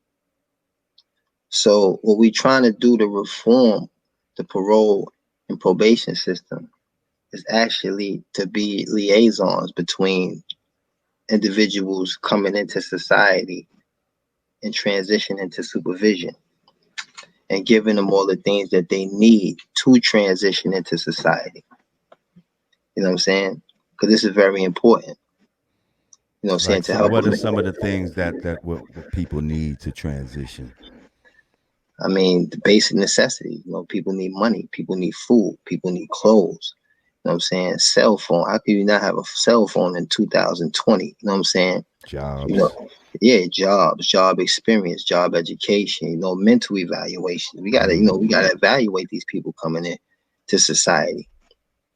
So what we're trying to do to reform the parole and probation system is actually to be liaisons between individuals coming into society and transition into supervision, and giving them all the things that they need to transition into society. You know what I'm saying? Because this is very important. You know what I'm saying? Like, To so help what are them. some of the things what people need to transition? I mean, the basic necessities. People need money. People need food. People need clothes. You know what I'm saying? Cell phone. How can you not have a cell phone in 2020? You know what I'm saying? Jobs. Yeah, jobs, job experience, job education, mental evaluation. We gotta evaluate these people coming in to society,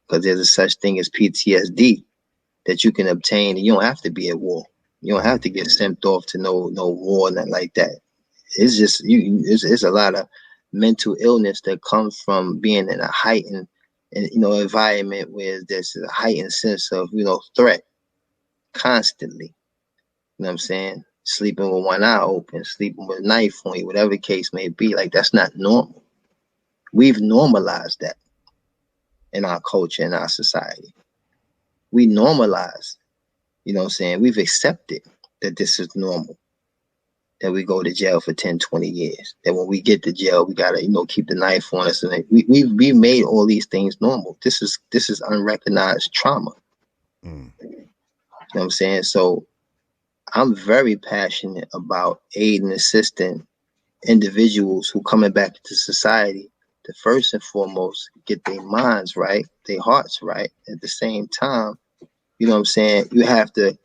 because there's a such thing as PTSD that you can obtain, and you don't have to be at war. You don't have to get sent off to no war, nothing like that. It's just it's a lot of mental illness that comes from being in a heightened environment where there's a heightened sense of threat constantly. You know what I'm saying? Sleeping with one eye open, sleeping with a knife on you, whatever the case may be. Like, that's not normal. We've normalized that in our culture, in our society. We normalize, you know what I'm saying? We've accepted that this is normal, that we go to jail for 10, 20 years. That when we get to jail, we got to, keep the knife on us. And we made all these things normal. This is unrecognized trauma. You know what I'm saying? So I'm very passionate about aiding and assisting individuals who coming back into society to first and foremost get their minds right, their hearts right. At the same time, you know what I'm saying, you have to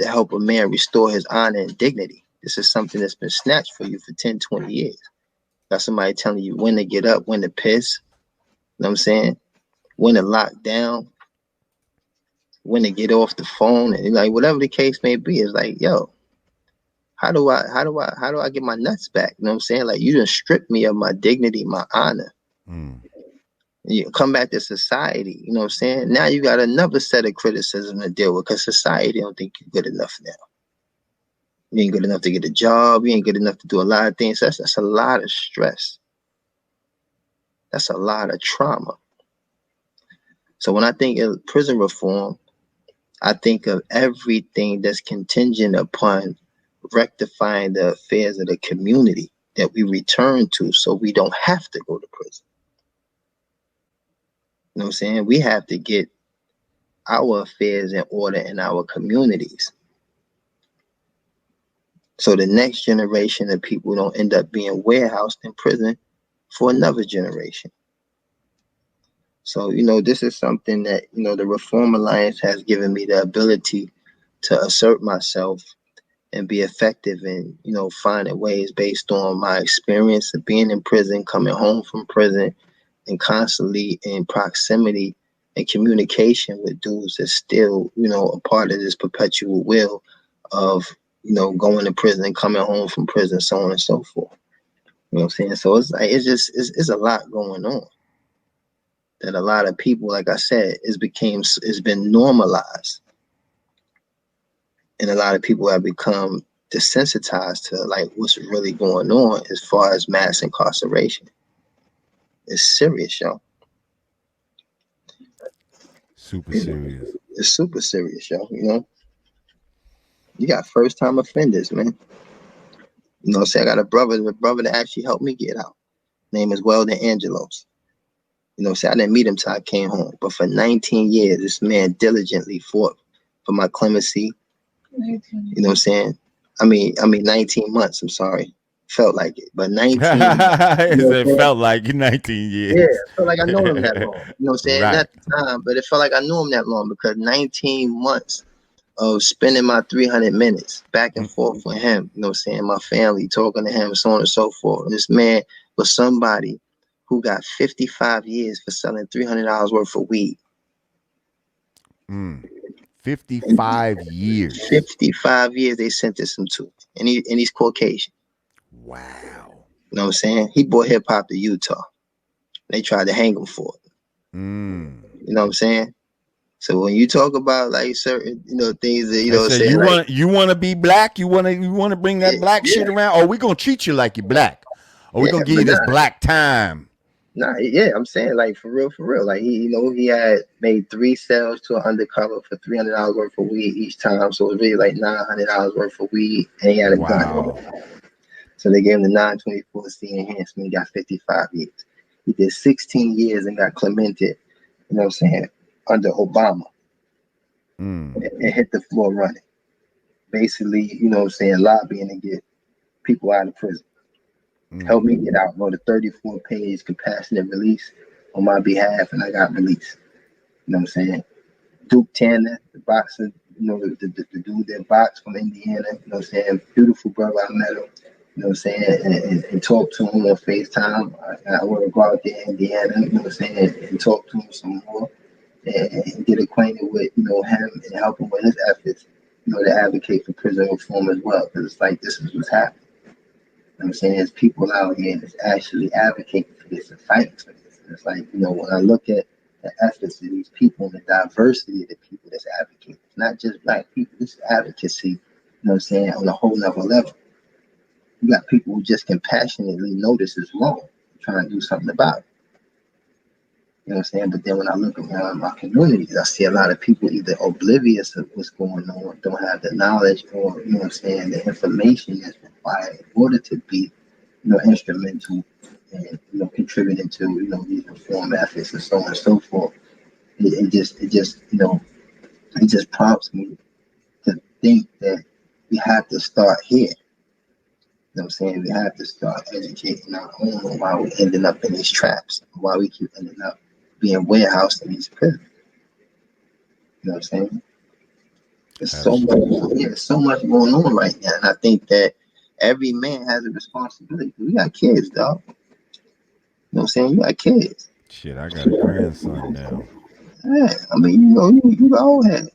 help a man restore his honor and dignity. This is something that's been snatched for you for 10, 20 years. Got somebody telling you when to get up, when to piss, you know what I'm saying, when to lock down, when to get off the phone, and like whatever the case may be. It's like, yo, how do I get my nuts back? You know what I'm saying? Like, you done stripped me of my dignity, my honor. You come back to society, you know what I'm saying? Now you got another set of criticism to deal with, because society don't think you're good enough now. You ain't good enough to get a job. You ain't good enough to do a lot of things. That's a lot of stress. That's a lot of trauma. So when I think of prison reform, I think of everything that's contingent upon rectifying the affairs of the community that we return to, so we don't have to go to prison. You know what I'm saying? We have to get our affairs in order in our communities, so the next generation of people don't end up being warehoused in prison for another generation. So, this is something that, the Reform Alliance has given me the ability to assert myself and be effective in, finding ways based on my experience of being in prison, coming home from prison, and constantly in proximity and communication with dudes that's still, a part of this perpetual will of, going to prison, coming home from prison, so on and so forth. You know what I'm saying? So it's like, it's a lot going on, that a lot of people, like I said, it's been normalized. And a lot of people have become desensitized to like what's really going on as far as mass incarceration. It's serious, y'all. Super serious. It's super serious, y'all. You got first time offenders, man. You know what I'm saying? I got a brother that actually helped me get out. Name is Weldon Angelos. You know, so I didn't meet him till I came home. But for 19 years, this man diligently fought for my clemency. You know what I'm saying? I mean 19 months. I'm sorry, felt like it, but 19 months. You know what It I'm saying? felt like 19 Yeah, years. it felt like I known him that long. You know what I'm saying? Right. Not the time, but it felt like I knew him that long because 19 months of spending my 300 minutes back and forth with him, you know what I'm saying? My family, talking to him, so on and so forth. And this man was somebody who got 55 years for selling $300 worth of weed. Mm. And 55 years. 55 years they sentenced him to. And he's Caucasian. Wow. You know what I'm saying? He brought hip hop to Utah. They tried to hang him for it. Mm. You know what I'm saying? So when you talk about like certain, things that, They say saying you like, want to be black, you want to bring that yeah, black yeah, shit around, or we going to treat you like you're black. Or we yeah, going to give but you this nah, black time. nah, yeah, I'm saying like for real. Like he had made 3 sales to an undercover for $300 worth of weed each time. So it was really like $900 worth of weed, and he had a gun. Wow. So they gave him the 924C enhancement. He got 55 years. He did 16 years and got clemented. You know what I'm saying? Under Obama, Mm. and hit the floor running. Basically, you know what I'm saying, lobbying to get people out of prison. Helped me Mm. get out. Wrote a 34-page compassionate release on my behalf, and I got released. You know what I'm saying? Duke Tanner, the boxer, the dude that boxed from Indiana, you know what I'm saying? Beautiful brother, I met him, you know what I'm saying? And talked to him on FaceTime. I want to go out there in Indiana, you know what I'm saying? And talk to him some more and get acquainted with, him and help him with his efforts, to advocate for prison reform as well. Because it's like, this is what's happening. You know what I'm saying? There's people out here that's actually advocating for this and fighting for this. And it's like, when I look at the efforts of these people and the diversity of the people that's advocating, it's not just black people, it's advocacy, you know what I'm saying, on a whole nother level. You got people who just compassionately know this is wrong, trying to do something about it. You know what I'm saying? But then when I look around my communities, I see a lot of people either oblivious of what's going on, don't have the knowledge, or, you know what I'm saying, the information that's required in order to be, instrumental and, contributing to, these reform efforts and so on and so forth. It just prompts me to think that we have to start here. You know what I'm saying? We have to start educating our own on why we're ending up in these traps, why we keep ending up being warehoused in these prisons. You know what I'm saying? There's so much, Absolutely. yeah, so much going on right now. And I think that every man has a responsibility. We got kids, dog. You know what I'm saying? You got kids. Shit, I got a grandson now. Yeah, I mean, you the old head.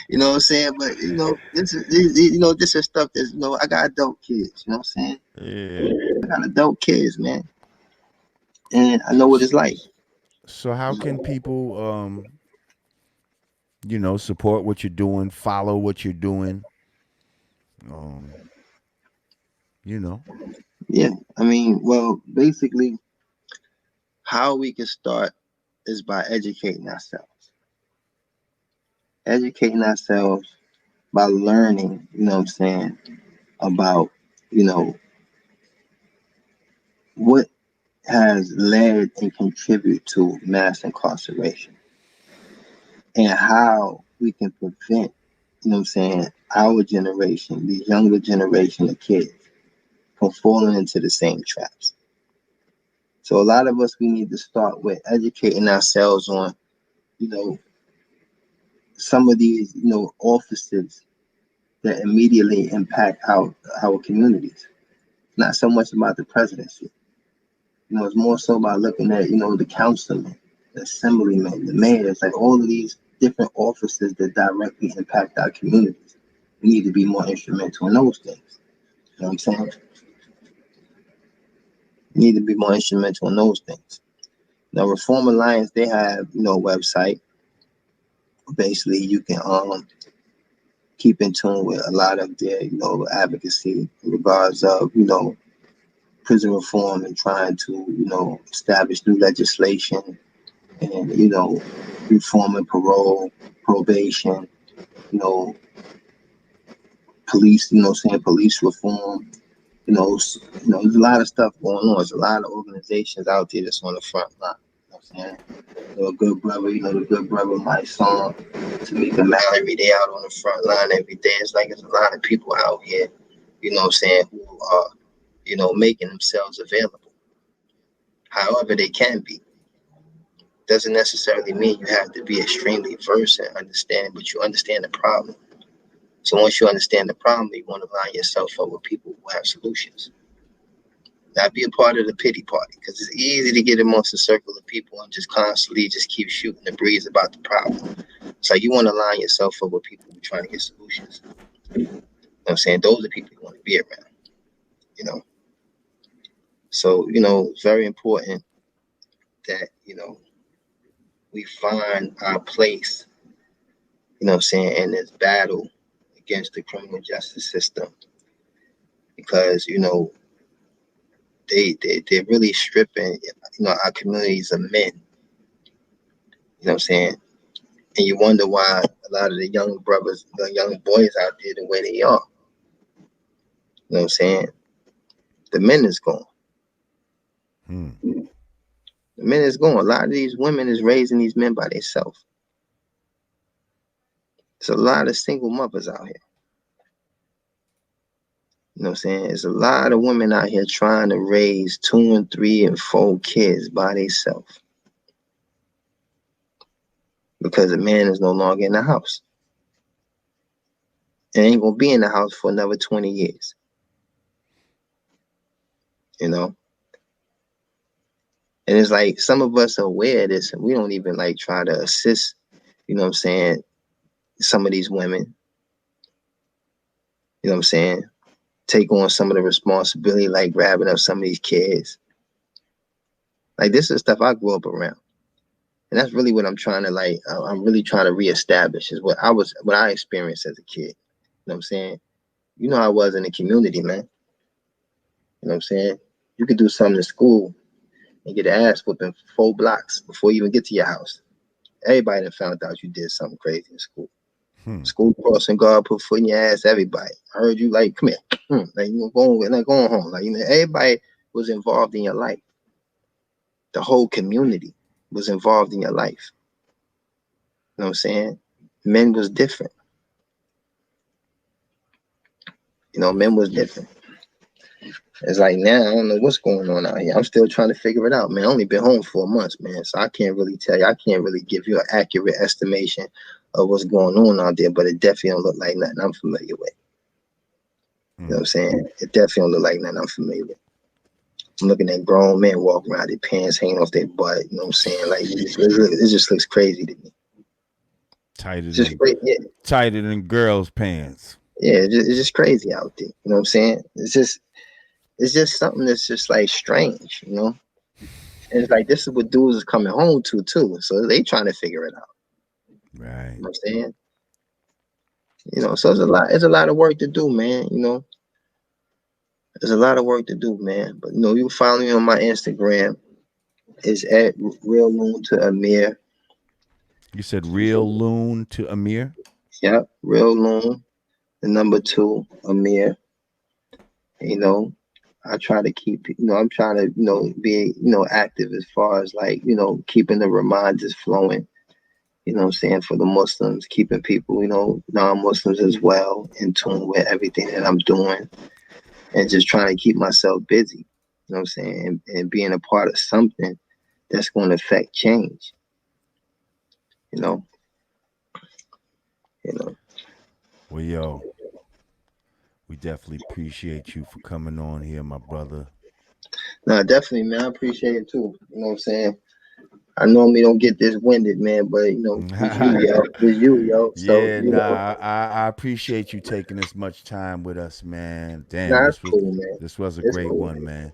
You know what I'm saying? But this is stuff that's I got adult kids. You know what I'm saying? Yeah. I got adult kids, man, and I know what it's like. So how can people support what you're doing, follow what you're doing? Um, you know. Yeah, I mean, well, basically, how we can start is by educating ourselves. Educating ourselves by learning. You know what I'm saying? About you know what has led and contributed to mass incarceration and how we can prevent, our generation, the younger generation of kids, from falling into the same traps. So a lot of us, we need to start with educating ourselves on, you know, some of these, offices that immediately impact our communities. Not so much about the presidency. It's more so about looking at, the councilmen, the assemblymen, the mayors, like all of these different offices that directly impact our communities. We need to be more instrumental in those things. You know what I'm saying? We need to be more instrumental in those things. Now, Reform Alliance, they have, a website. Basically, you can keep in tune with a lot of their, advocacy in regards of, prison reform and trying to, establish new legislation and, reforming parole, probation, you know, police, saying police reform, There's a lot of stuff going on. There's a lot of organizations out there that's on the front line. You know what I'm saying? A good brother, the good brother, my son, Tamika Mallory, they out on the front line every day. It's like there's a lot of people out here, what I'm saying, who are, making themselves available. However they can be. Doesn't necessarily mean you have to be extremely versed and understand, but you understand the problem. So once you understand the problem, you want to line yourself up with people who have solutions. Not be a part of the pity party, because it's easy to get amongst a circle of people and just constantly just keep shooting the breeze about the problem. So you want to line yourself up with people who are trying to get solutions. You know what I'm saying? Those are people you want to be around, you know. So, it's very important that, we find our place, in this battle against the criminal justice system. Because, they're really stripping, our communities of men. You know what I'm saying? And you wonder why a lot of the young brothers, the young boys out there, the way they are. You know what I'm saying? The men is gone. The men is gone. A lot of these women is raising these men by themselves. There's a lot of single mothers out here. You know what I'm saying? There's a lot of women out here trying to raise 2 and 3 and 4 kids by themselves. Because the man is no longer in the house. And ain't gonna be in the house for another 20 years. And it's like some of us are aware of this and we don't even like try to assist, some of these women. Take on some of the responsibility, like grabbing up some of these kids. Like this is stuff I grew up around. And that's really what I'm trying to I'm really trying to reestablish is what I experienced as a kid. You know what I'm saying? I was in the community, man. You know what I'm saying? You could do something in school and get an ass whooping for 4 blocks before you even get to your house. Everybody that found out you did something crazy in school. School crossing guard, put foot in your ass, everybody. I heard you come here. Going home. Everybody was involved in your life. The whole community was involved in your life. You know what I'm saying? Men was different. Men was different. It's like now I don't know what's going on out here. I'm still trying to figure it out, man. I only been home 4 months, man. So I can't really tell you. I can't really give you an accurate estimation of what's going on out there, but it definitely don't look like nothing I'm familiar with. You know what I'm saying? It definitely don't look like nothing I'm familiar with. I'm looking at grown men walking around, their pants hanging off their butt. You know what I'm saying? Like it just looks crazy to me. Tighter than girls' pants. Yeah, it's just crazy out there. You know what I'm saying? It's just something that's just like strange, And it's like this is what dudes is coming home to too. So they trying to figure it out. Right. You know what I'm saying? So it's a lot of work to do, man. There's a lot of work to do, man. But you follow me on my Instagram. It's at Real Loon to Amir. You said Real Loon to Amir? Yep, Real Loon. The number 2, Amir. I try to keep, I'm trying to, be, active as far as keeping the reminders flowing, what I'm saying, for the Muslims, keeping people, non-Muslims as well in tune with everything that I'm doing and just trying to keep myself busy, what I'm saying, and being a part of something that's going to affect change, Well, yo, we definitely appreciate you for coming on here, my brother. No, definitely, man. I appreciate it too. You know what I'm saying? I normally don't get this winded, man, but it's you, yo. It's you, yo. So I appreciate you taking this much time with us, man. Damn, nah, it's cool, man. this was a It's great cool. one, man.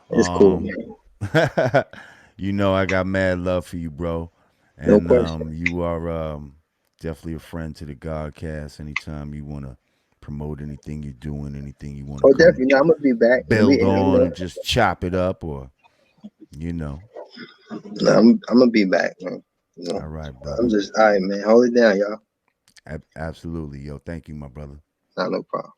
It's cool, man. I got mad love for you, bro. No And question. you are definitely a friend to the Godcast. Anytime you want to promote anything you're doing, anything you want to Oh, come definitely. No, I'm gonna be back. build on, just chop it up, or No, I'm gonna be back, man. All right, I'm brother. just all right, man. Hold it down, y'all. Absolutely, yo. Thank you, my brother. Not no problem.